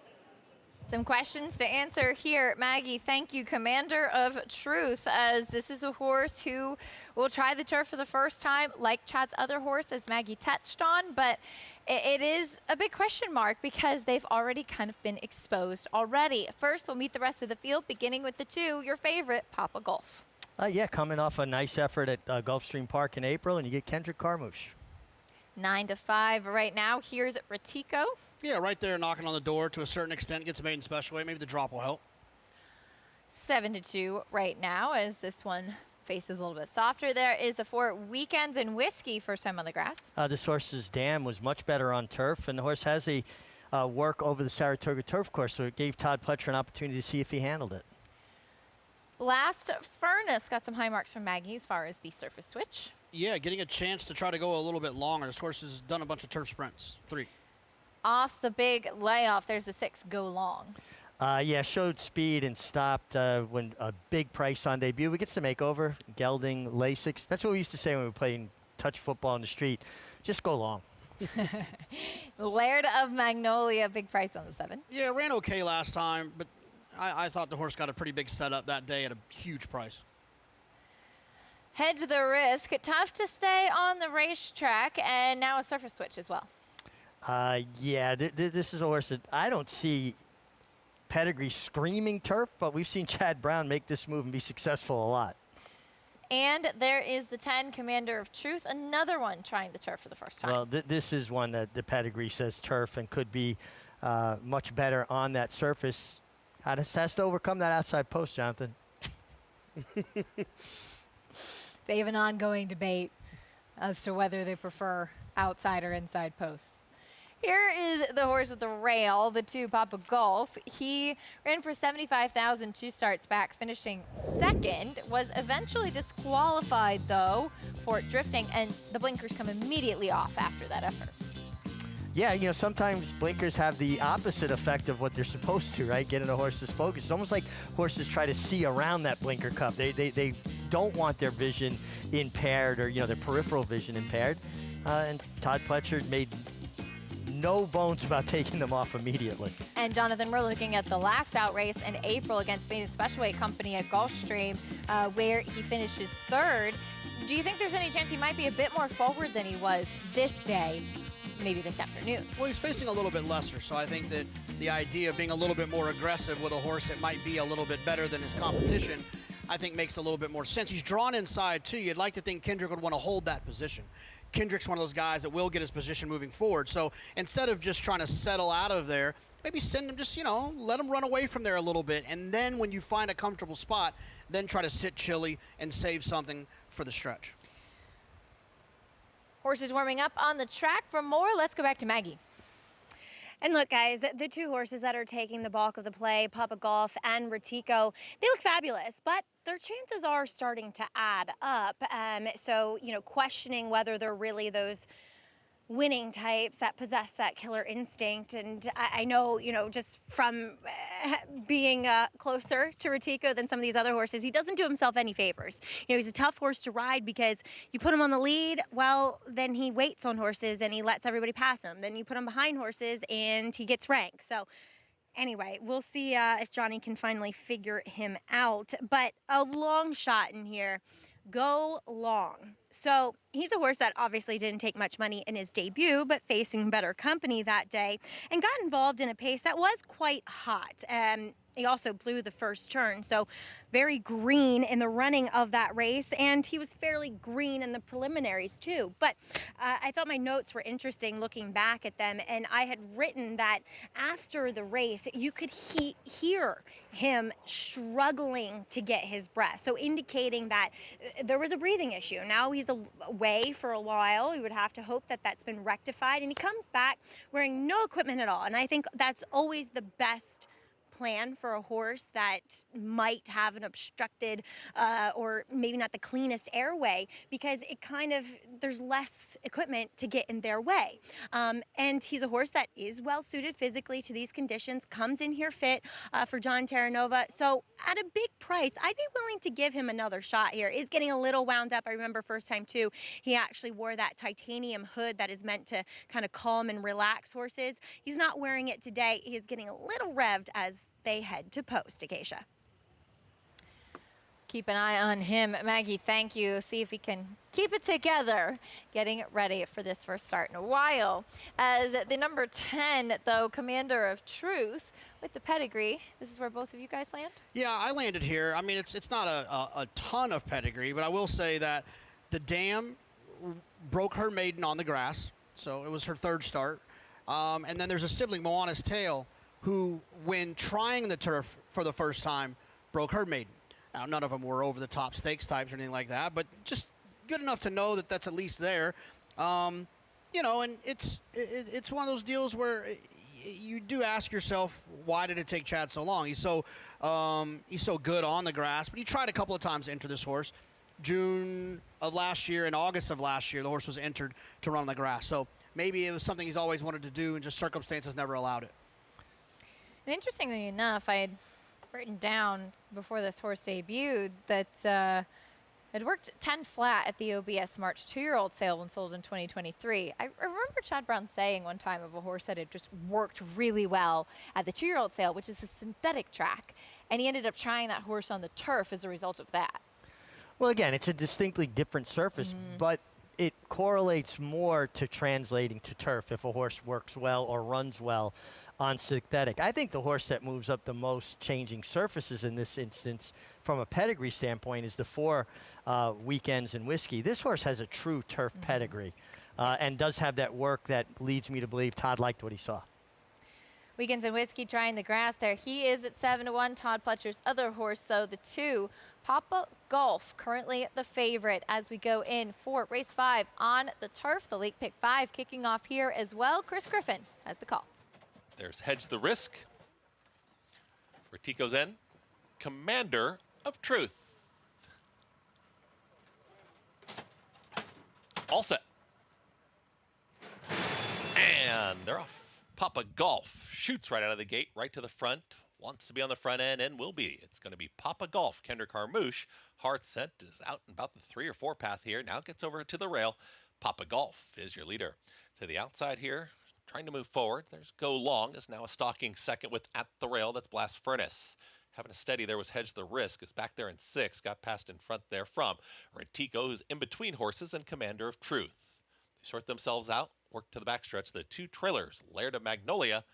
Some questions to answer here. Maggie, thank you. Commander of Truth, as this is a horse who will try the turf for the first time, like Chad's other horse, as Maggie touched on, but it is a big question mark because they've already kind of been exposed already. First, we'll meet the rest of the field, beginning with the 2, your favorite, Papa Golf. Yeah, coming off a nice effort at Gulfstream Park in April, and you get Kendrick Carmouche. 9 to 5 right now. Here's Ratico. Yeah, right there knocking on the door to a certain extent. Gets a maiden special weight. Maybe the drop will help. 7 to 2 right now, as this one faces a little bit softer. There is the 4, Weekends and Whiskey, first time on the grass. This horse's dam was much better on turf, and the horse has a work over the Saratoga turf course, so it gave Todd Pletcher an opportunity to see if he handled it. Last, Furnace got some high marks from Maggie as far as the surface switch. Yeah, getting a chance to try to go a little bit longer. This horse has done a bunch of turf sprints. 3. Off the big layoff, there's the 6, Go Long. Yeah, showed speed and stopped when a big price on debut. We get some makeover, gelding, Lasix. That's what we used to say when we were playing touch football in the street. Just go long. Laird of Magnolia, big price on the 7. Yeah, ran okay last time, but I thought the horse got a pretty big setup that day at a huge price. Hedge the Risk, tough to stay on the racetrack, and now a surface switch as well. Yeah, this is a horse that I don't see pedigree screaming turf, but we've seen Chad Brown make this move and be successful a lot. And there is the 10, Commander of Truth, another one trying the turf for the first time. Well, this is one that the pedigree says turf and could be much better on that surface. Has to overcome that outside post, Jonathan. They have an ongoing debate as to whether they prefer outside or inside posts. Here is the horse with the rail, the 2, Papa Golf. He ran for $75,000 2 starts back, finishing 2nd, was eventually disqualified, though, for drifting, and the blinkers come immediately off after that effort. Yeah, you know, sometimes blinkers have the opposite effect of what they're supposed to, right? Getting a horse's focus. It's almost like horses try to see around that blinker cup. They don't want their vision impaired or, you know, their peripheral vision impaired. And Todd Pletcher made no bones about taking them off immediately. And Jonathan, we're looking at the last out race in April against Maiden Specialweight Company at Gulfstream, where he finishes 3rd. Do you think there's any chance he might be a bit more forward than he was this day maybe this afternoon. Well, he's facing a little bit lesser, so I think that the idea of being a little bit more aggressive with a horse that might be a little bit better than his competition, I think makes a little bit more sense. He's drawn inside, too. You'd like to think Kendrick would want to hold that position. Kendrick's one of those guys that will get his position moving forward. So instead of just trying to settle out of there, maybe send him just, let him run away from there a little bit. And then when you find a comfortable spot, then try to sit chilly and save something for the stretch. Horses warming up on the track. For more, let's go back to Maggie. And look, guys, the two horses that are taking the bulk of the play, Papa Golf and Retico, they look fabulous, but their chances are starting to add up. So, questioning whether they're really those winning types that possess that killer instinct. And I know, just from being closer to Retico than some of these other horses, he doesn't do himself any favors. He's a tough horse to ride because you put him on the lead, well, then he waits on horses and he lets everybody pass him. Then you put him behind horses and he gets ranked. So anyway, we'll see if Johnny can finally figure him out. But a long shot in here. Go Long. So he's a horse that obviously didn't take much money in his debut, but facing better company that day and got involved in a pace that was quite hot. He also blew the first turn, so very green in the running of that race, and he was fairly green in the preliminaries too. But I thought my notes were interesting looking back at them, and I had written that after the race, you could hear him struggling to get his breath, so indicating that there was a breathing issue. Now he's away for a while. We would have to hope that that's been rectified, and he comes back wearing no equipment at all, and I think that's always the best plan for a horse that might have an obstructed or maybe not the cleanest airway, because it there's less equipment to get in their way. And he's a horse that is well suited physically to these conditions, comes in here fit for John Terranova. So at a big price, I'd be willing to give him another shot here. He's getting a little wound up. I remember first time too, he actually wore that titanium hood that is meant to kind of calm and relax horses. He's not wearing it today. He's getting a little revved as they head to post, Acacia. Keep an eye on him. Maggie, thank you. See if he can keep it together, getting it ready for this first start in a while. As the number 10, though, Commander of Truth with the pedigree. This is where both of you guys land? Yeah, I landed here. I mean, it's not a ton of pedigree, but I will say that the dam broke her maiden on the grass, so it was her third start. And then there's a sibling, Moana's Tail, who, when trying the turf for the first time, broke her maiden. Now, none of them were over-the-top stakes types or anything like that, but just good enough to know that that's at least there. And it's one of those deals where you do ask yourself, why did it take Chad so long? He's so good on the grass, but he tried a couple of times to enter this horse. June of last year and August of last year, the horse was entered to run on the grass. So maybe it was something he's always wanted to do, and just circumstances never allowed it. And interestingly enough, I had written down before this horse debuted that it worked 10 flat at the OBS March 2-year-old sale when sold in 2023. I remember Chad Brown saying one time of a horse that had just worked really well at the 2-year-old sale, which is a synthetic track, and he ended up trying that horse on the turf as a result of that. Well, again, it's a distinctly different surface, but it correlates more to translating to turf if a horse works well or runs well on synthetic. I think the horse that moves up the most changing surfaces in this instance from a pedigree standpoint is the 4 Weekends in Whiskey. This horse has a true turf pedigree and does have that work that leads me to believe Todd liked what he saw. Weekends in Whiskey trying the grass there. He is at 7-1. Todd Pletcher's other horse, though, the 2, Papa Golf, currently the favorite as we go in for race 5 on the turf. The late pick 5 kicking off here as well. Chris Griffin has the call. There's Hedge the Risk. Retico's in. Commander of Truth. All set. And they're off. Papa Golf shoots right out of the gate, right to the front. Wants to be on the front end and will be. It's going to be Papa Golf. Kendrick Harmouche. Hard Scent is out and about the 3 or 4 path here. Now gets over to the rail. Papa Golf is your leader. To the outside here, trying to move forward. There's Go Long is now a stalking second with at the rail. That's Blast Furnace. Having a steady there was Hedge the Risk. Is back there in 6. Got passed in front there from Retico, who's in between horses, and Commander of Truth. They sort themselves out work to the backstretch. The two trailers, Laird of Magnolia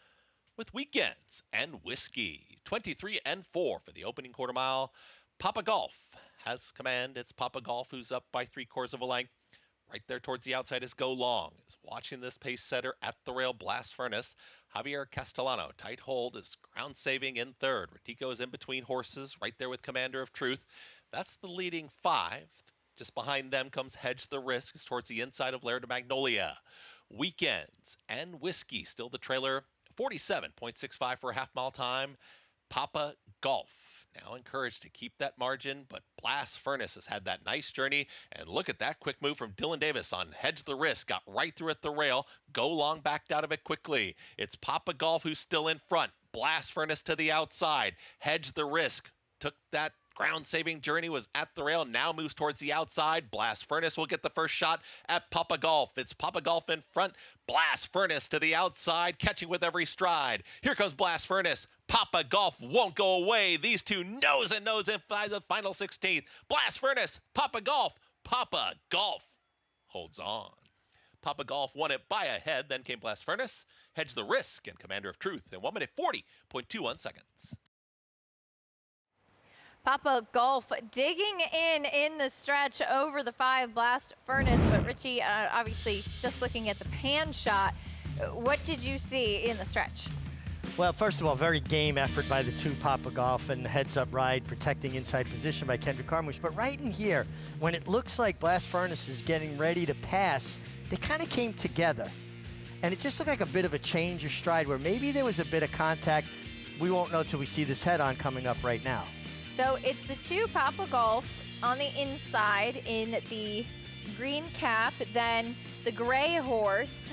with Weekends and Whiskey. 23-4 for the opening quarter mile. Papa Golf has command. It's Papa Golf who's up by 3/4 of a length. Right there towards the outside is Go Long. Is watching this pace setter at the rail, Blast Furnace. Javier Castellano, tight hold, is ground saving in third. Ratico is in between horses, right there with Commander of Truth. That's the leading 5. Just behind them comes Hedge the Risk, is towards the inside of Laird of Magnolia. Weekends and Whiskey, still the trailer. 47.65 for a half-mile time. Papa Golf, now encouraged to keep that margin, but Blast Furnace has had that nice journey. And look at that quick move from Dylan Davis on Hedge the Risk. Got right through at the rail. Go Long backed out of it quickly. It's Papa Golf who's still in front. Blast Furnace to the outside. Hedge the Risk took that ground-saving journey, was at the rail, now moves towards the outside. Blast Furnace will get the first shot at Papa Golf. It's Papa Golf in front. Blast Furnace to the outside, catching with every stride. Here comes Blast Furnace. Papa Golf won't go away. These two nose and nose in the final 16th. Blast Furnace, Papa Golf. Papa Golf holds on. Papa Golf won it by a head. Then came Blast Furnace, Hedge the Risk, and Commander of Truth in 1 minute 40.21 seconds. Papa Golf digging in the stretch over the 5 Blast Furnace. But Richie, obviously just looking at the pan shot, what did you see in the stretch? Well, first of all, very game effort by the two Papa Golf and heads-up ride, protecting inside position by Kendrick Carmouche. But right in here, when it looks like Blast Furnace is getting ready to pass, they kind of came together. And it just looked like a bit of a change of stride where maybe there was a bit of contact. We won't know till we see this head-on coming up right now. So it's the two Papa Golf on the inside in the green cap, then the gray horse,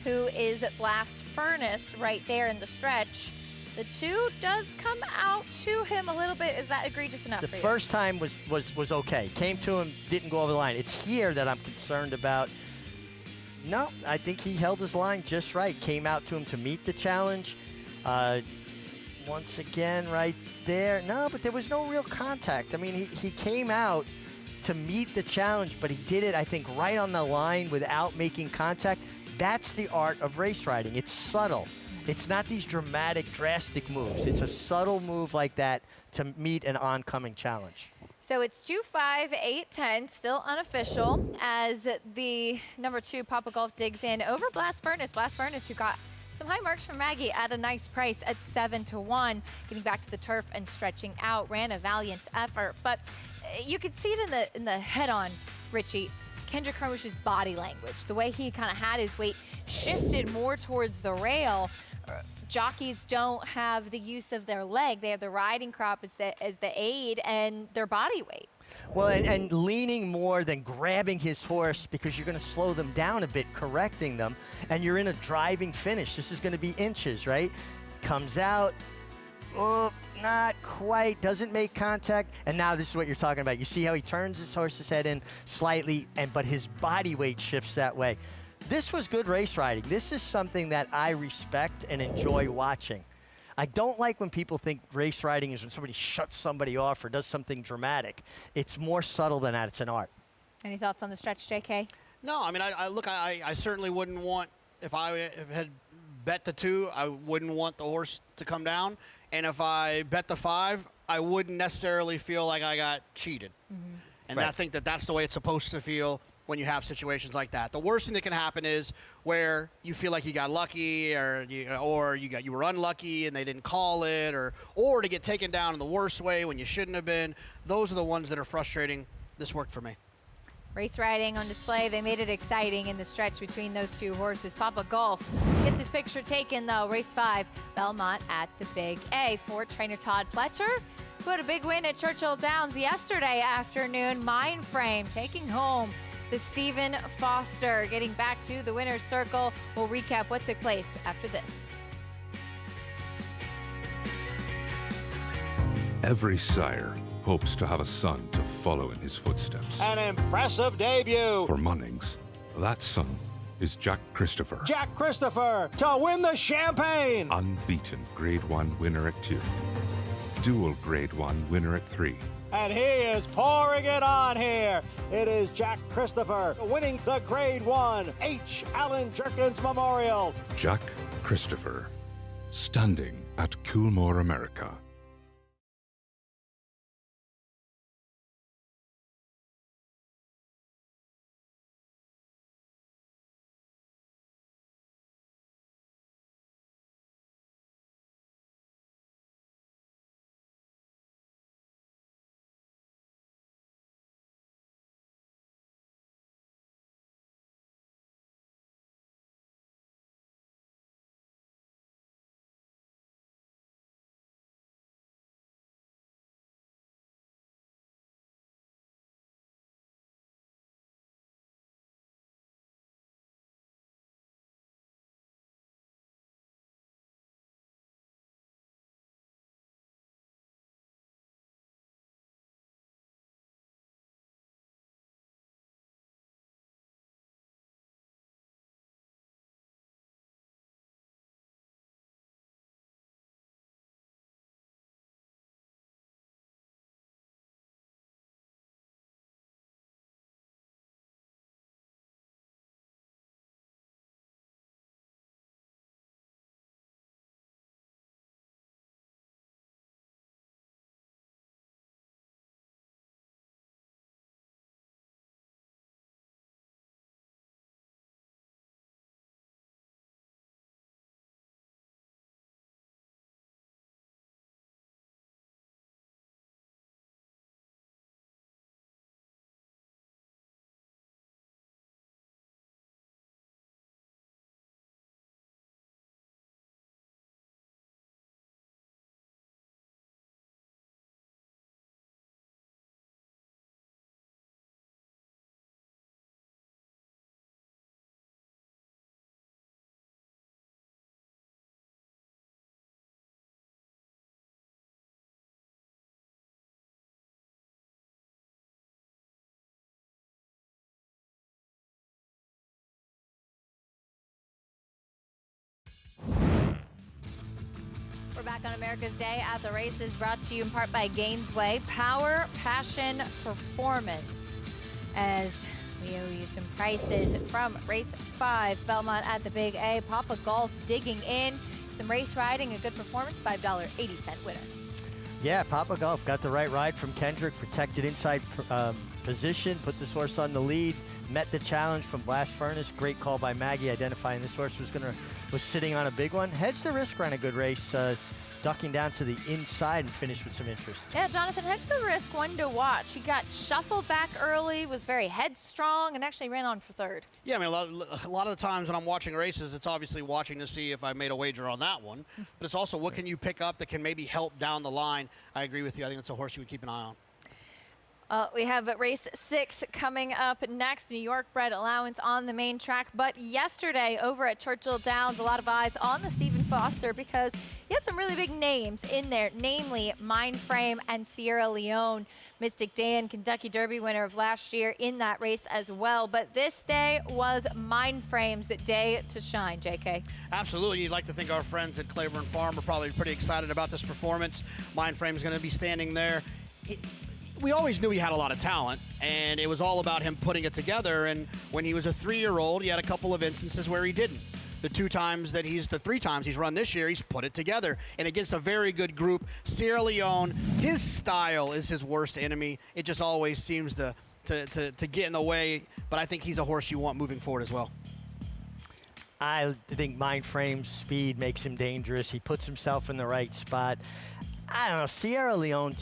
who is Blast Furnace right there in the stretch. The 2 does come out to him a little bit. Is that egregious enough for you? The first time was okay. Came to him, didn't go over the line. It's here that I'm concerned about. No, I think he held his line just right. Came out to him to meet the challenge. Once again, right there. No, but there was no real contact. I mean, he came out to meet the challenge, but he did it, I think, right on the line without making contact. That's the art of race riding. It's subtle. It's not these dramatic, drastic moves. It's a subtle move like that to meet an oncoming challenge. So it's 2-5, 8-10, still unofficial, as the number 2 Papa Golf digs in over Blast Furnace. Blast Furnace, who got some high marks from Maggie at a nice price at 7-1, getting back to the turf and stretching out, ran a valiant effort. But you could see it in the head-on, Richie. Kendrick Carmouche's body language, the way he kind of had his weight shifted more towards the rail. Jockeys don't have the use of their leg. They have the riding crop as the aid and their body weight. Well, and leaning more than grabbing his horse, because you're going to slow them down a bit, correcting them, and you're in a driving finish. This is going to be inches, right? Comes out, oh, not quite, doesn't make contact, and now this is what you're talking about. You see how he turns his horse's head in slightly, but his body weight shifts that way. This was good race riding. This is something that I respect and enjoy watching. I don't like when people think race riding is when somebody shuts somebody off or does something dramatic. It's more subtle than that. It's an art. Any thoughts on the stretch, JK? No, I mean, I certainly wouldn't want, if I had bet the 2, I wouldn't want the horse to come down. And if I bet the 5, I wouldn't necessarily feel like I got cheated. Mm-hmm. And right. I think that that's the way it's supposed to feel when you have situations like that. The worst thing that can happen is where you feel like you got lucky, or you were unlucky and they didn't call it, or to get taken down in the worst way when you shouldn't have been. Those are the ones that are frustrating. This worked for me. Race riding on display. They made it exciting in the stretch between those 2 horses. Papa Golf gets his picture taken, though. Race 5, Belmont at the Big A for trainer Todd Fletcher, who had a big win at Churchill Downs yesterday afternoon. Mindframe taking home the Stephen Foster, getting back to the winner's circle. We'll recap what took place after this. Every sire hopes to have a son to follow in his footsteps. An impressive debut. For Munnings, that son is Jack Christopher. Jack Christopher to win the champagne. Unbeaten Grade 1 winner at 2. Dual Grade 1 winner at 3. And he is pouring it on here. It is Jack Christopher winning the Grade 1 H. Allen Jerkins Memorial. Jack Christopher, standing at Coolmore, America. We're back on America's Day at the Races, brought to you in part by Gainesway. Power, passion, performance. As we owe you some prices from race 5, Belmont at the Big A. Papa Golf digging in. Some race riding, a good performance, $5.80 winner. Yeah, Papa Golf got the right ride from Kendrick, protected inside position, put this horse on the lead, met the challenge from Blast Furnace. Great call by Maggie, identifying this horse was sitting on a big one. Hedge the Risk ran a good race, ducking down to the inside and finished with some interest. Yeah, Jonathan, Hedge the Risk, one to watch. He got shuffled back early, was very headstrong, and actually ran on for third. Yeah, I mean, a lot of the times when I'm watching races, it's obviously watching to see if I made a wager on that one. But it's also what can you pick up that can maybe help down the line. I agree with you. I think it's a horse you would keep an eye on. We have race 6 coming up next. New York bred allowance on the main track. But yesterday over at Churchill Downs, a lot of eyes on the Stephen Foster because he had some really big names in there, namely Mindframe and Sierra Leone. Mystic Dan, Kentucky Derby winner of last year, in that race as well. But this day was Mindframe's day to shine, JK. Absolutely. You'd like to think our friends at Claiborne Farm are probably pretty excited about this performance. Mindframe's going to be standing there. We always knew he had a lot of talent, and it was all about him putting it together. And when he was a 3-year-old, he had a couple of instances where he didn't. The 3 times he's run this year, he's put it together. And against a very good group, Sierra Leone, his style is his worst enemy. It just always seems to get in the way. But I think he's a horse you want moving forward as well. I think Mindframe's speed makes him dangerous. He puts himself in the right spot. I don't know, Sierra Leone,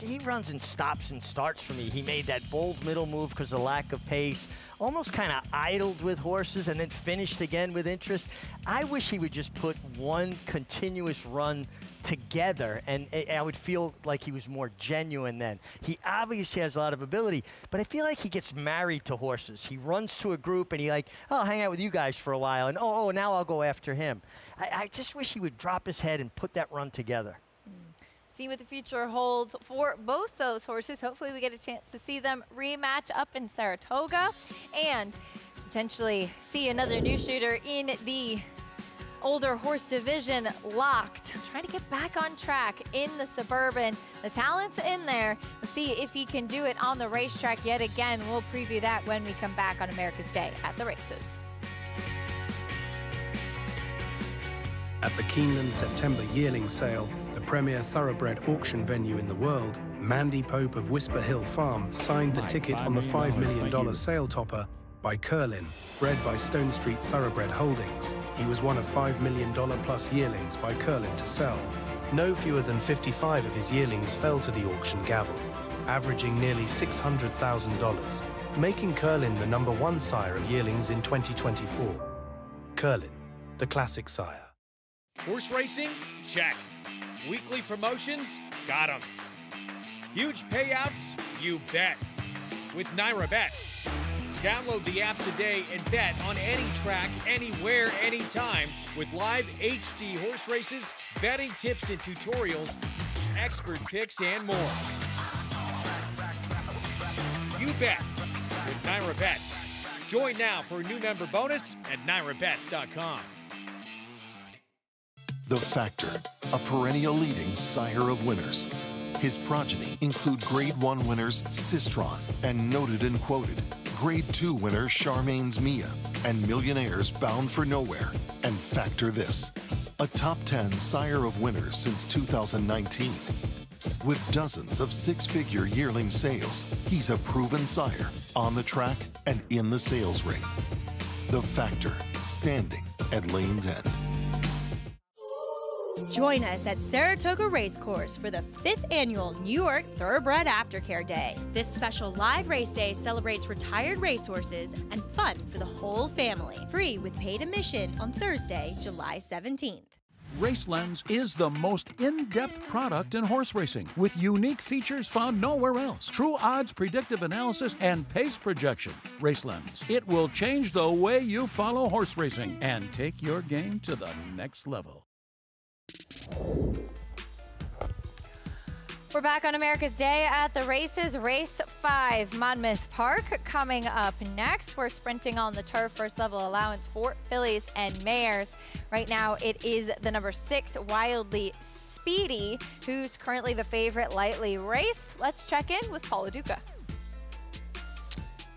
he runs and stops and starts for me. He made that bold middle move because of lack of pace, almost kind of idled with horses and then finished again with interest. I wish he would just put one continuous run together, and I would feel like he was more genuine then. He obviously has a lot of ability, but I feel like he gets married to horses. He runs to a group and I'll hang out with you guys for a while, and now I'll go after him. I just wish he would drop his head and put that run together. See what the future holds for both those horses. Hopefully we get a chance to see them rematch up in Saratoga and potentially see another new shooter in the older horse division locked, trying to get back on track in the Suburban. The talent's in there. Let's see if he can do it on the racetrack yet again. We'll preview that when we come back on America's Day at the races. At the Keeneland September yearling sale, the premier thoroughbred auction venue in the world, Mandy Pope of Whisper Hill Farm signed the ticket on the $5 million sale topper by Curlin, bred by Stone Street Thoroughbred Holdings. He was one of $5 million plus yearlings by Curlin to sell. No fewer than 55 of his yearlings fell to the auction gavel, averaging nearly $600,000, making Curlin the #1 sire of yearlings in 2024. Curlin, the classic sire. Horse racing? Check. Weekly promotions? Got 'em. Huge payouts? You bet. With Naira Bets. Download the app today and bet on any track, anywhere, anytime with live HD horse races, betting tips and tutorials, expert picks, and more. You bet with Naira Bets. Join now for a new member bonus at NairaBets.com. The Factor, a perennial leading sire of winners. His progeny include Grade 1 winners Sistron and noted and quoted Grade 2 winner Charmaine's Mia and millionaires Bound for Nowhere and Factor This, a top 10 sire of winners since 2019. With dozens of six-figure yearling sales, he's a proven sire on the track and in the sales ring. The Factor, standing at Lane's End. Join us at Saratoga Racecourse for the 5th annual New York Thoroughbred Aftercare Day. This special live race day celebrates retired racehorses and fun for the whole family. Free with paid admission on Thursday, July 17th. RaceLens is the most in-depth product in horse racing, with unique features found nowhere else. True odds, predictive analysis, and pace projection. RaceLens. It will change the way you follow horse racing and take your game to the next level. We're back on America's Day at the races. Race 5, Monmouth Park, coming up next. We're sprinting on the turf, first level allowance for fillies and mares. Right now it is the number 6, Wildly Speedy, who's currently the favorite, lightly raced. Let's check in with Paula Duca.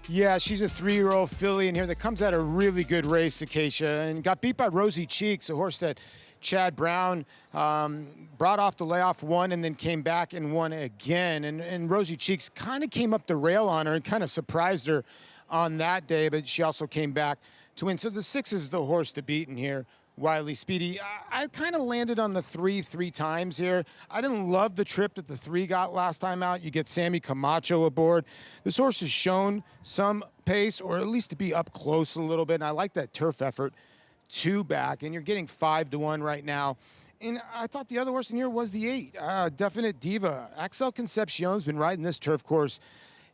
Yeah, she's a 3-year-old filly in here that comes out a really good race, Acacia, and got beat by Rosie Cheeks, a horse that Chad Brown brought off the layoff, won, and then came back and won again. And Rosie Cheeks kind of came up the rail on her and kind of surprised her on that day, but she also came back to win. So the 6 is the horse to beat in here, Wildly Speedy. I kind of landed on the 3 times here. I didn't love the trip that the 3 got last time out. You get Sammy Camacho aboard. This horse has shown some pace, or at least to be up close a little bit, and I like that turf effort. 2 back, and you're getting 5-1 right now. And I thought the other horse in here was the 8, Definite Diva. Axel Concepcion's been riding this turf course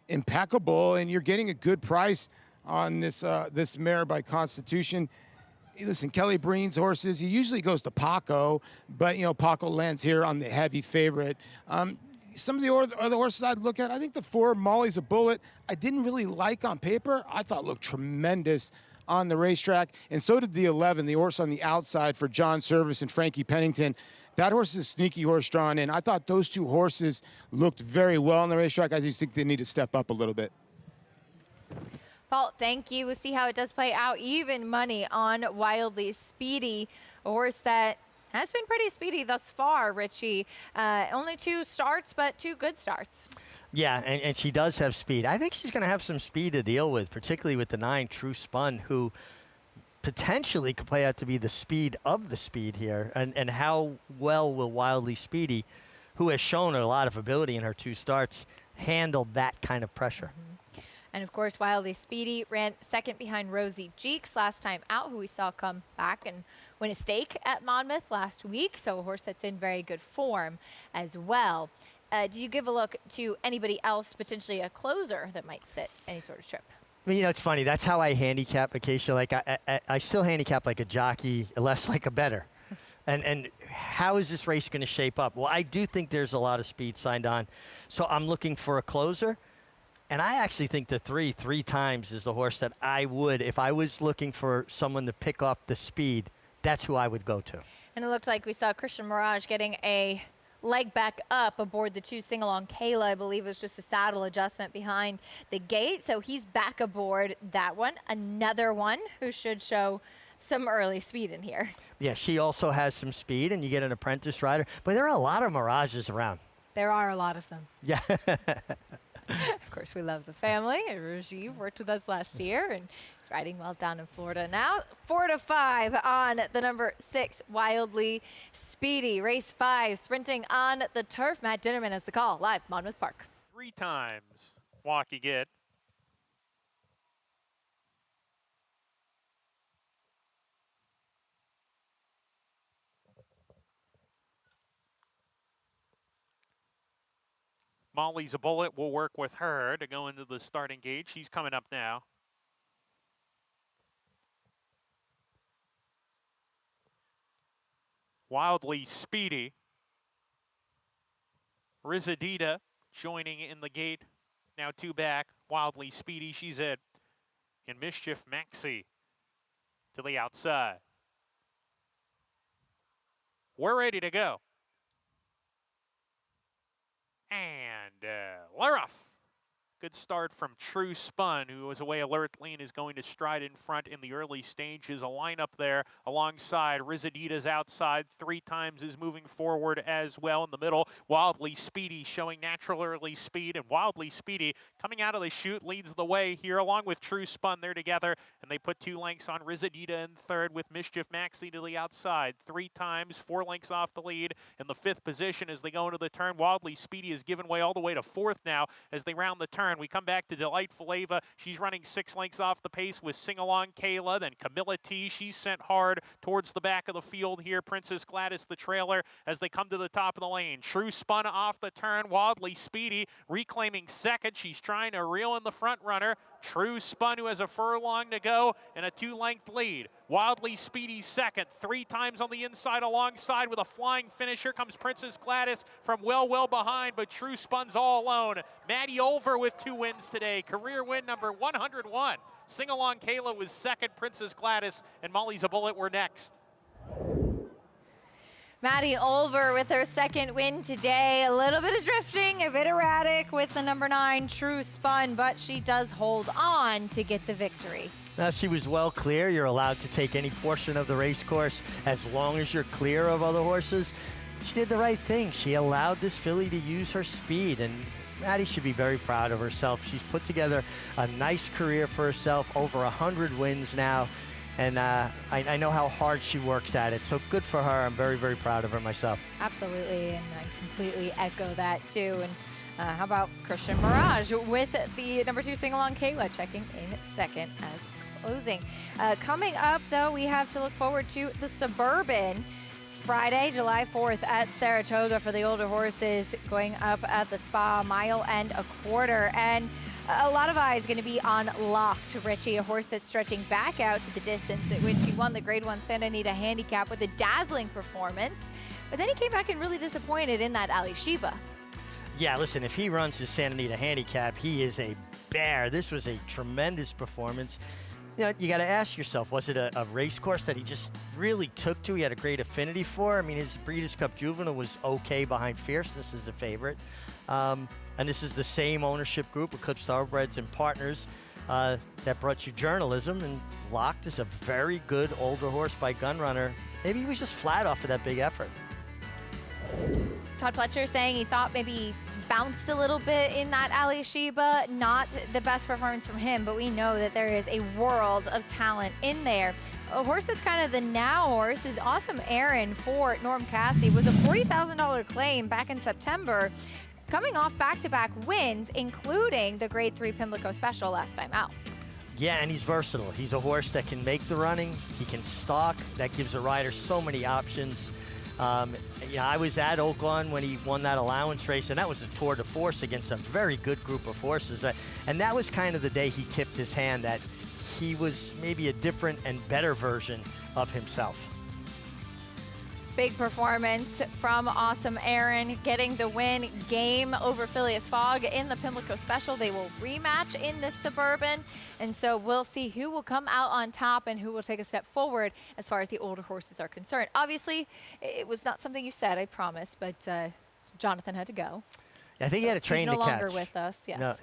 impeccable, and you're getting a good price on this this mare by Constitution. Listen, Kelly Breen's horses, he usually goes to Paco, but you know, Paco lands here on the heavy favorite. Some of the other horses I'd look at, I think the 4, Molly's a Bullet, I didn't really like on paper. I thought looked tremendous on the racetrack, and so did the 11, the horse on the outside for John Service and Frankie Pennington. That horse is a sneaky horse drawn in. I thought those 2 horses looked very well on the racetrack. I just think they need to step up a little bit. Paul, thank you. We'll see how it does play out. Even money on Wildly Speedy, a horse that has been pretty speedy thus far, Richie. Only 2 starts, but 2 good starts. Yeah, and she does have speed. I think she's going to have some speed to deal with, particularly with the 9, True Spun, who potentially could play out to be the speed of the speed here. And how well will Wildly Speedy, who has shown a lot of ability in her 2 starts, handle that kind of pressure? And, of course, Wildly Speedy ran second behind Rosie Cheeks last time out, who we saw come back and win a stake at Monmouth last week. So a horse that's in very good form as well. Do you give a look to anybody else, potentially a closer that might sit any sort of trip? I mean, you know, it's funny. That's how I handicap Acacia. Like, I still handicap like a jockey, less like a bettor. And how is this race going to shape up? Well, I do think there's a lot of speed signed on. So I'm looking for a closer. And I actually think the 3 times is the horse that I would, if I was looking for someone to pick up the speed, that's who I would go to. And it looked like we saw Christian Mirage getting a leg back up aboard the 2 sing-along. Kayla, I believe, was just a saddle adjustment behind the gate, so he's back aboard that one. Another one who should show some early speed in here. Yeah, she also has some speed, and you get an apprentice rider. But there are a lot of Mirages around. There are a lot of them. Yeah. Of course, we love the family. Rajiv worked with us last year, and he's riding well down in Florida now. 4 to 5 on the number 6, Wildly Speedy. Race 5, sprinting on the turf. Matt Dinnerman has the call, live, Monmouth Park. 3 times walk you get. Molly's a bullet. We'll work with her to go into the starting gate. She's coming up now. Wildly Speedy. Rizadita joining in the gate. Now 2 back. Wildly Speedy. She's it. And Mischief Maxi to the outside. We're ready to go. And Laroff. Good start from True Spun, who was away alertly and is going to stride in front in the early stages. A lineup there alongside Rizadita's outside. 3 times is moving forward as well in the middle. Wildly Speedy showing natural early speed, and Wildly Speedy coming out of the chute leads the way here along with True Spun. They're together, and they put 2 lengths on Rizadita in third with Mischief Maxi to the outside. 3 times, 4 lengths off the lead in the 5th position as they go into the turn. Wildly Speedy has given way all the way to 4th now as they round the turn. We come back to Delightful Ava. She's running 6 lengths off the pace with Sing Along Kayla. Then Camilla T. She's sent hard towards the back of the field here. Princess Gladys, the trailer, as they come to the top of the lane. True Spun off the turn. Wildly Speedy reclaiming 2nd. She's trying to reel in the front runner. True Spun, who has a furlong to go and a 2-length lead. Wildly Speedy 2nd, 3 times on the inside alongside with a flying finish. Here comes Princess Gladys from well behind, but True Spun's all alone. Maddie Olver with 2 wins today. Career win number 101. Sing Along Kayla was 2nd, Princess Gladys and Molly's a Bullet were next. Maddie Olver with her 2nd win today. A little bit of drifting, a bit erratic with the number 9 True Spun, but she does hold on to get the victory. Now, she was well clear. You're allowed to take any portion of the race course as long as you're clear of other horses. She did the right thing. She allowed this filly to use her speed, and Maddie should be very proud of herself. She's put together a nice career for herself, over 100 wins now. And I know how hard she works at it, so good for her. I'm very, very proud of her myself. Absolutely, and I completely echo that too. And how about Christian Mirage with the number 2 Sing-Along Kayla checking in 2nd as closing. Coming up, though, we have to look forward to the Suburban Friday, July 4th at Saratoga for the older horses, going up at the Spa, 1.25 miles. And a lot of eyes going to be on Locked Richie, a horse that's stretching back out to the distance, at which he won the Grade 1 Santa Anita Handicap with a dazzling performance. But then he came back and really disappointed in that Ali Sheba. Yeah, listen, if he runs his Santa Anita Handicap, he is a bear. This was a tremendous performance. You know, you got to ask yourself, was it a race course that he just really took to? He had a great affinity for. I mean, his Breeders' Cup Juvenile was okay behind Fierceness as the favorite. And this is the same ownership group, Eclipse Thoroughbreds and Partners, that brought you journalism. And Locked is a very good older horse by Gunrunner. Maybe he was just flat off of that big effort. Todd Pletcher saying he thought maybe he bounced a little bit in that Ali Sheba. Not the best performance from him, but we know that there is a world of talent in there. A horse that's kind of the now horse is Awesome Aaron for Norm Cassie. Was a $40,000 claim back in September, coming off back-to-back wins, including the Grade 3 Pimlico Special last time out. Yeah, and he's versatile. He's a horse that can make the running. He can stalk. That gives a rider so many options. I was at Oaklawn when he won that allowance race, and that was a tour de force against a very good group of horses. And that was kind of the day he tipped his hand that he was maybe a different and better version of himself. Big performance from Awesome Aaron, getting the win. Game over Phileas Fogg in the Pimlico Special. They will rematch in this Suburban, and so we'll see who will come out on top and who will take a step forward as far as the older horses are concerned. Obviously, it was not something you said, I promise, but Jonathan had to go. I think he had a train to catch. He's no longer with us. Yes. No,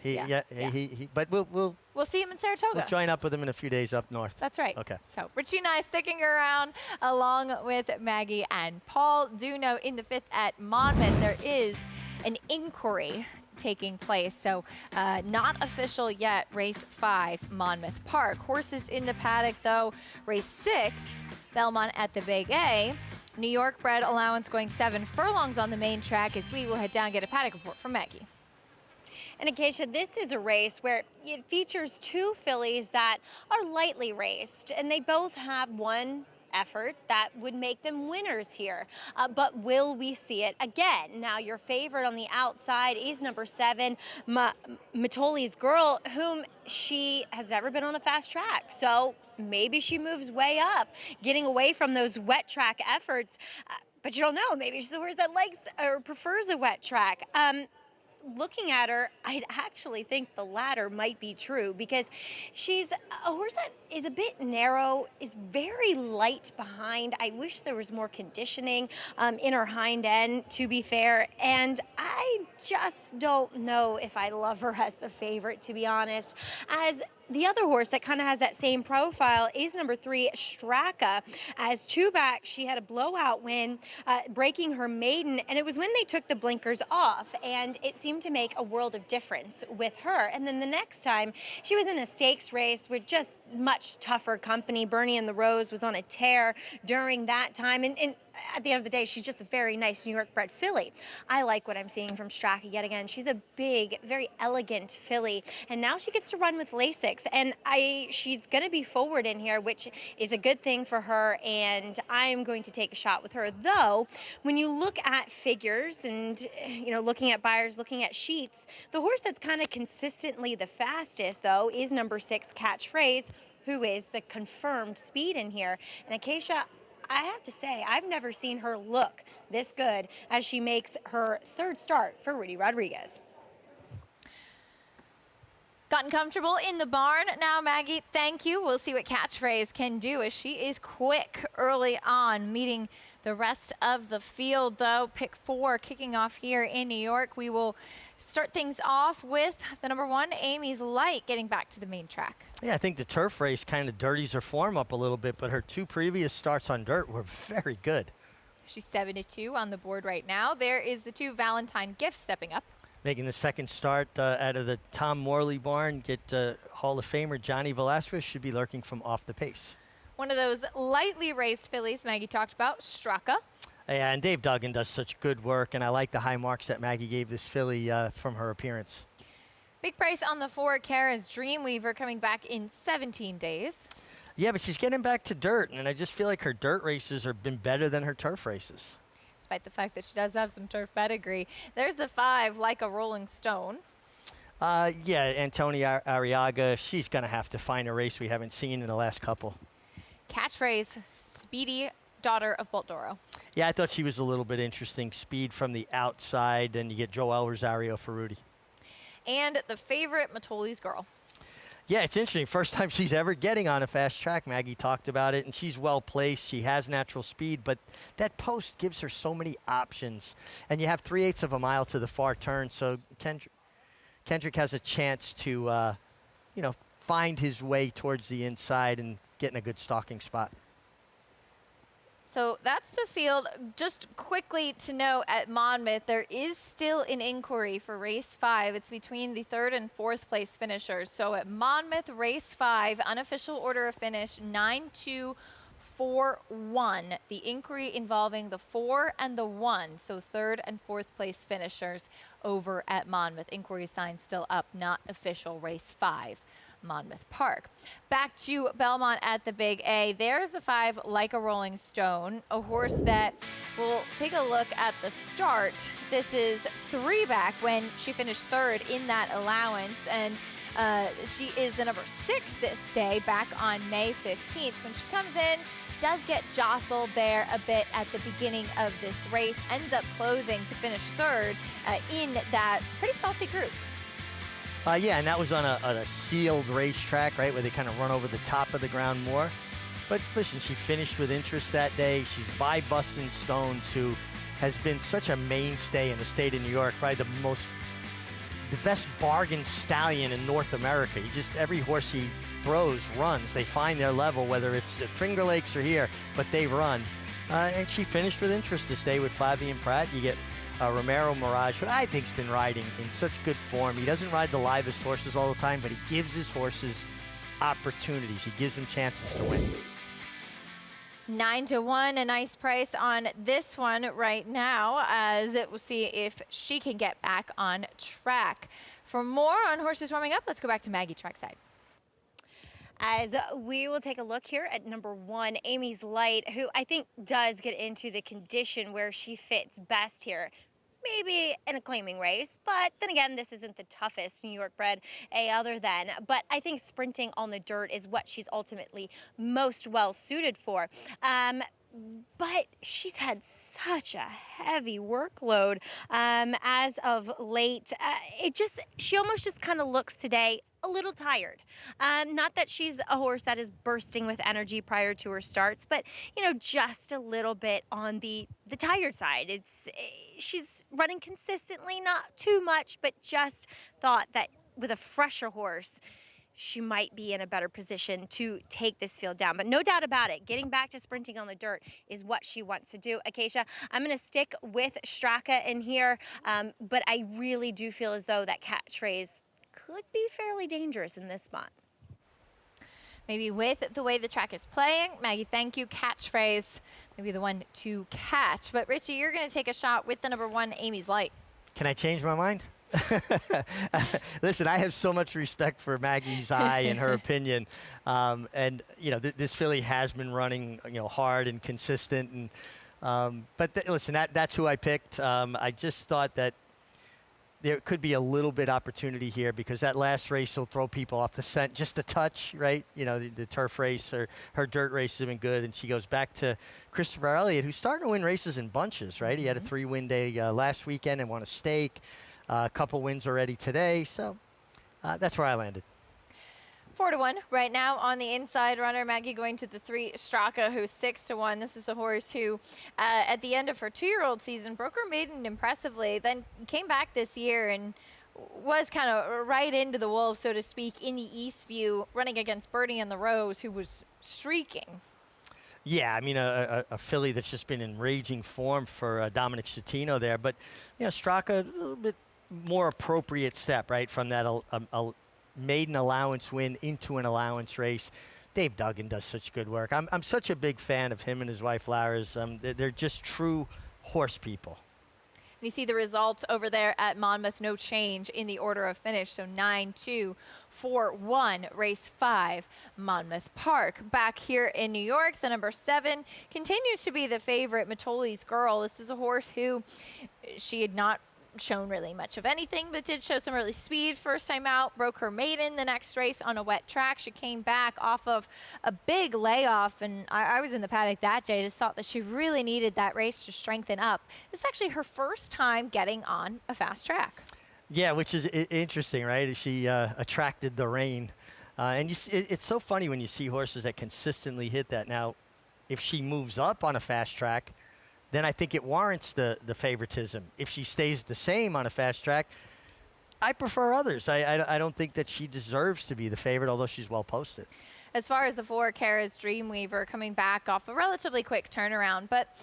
but we'll see him in Saratoga. We'll join up with him in a few days up north. That's right. Okay. So Richie and I sticking around along with Maggie and Paul. Do note in the 5th at Monmouth there is an inquiry taking place. So not official yet, race 5, Monmouth Park. Horses in the paddock though, race 6, Belmont at the Big A. New York bred allowance going 7 furlongs on the main track as we will head down and get a paddock report from Maggie. And Acacia, this is a race where it features 2 fillies that are lightly raced, and they both have one effort that would make them winners here. But will we see it again? Now, your favorite on the outside is number 7, Matoli's Girl, whom she has never been on a fast track. So maybe she moves way up, getting away from those wet track efforts. But you don't know. Maybe she's a horse that likes or prefers a wet track. Looking at her, I'd actually think the latter might be true because she's a horse that is a bit narrow, is very light behind. I wish there was more conditioning in her hind end, to be fair, and I just don't know if I love her as the favorite, to be honest. As the other horse that kind of has that same profile is number 3, Straka. As 2 back, she had a blowout win, breaking her maiden, and it was when they took the blinkers off, and it seemed to make a world of difference with her. And then the next time, she was in a stakes race with just much tougher company. Bernie and the Rose was on a tear during that time, and at the end of the day, she's just a very nice New York bred filly. I like what I'm seeing from Straka yet again. She's a big, very elegant filly, and now she gets to run with Lasix, and she's going to be forward in here, which is a good thing for her, and I'm going to take a shot with her. Though, when you look at figures and, looking at buyers, looking at sheets, the horse that's kind of consistently the fastest, though, is number 6, Catchphrase, who is the confirmed speed in here. And Acacia, I have to say, I've never seen her look this good as she makes her 3rd start for Rudy Rodriguez. Gotten comfortable in the barn now, Maggie. Thank you. We'll see what Catchphrase can do as she is quick early on, meeting the rest of the field, though. Pick 4 kicking off here in New York. We will start things off with the number 1, Amy's Light, getting back to the main track. Yeah, I think the turf race kind of dirties her form up a little bit, but her 2 previous starts on dirt were very good. She's 7-2 on the board right now. There is the 2 Valentine Gift stepping up. Making the 2nd start out of the Tom Morley barn, get Hall of Famer Johnny Velasquez should be lurking from off the pace. One of those lightly raced fillies Maggie talked about, Straka. Yeah, and Dave Duggan does such good work, and I like the high marks that Maggie gave this filly from her appearance. Big price on the 4, Kara's Dreamweaver, coming back in 17 days. Yeah, but she's getting back to dirt, and I just feel like her dirt races have been better than her turf races. Despite the fact that she does have some turf pedigree. There's the 5, Like a Rolling Stone. Yeah, Antonia Arriaga, she's going to have to find a race we haven't seen in the last couple. Catchphrase, Speedy, Daughter of Boldoro. Yeah, I thought she was a little bit interesting. Speed from the outside, and you get Joel Rosario for Rudy. And the favorite, Matoli's Girl. Yeah, it's interesting. First time she's ever getting on a fast track. Maggie talked about it, and she's well placed. She has natural speed, but that post gives her so many options. And you have 3/8 of a mile to the far turn, so Kendrick has a chance to, find his way towards the inside and get in a good stalking spot. So that's the field. Just quickly to note, at Monmouth, there is still an inquiry for race 5. It's between the 3rd and 4th place finishers. So at Monmouth, race 5, unofficial order of finish, 9-2-4-1. The inquiry involving the 4 and the 1. So 3rd and 4th place finishers over at Monmouth. Inquiry sign still up, not official race 5. Monmouth Park. Back to Belmont at the Big A. There's the 5, Like a Rolling Stone, a horse that we'll take a look at the start. This is 3 back when she finished 3rd in that allowance, and she is the number 6 this day, back on May 15th. When she comes in, does get jostled there a bit at the beginning of this race, ends up closing to finish third in that pretty salty group. Yeah, and that was on a sealed racetrack, right, where they kind of run over the top of the ground more. But listen, she finished with interest that day. She's by Bustin' Stones, who has been such a mainstay in the state of New York, probably the best bargain stallion in North America. Every horse he throws runs. They find their level, whether it's at Finger Lakes or here, but they run. And she finished with interest this day with Flavien Prat. You get Romero Mirage, who I think's been riding in such good form. He doesn't ride the livest horses all the time, but he gives his horses opportunities. He gives them chances to win. 9-1, a nice price on this one right now, as we'll see if she can get back on track. For more on horses warming up, let's go back to Maggie trackside. As we will take a look here at number 1, Amy's Light, who I think does get into the condition where she fits best here. Maybe in a claiming race, but then again, this isn't the toughest New York bred other than. But I think sprinting on the dirt is what she's ultimately most well suited for. But she's had such a heavy workload as of late. She almost just kind of looks today a little tired. Not that she's a horse that is bursting with energy prior to her starts, but just a little bit on the tired side. She's running consistently, not too much, but just thought that with a fresher horse, she might be in a better position to take this field down. But no doubt about it, getting back to sprinting on the dirt is what she wants to do. Acacia, I'm going to stick with Straka in here, but I really do feel as though that catchphrase could be fairly dangerous in this spot. Maybe with the way the track is playing. Maggie, thank you. Catchphrase, maybe the one to catch. But Richie, you're going to take a shot with the number 1, Amy's Light. Can I change my mind? Listen, I have so much respect for Maggie's eye and her opinion. And, this filly has been running, hard and consistent. And listen, that's who I picked. I just thought that there could be a little bit opportunity here because that last race will throw people off the scent just a touch, right? The turf race or her dirt race has been good, and she goes back to Christopher Elliott, who's starting to win races in bunches, right? He had a 3-win day last weekend and won a stake, a couple wins already today, so that's where I landed. 4-1 right now on the inside runner. Maggie going to the 3, Straka, who's 6-1. This is a horse who, at the end of her 2-year-old season, broke her maiden impressively, then came back this year and was kind of right into the wolves, so to speak, in the Eastview, running against Birdie and the Rose, who was streaking. Yeah, I mean, a filly that's just been in raging form for Dominic Citino there. But, Straka, a little bit more appropriate step, right, from that maiden allowance win into an allowance race. Dave Duggan does such good work. I'm such a big fan of him and his wife Lara's. They're just true horse people. You see the results over there at Monmouth, no change in the order of finish. So 9-2, 4-1, race 5, Monmouth Park. Back here in New York, the number 7 continues to be the favorite, Matoli's Girl. This was a horse who she had not shown really much of anything, but did show some early speed first time out, broke her maiden the next race on a wet track. She came back off of a big layoff, and I was in the paddock that day. Just thought that she really needed that race to strengthen up. This is actually her first time getting on a fast track. Yeah, which is interesting, right? She attracted the rain. And it's so funny when you see horses that consistently hit that. Now, if she moves up on a fast track, then I think it warrants the favoritism. If she stays the same on a fast track, I prefer others. I don't think that she deserves to be the favorite, although she's well posted. As far as the 4, Kara's Dreamweaver coming back off a relatively quick turnaround, but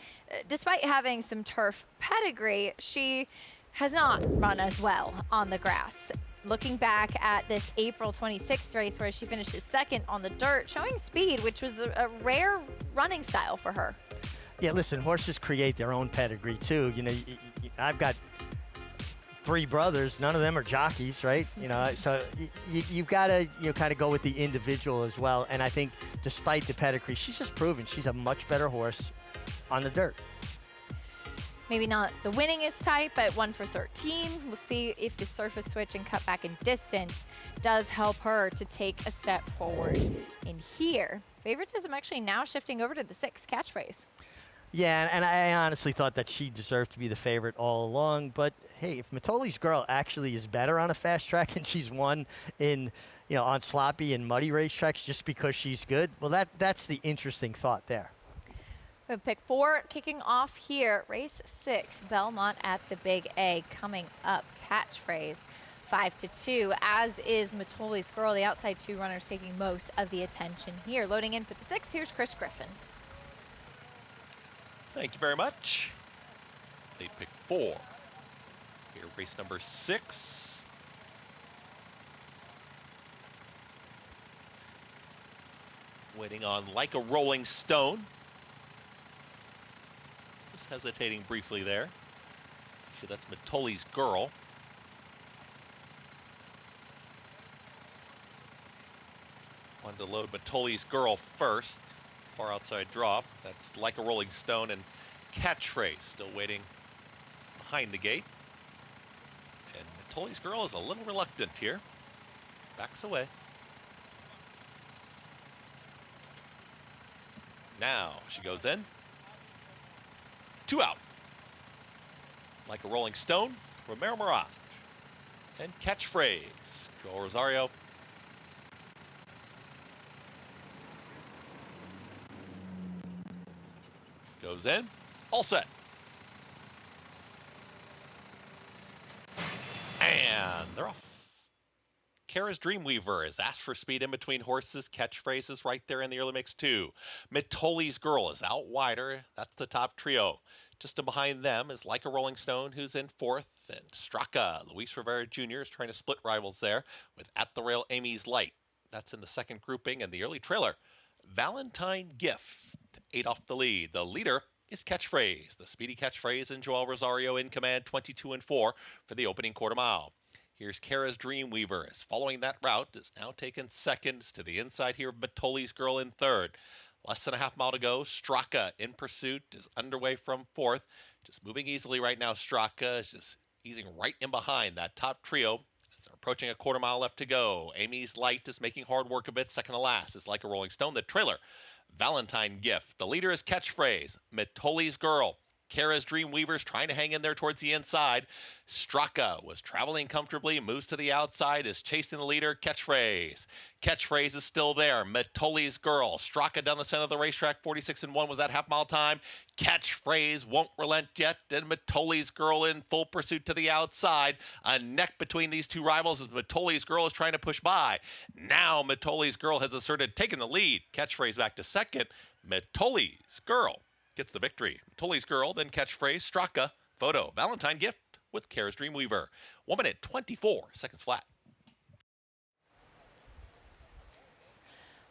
despite having some turf pedigree, she has not run as well on the grass. Looking back at this April 26th race where she finishes 2nd on the dirt, showing speed, which was a rare running style for her. Yeah, listen, horses create their own pedigree, too. I've got 3 brothers. None of them are jockeys, right? So you've got to kind of go with the individual as well. And I think despite the pedigree, she's just proven she's a much better horse on the dirt. Maybe not the winningest type, but 1 for 13. We'll see if the surface switch and cut back in distance does help her to take a step forward in here. favoritism actually now shifting over to the 6, Catchphrase. Yeah, and I honestly thought that she deserved to be the favorite all along. But hey, if Mitoli's Girl actually is better on a fast track and she's won in, on sloppy and muddy racetracks just because she's good, well, that's the interesting thought there. We have pick 4 kicking off here. Race 6, Belmont at the Big A coming up. Catchphrase 5-2, as is Mitoli's Girl. The outside 2 runners taking most of the attention here. Loading in for the 6, here's Chris Griffin. Thank you very much. They pick 4. Here, race number 6. Waiting on Like a Rolling Stone. Just hesitating briefly there. Actually, that's Mitoli's Girl. Wanted to load Mitoli's Girl first. Far outside drop. That's Like a Rolling Stone, and Catchphrase still waiting behind the gate. And Mitoli's Girl is a little reluctant here. Backs away. Now she goes in. 2 out. Like a Rolling Stone, Romero Mirage. And Catchphrase, Joel Rosario. Goes in, all set. And they're off. Kara's Dreamweaver is asked for speed in between horses. Catchphrases right there in the early mix too. Mitoli's Girl is out wider. That's the top trio. Just behind them is Like a Rolling Stone, who's in 4th, and Straka. Luis Rivera Jr. is trying to split rivals there with At the Rail Amy's Light. That's in the 2nd grouping, and the early trailer, Valentine Gift. 8 off the lead. The leader is Catchphrase. The speedy Catchphrase and Joel Rosario in command, 22-4 for the opening quarter mile. Here's Kara's Dreamweaver. Is following that route, is now taken seconds to the inside here of Mitoli's Girl in 3rd. Less than a half mile to go. Straka in pursuit is underway from 4th. Just moving easily right now. Straka is just easing right in behind that top trio. They're approaching a quarter mile left to go. Amy's Light is making hard work of it. Second to last is Like a Rolling Stone. The trailer, Valentine Gift. The leader is Catchphrase. Mitoli's Girl. Kara's Dreamweaver's trying to hang in there towards the inside. Straka was traveling comfortably, moves to the outside, is chasing the leader, Catchphrase. Catchphrase is still there. Mitoli's Girl. Straka down the center of the racetrack, 46-1 was that half mile time. Catchphrase won't relent yet, and Mitoli's Girl in full pursuit to the outside. A neck between these two rivals as Mitoli's Girl is trying to push by. Now Mitoli's Girl has asserted taking the lead. Catchphrase back to 2nd. Mitoli's Girl gets the victory. Mitoli's Girl, then Catchphrase, Straka, photo, Valentine Gift with Kara's Dreamweaver. 1 minute, 24 seconds flat.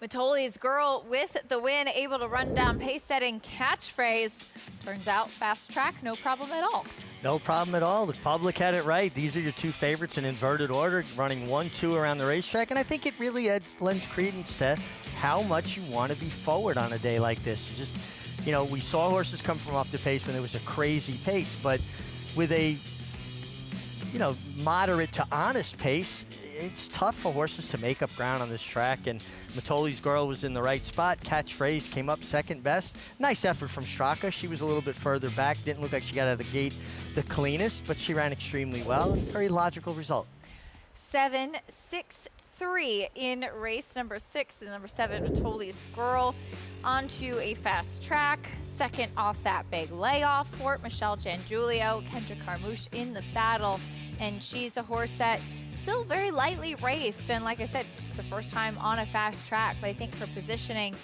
Mitoli's Girl with the win, able to run down pace-setting Catchphrase. Turns out fast track, no problem at all. No problem at all. The public had it right. These are your 2 favorites in inverted order, running 1-2 around the racetrack, and I think it really lends credence to how much you want to be forward on a day like this. Just, we saw horses come from off the pace when there was a crazy pace, but with a, moderate to honest pace, it's tough for horses to make up ground on this track, and Mitoli's Girl was in the right spot. Catchphrase came up 2nd best. Nice effort from Straka. She was a little bit further back. Didn't look like she got out of the gate the cleanest, but she ran extremely well. Very logical result. 7-6-3 in race number 6, the number 7, Mitoli's Girl, onto a fast track. 2nd off that big layoff for Michelle Giangulio. Kendra Carmouche in the saddle, and she's a horse that still very lightly raced, and like I said, just the first time on a fast track, but I think her positioning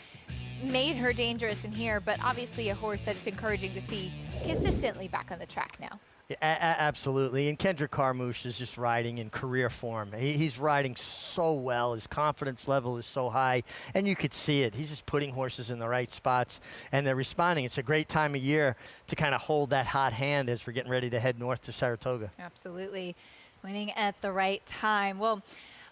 made her dangerous in here, but obviously a horse that it's encouraging to see consistently back on the track now. Yeah, absolutely, and Kendra Carmouche is just riding in career form. He's riding so well. His confidence level is so high, and you could see it. He's just putting horses in the right spots, and they're responding. It's a great time of year to kind of hold that hot hand as we're getting ready to head north to Saratoga. Absolutely. Winning at the right time. Well,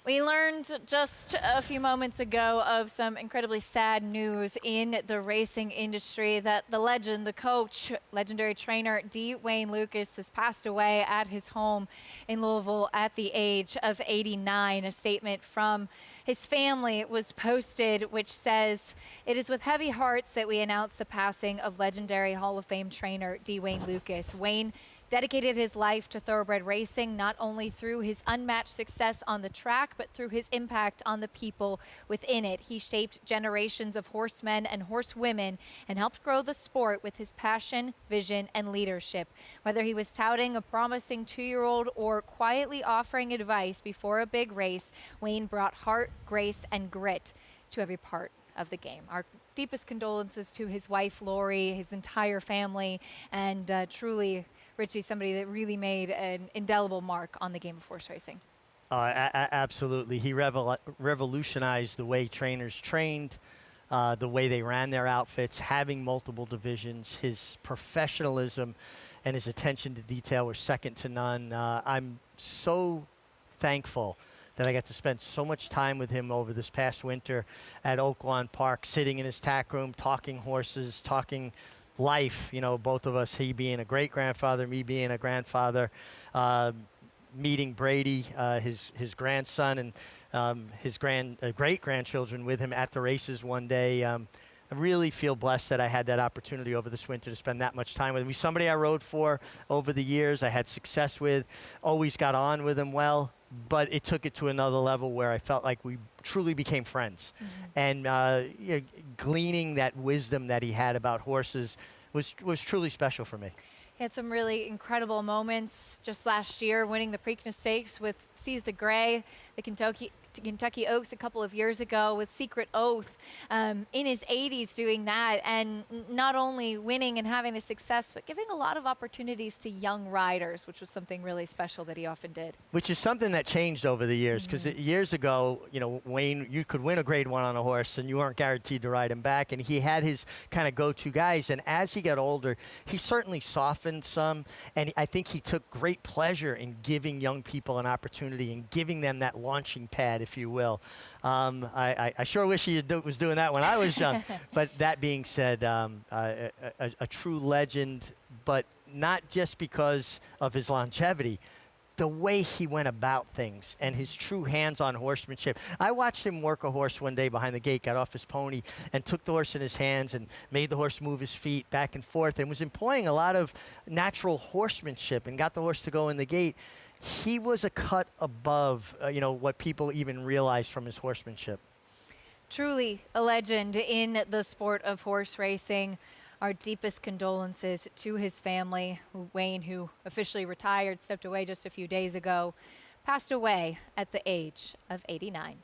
We learned just a few moments ago of some incredibly sad news in the racing industry that the legend, the coach, legendary trainer Wayne Lukas has passed away at his home in Louisville at the age of 89. A statement from his family was posted which says, "It is with heavy hearts that we announce the passing of legendary Hall of Fame trainer Wayne Lukas. Wayne dedicated his life to thoroughbred racing, not only through his unmatched success on the track, but through his impact on the people within it. He shaped generations of horsemen and horsewomen and helped grow the sport with his passion, vision, and leadership. Whether he was touting a promising 2-year-old or quietly offering advice before a big race, Wayne brought heart, grace, and grit to every part of the game." Our deepest condolences to his wife, Lori, his entire family, and truly, Richie, somebody that really made an indelible mark on the game of horse racing. Absolutely. He revolutionized the way trainers trained, the way they ran their outfits, having multiple divisions. His professionalism and his attention to detail were second to none. I'm so thankful that I got to spend so much time with him over this past winter at Aqueduct Park, sitting in his tack room, talking horses, talking life, you know, both of us, he being a great-grandfather, me being a grandfather, meeting Brady, his grandson, and his great-grandchildren with him at the races one day. I really feel blessed that I had that opportunity over this winter to spend that much time with him. He's somebody I rode for over the years, I had success with, always got on with him well, but it took it to another level where I felt like we truly became friends. And you know, gleaning that wisdom that he had about horses was truly special for me. He had some really incredible moments just last year, winning the Preakness Stakes with Seize the Gray, the Kentucky Oaks a couple of years ago with Secret Oath, in his 80s doing that, and not only winning and having the success, but giving a lot of opportunities to young riders, which was something really special that he often did. Which is something that changed over the years, because years ago, you know, Wayne, you could win a Grade 1 on a horse and you weren't guaranteed to ride him back, and he had his kind of go-to guys, and as he got older, he certainly softened some, and I think he took great pleasure in giving young people an opportunity and giving them that launching pad, if you will. I sure wish he was doing that when I was young. But that being said, a true legend, but not just because of his longevity, the way he went about things and his true hands-on horsemanship. I watched him work a horse one day behind the gate, got off his pony, and took the horse in his hands and made the horse move his feet back and forth and was employing a lot of natural horsemanship and got the horse to go in the gate. He was a cut above, you know, what people even realize from his horsemanship. Truly a legend in the sport of horse racing. Our deepest condolences to his family. Wayne, who officially retired, stepped away just a few days ago, passed away at the age of 89.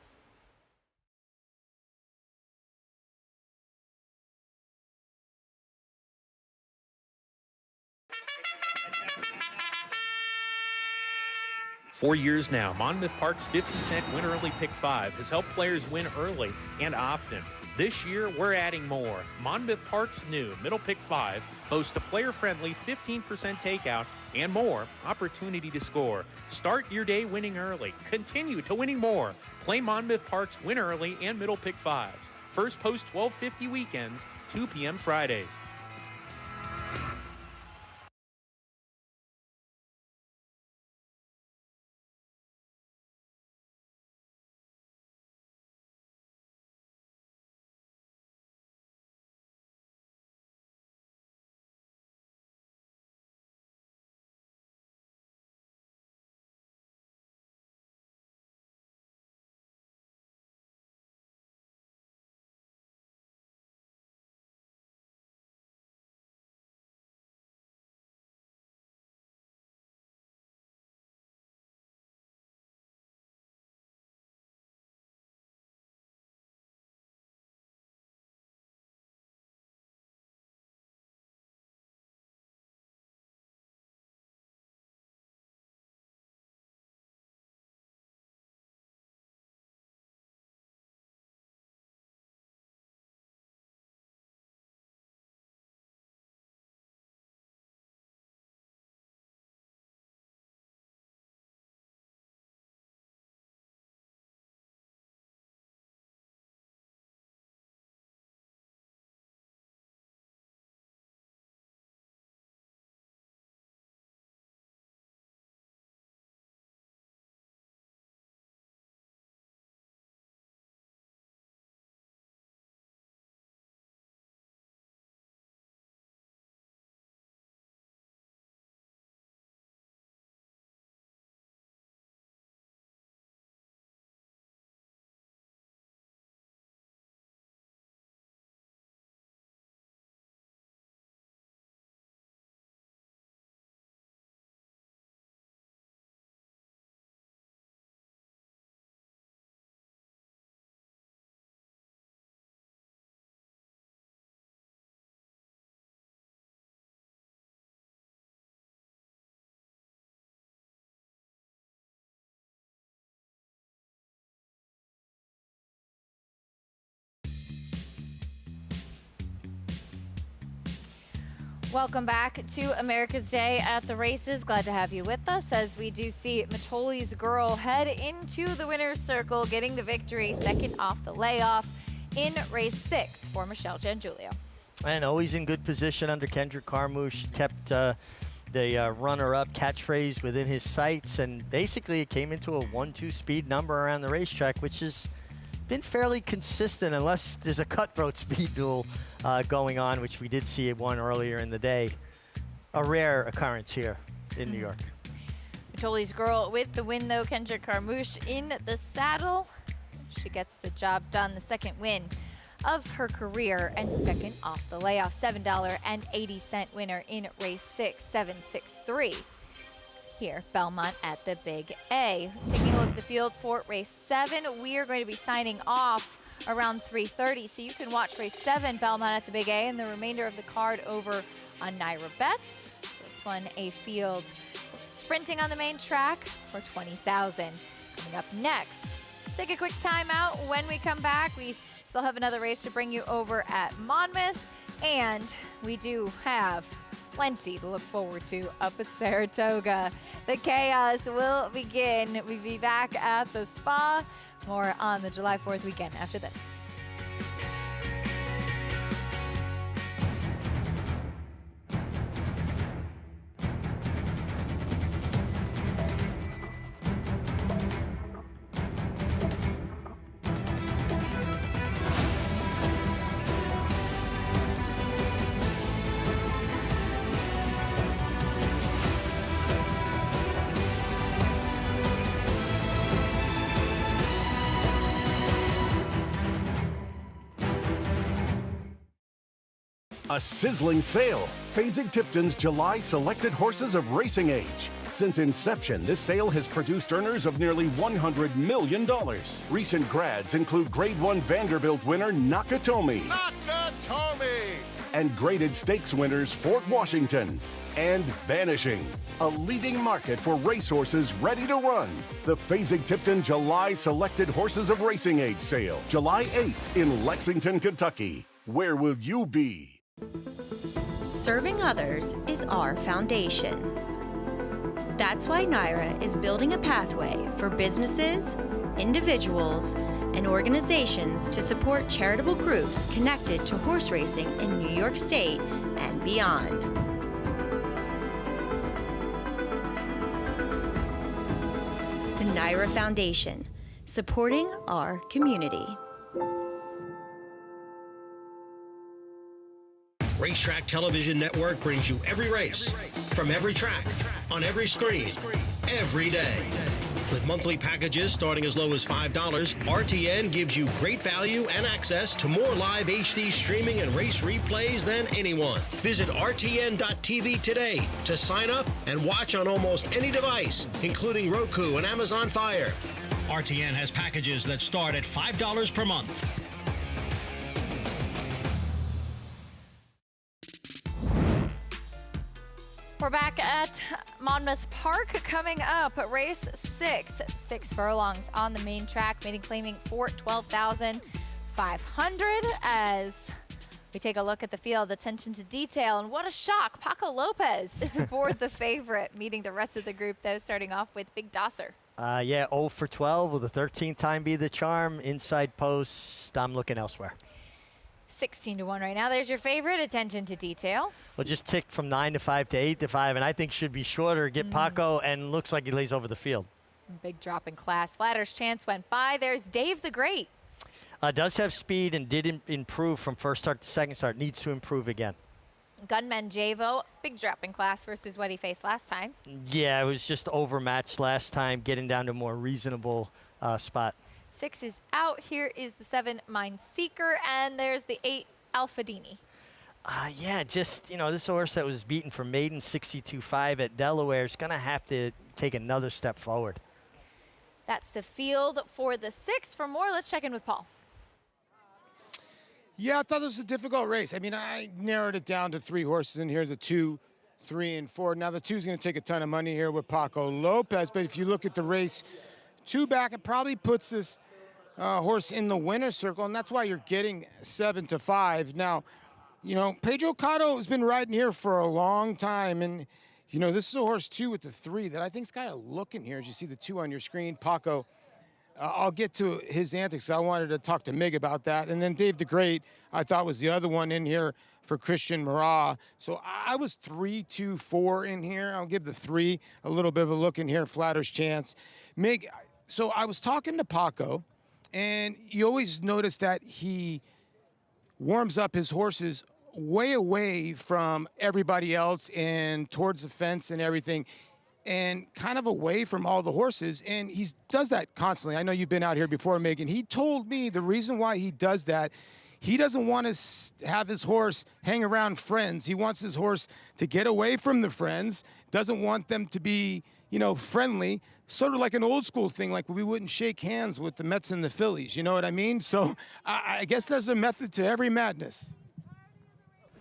For years now, Monmouth Park's 50-cent Win Early Pick 5 has helped players win early and often. This year, we're adding more. Monmouth Park's new Middle Pick 5 boasts a player-friendly 15% takeout and more opportunity to score. Start your day winning early. Continue to winning more. Play Monmouth Park's Win Early and Middle Pick 5s. First post 12:50 weekends, 2 p.m. Fridays. Welcome back to America's Day at the Races. Glad to have you with us as we do see Matoli's Girl head into the winner's circle, getting the victory, second off the layoff in race 6 for Michelle Gianggiulio. And always in good position under Kendrick Carmouche, kept the runner-up catchphrase within his sights, and basically it came into a 1-2 speed number around the racetrack, which has been fairly consistent unless there's a cutthroat speed duel going on, which we did see one earlier in the day. A rare occurrence here in New York. Matoli's Girl with the win, though. Kendrick Carmouche in the saddle. She gets the job done. The second win of her career and second off the layoff. $7.80 winner in race 6, 7-6-3. Here, Belmont at the Big A. Taking a look at the field for race 7, we are going to be signing off around 3:30, so you can watch race 7, Belmont at the Big A, and the remainder of the card over on Naira Bets. This one, a field sprinting on the main track for $20,000. Coming up next, take a quick timeout. When we come back, we still have another race to bring you over at Monmouth, and we do have plenty to look forward to up at Saratoga. The chaos will begin. We'll be back at the spa. More on the July 4th weekend after this. A sizzling sale. Fasig-Tipton's July selected horses of racing age. Since inception, this sale has produced earners of nearly $100 million. Recent grads include Grade 1 Vanderbilt winner Nakatomi. And graded stakes winners Fort Washington. And Banishing, a leading market for racehorses ready to run. The Fasig-Tipton July Selected Horses of Racing Age sale, July 8th in Lexington, Kentucky. Where will you be? Serving others is our foundation. That's why Naira is building a pathway for businesses, individuals, and organizations to support charitable groups connected to horse racing in New York State and beyond. The Naira Foundation, supporting our community. Racetrack Television Network brings you every race, from every track, on every screen, every day. With monthly packages starting as low as $5, RTN gives you great value and access to more live HD streaming and race replays than anyone. Visit RTN.tv today to sign up and watch on almost any device, including Roku and Amazon Fire. RTN has packages that start at $5 per month. We're back at Monmouth Park. Coming up, race 6, 6 furlongs on the main track, maiden claiming for $12,500 as we take a look at the field, attention to detail, and what a shock. Paco Lopez is aboard the favorite, meeting the rest of the group, though, starting off with Big Dosser. Yeah, 0 for 12. Will the 13th time be the charm? Inside post, I'm looking elsewhere. 16-1 right now. There's your favorite, attention to detail. Well, just ticked from 9 to 5 to 8 to 5, and I think should be shorter. Get Paco, and looks like he lays over the field. Big drop in class. Flatter's chance went by. There's Dave the Great. Does have speed and did improve from first start to second start. Needs to improve again. Gunman Javo, big drop in class versus what he faced last time. Yeah, it was just overmatched last time, getting down to a more reasonable spot. 6 is out. Here is the 7, Mind Seeker, and there's the 8, Alfadini. Yeah, just, you know, this horse that was beaten for maiden 62.5 at Delaware is going to have to take another step forward. That's the field for the 6. For more, let's check in with Paul. Yeah, I thought this was a difficult race. I mean, I narrowed it down to 3 horses in here, the 2, 3, and 4. Now, the 2 is going to take a ton of money here with Paco Lopez, but if you look at the race 2 back, it probably puts this horse in the winner's circle, and that's why you're getting 7 to 5. Now, You know, Pedro Cotto has been riding here for a long time, and you know, this is a horse too with the 3 that I think's kind of looking here. As you see the 2 on your screen, Paco. I'll get to his antics. I wanted to talk to Mig about that. And then Dave the Great, I thought was the other one in here for Christian Marat. So I was 3, 2, 4 in here. I'll give the 3 a little bit of a look in here, Flatter's Chance. Mig, so I was talking to Paco, and you always notice that he warms up his horses way away from everybody else and towards the fence and everything, and kind of away from all the horses, and he does that constantly. I know you've been out here before, Megan. He told me the reason why he does that, he doesn't want to have his horse hang around friends. He wants his horse to get away from the friends, doesn't want them to be, you know, friendly, sort of like an old school thing, like we wouldn't shake hands with the Mets and the Phillies, you know what I mean? So I guess there's a method to every madness.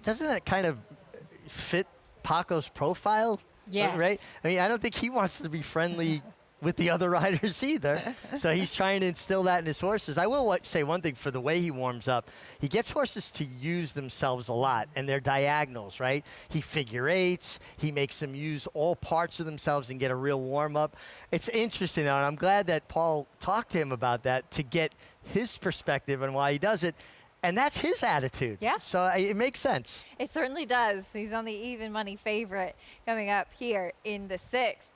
Doesn't that kind of fit Paco's profile? Yes. Right? I mean, I don't think he wants to be friendly with the other riders either. So he's trying to instill that in his horses. I will say one thing for the way he warms up. He gets horses to use themselves a lot, and they're diagonals, right? He figure eights. He makes them use all parts of themselves and get a real warm-up. It's interesting, though, and I'm glad that Paul talked to him about that to get his perspective on why he does it. And that's his attitude. Yeah. So it makes sense. It certainly does. He's on the even money favorite coming up here in the 6th.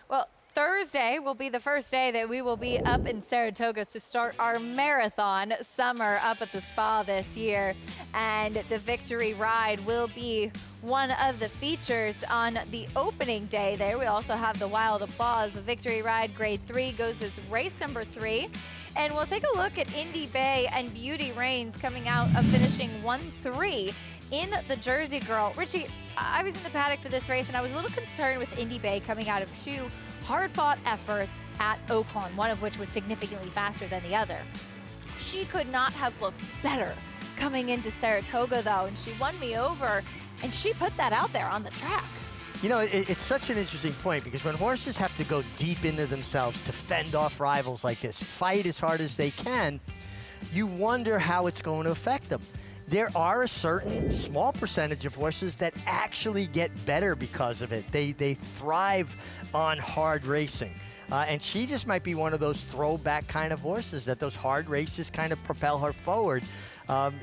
Well, Thursday will be the first day that we will be up in Saratoga to start our marathon summer up at the spa this year. And the Victory Ride will be one of the features on the opening day there. We also have the Wild Applause. The Victory Ride Grade 3 goes as race number 3. And we'll take a look at Indy Bay and Beauty Reigns coming out of finishing 1-3 in the Jersey Girl. Richie, I was in the paddock for this race, and I was a little concerned with Indy Bay coming out of 2 hard-fought efforts at Oaklawn, one of which was significantly faster than the other. She could not have looked better coming into Saratoga, though, and she won me over, and she put that out there on the track. You know, it's such an interesting point because when horses have to go deep into themselves to fend off rivals like this, fight as hard as they can, you wonder how it's going to affect them. There are a certain small percentage of horses that actually get better because of it. They thrive on hard racing. And she just might be one of those throwback kind of horses that those hard races kind of propel her forward.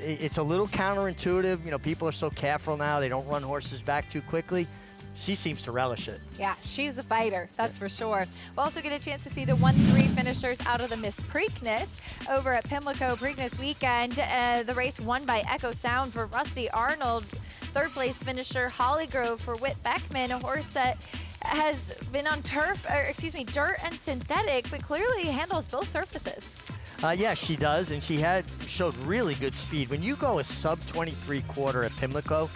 It's a little counterintuitive. You know, people are so careful now. They don't run horses back too quickly. She seems to relish it. Yeah, she's a fighter, that's for sure. We'll also get a chance to see the 1-3 finishers out of the Miss Preakness over at Pimlico Preakness weekend. The race won by Echo Sound for Rusty Arnold. 3rd place finisher Hollygrove for Whit Beckman, a horse that has been on dirt and synthetic, but clearly handles both surfaces. Yeah, she does, and she showed really good speed. When you go a sub-23 quarter at Pimlico,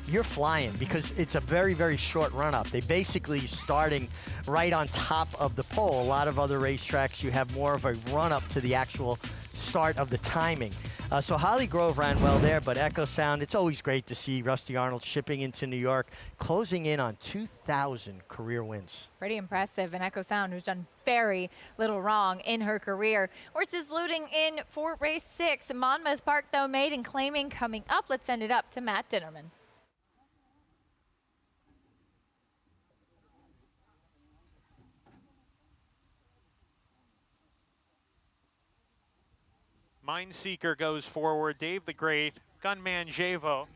you're flying because it's a very, very short run-up. They basically starting right on top of the pole. A lot of other racetracks, you have more of a run-up to the actual start of the timing. So Holly Grove ran well there, but Echo Sound, it's always great to see Rusty Arnold shipping into New York, closing in on 2,000 career wins. Pretty impressive, and Echo Sound, who's done very little wrong in her career. Horses loading in for race 6. Monmouth Park, though, maiden claiming coming up. Let's send it up to Matt Dinnerman. Mineseeker goes forward. Dave the Great. Gunman Javo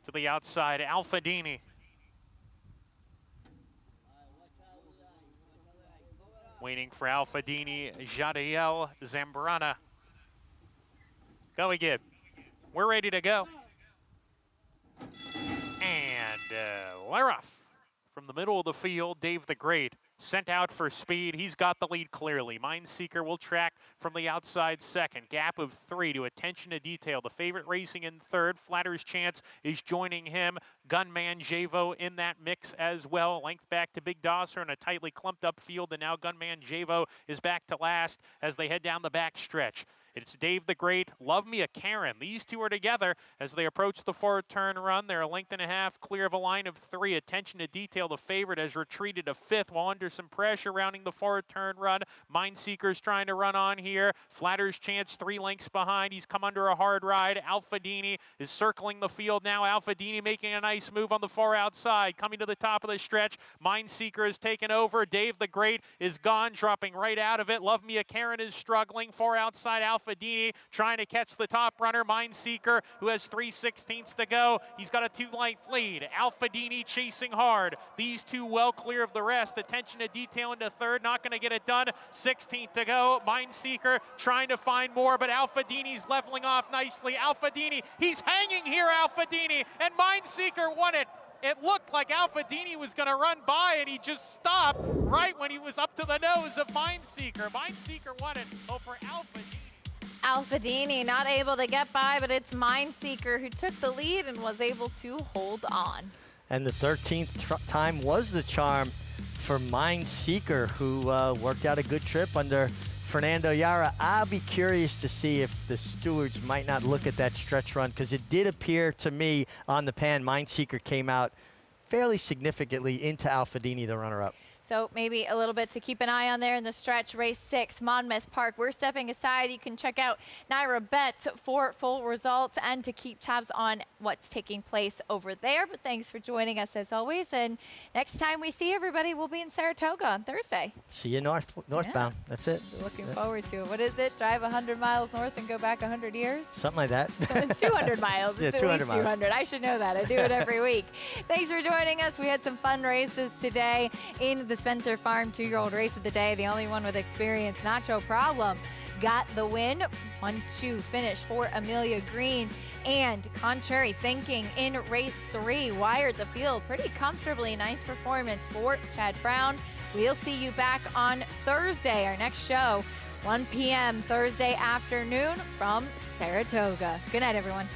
to the outside. Alfadini. Waiting for Alfadini. Jadiel Zambrana. Go again. We're ready to go. And Laroff from the middle of the field. Dave the Great sent out for speed. He's got the lead clearly. Mineseeker will track from the outside second. Gap of 3 to attention to detail. The favorite racing in 3rd. Flatter's Chance is joining him. Gunman Javo in that mix as well. Length back to Big Dosser in a tightly clumped up field. And now Gunman Javo is back to last as they head down the back stretch. It's Dave the Great, Love Me a Karen. These two are together as they approach the forward turn run. They're a length and a half clear of a line of 3. Attention to detail, the favorite has retreated to 5th while under some pressure rounding the forward turn run. Mineseeker's trying to run on here. Flatter's Chance 3 lengths behind. He's come under a hard ride. Alfadini is circling the field now. Alfadini making a nice move on the far outside. Coming to the top of the stretch. Mineseeker has taken over. Dave the Great is gone, dropping right out of it. Love Me a Karen is struggling. Far outside, Alfadini trying to catch the top runner. Mineseeker, who has 3/16 to go. He's got a 2-length lead. Alfadini chasing hard. These two well clear of the rest. Attention to detail into 3rd. Not going to get it done. 16th to go. Mineseeker trying to find more, but Alfadini's leveling off nicely. Alfadini, he's hanging here, Alfadini, and Mineseeker won it. It looked like Alfadini was going to run by, and he just stopped right when he was up to the nose of Mineseeker. Mineseeker won it over Alfadini. Alfadini not able to get by, but it's Mineseeker who took the lead and was able to hold on. And the 13th time was the charm for Mineseeker, who worked out a good trip under Fernando Yara. I'll be curious to see if the stewards might not look at that stretch run, because it did appear to me on the pan Mineseeker came out fairly significantly into Alfadini, the runner-up. So maybe a little bit to keep an eye on there in the stretch. Race 6, Monmouth Park. We're stepping aside. You can check out Naira Bets for full results and to keep tabs on what's taking place over there. But thanks for joining us as always. And next time we see everybody, we'll be in Saratoga on Thursday. See you northbound. Yeah. That's it. Looking forward to it. What is it? Drive 100 miles north and go back 100 years? Something like that. 200 miles. Yeah, it's 200 at least miles. 200. I should know that. I do it every week. Thanks for joining us. We had some fun races today in the Spencer Farm 2-year-old race of the day. The only one with experience, Nacho Problem, got the win. 1-2 finish for Amelia Green. And Contrary Thinking in race 3 wired the field pretty comfortably. Nice performance for Chad Brown. We'll see you back on Thursday. Our next show, 1 p.m. Thursday afternoon from Saratoga. Good night, everyone.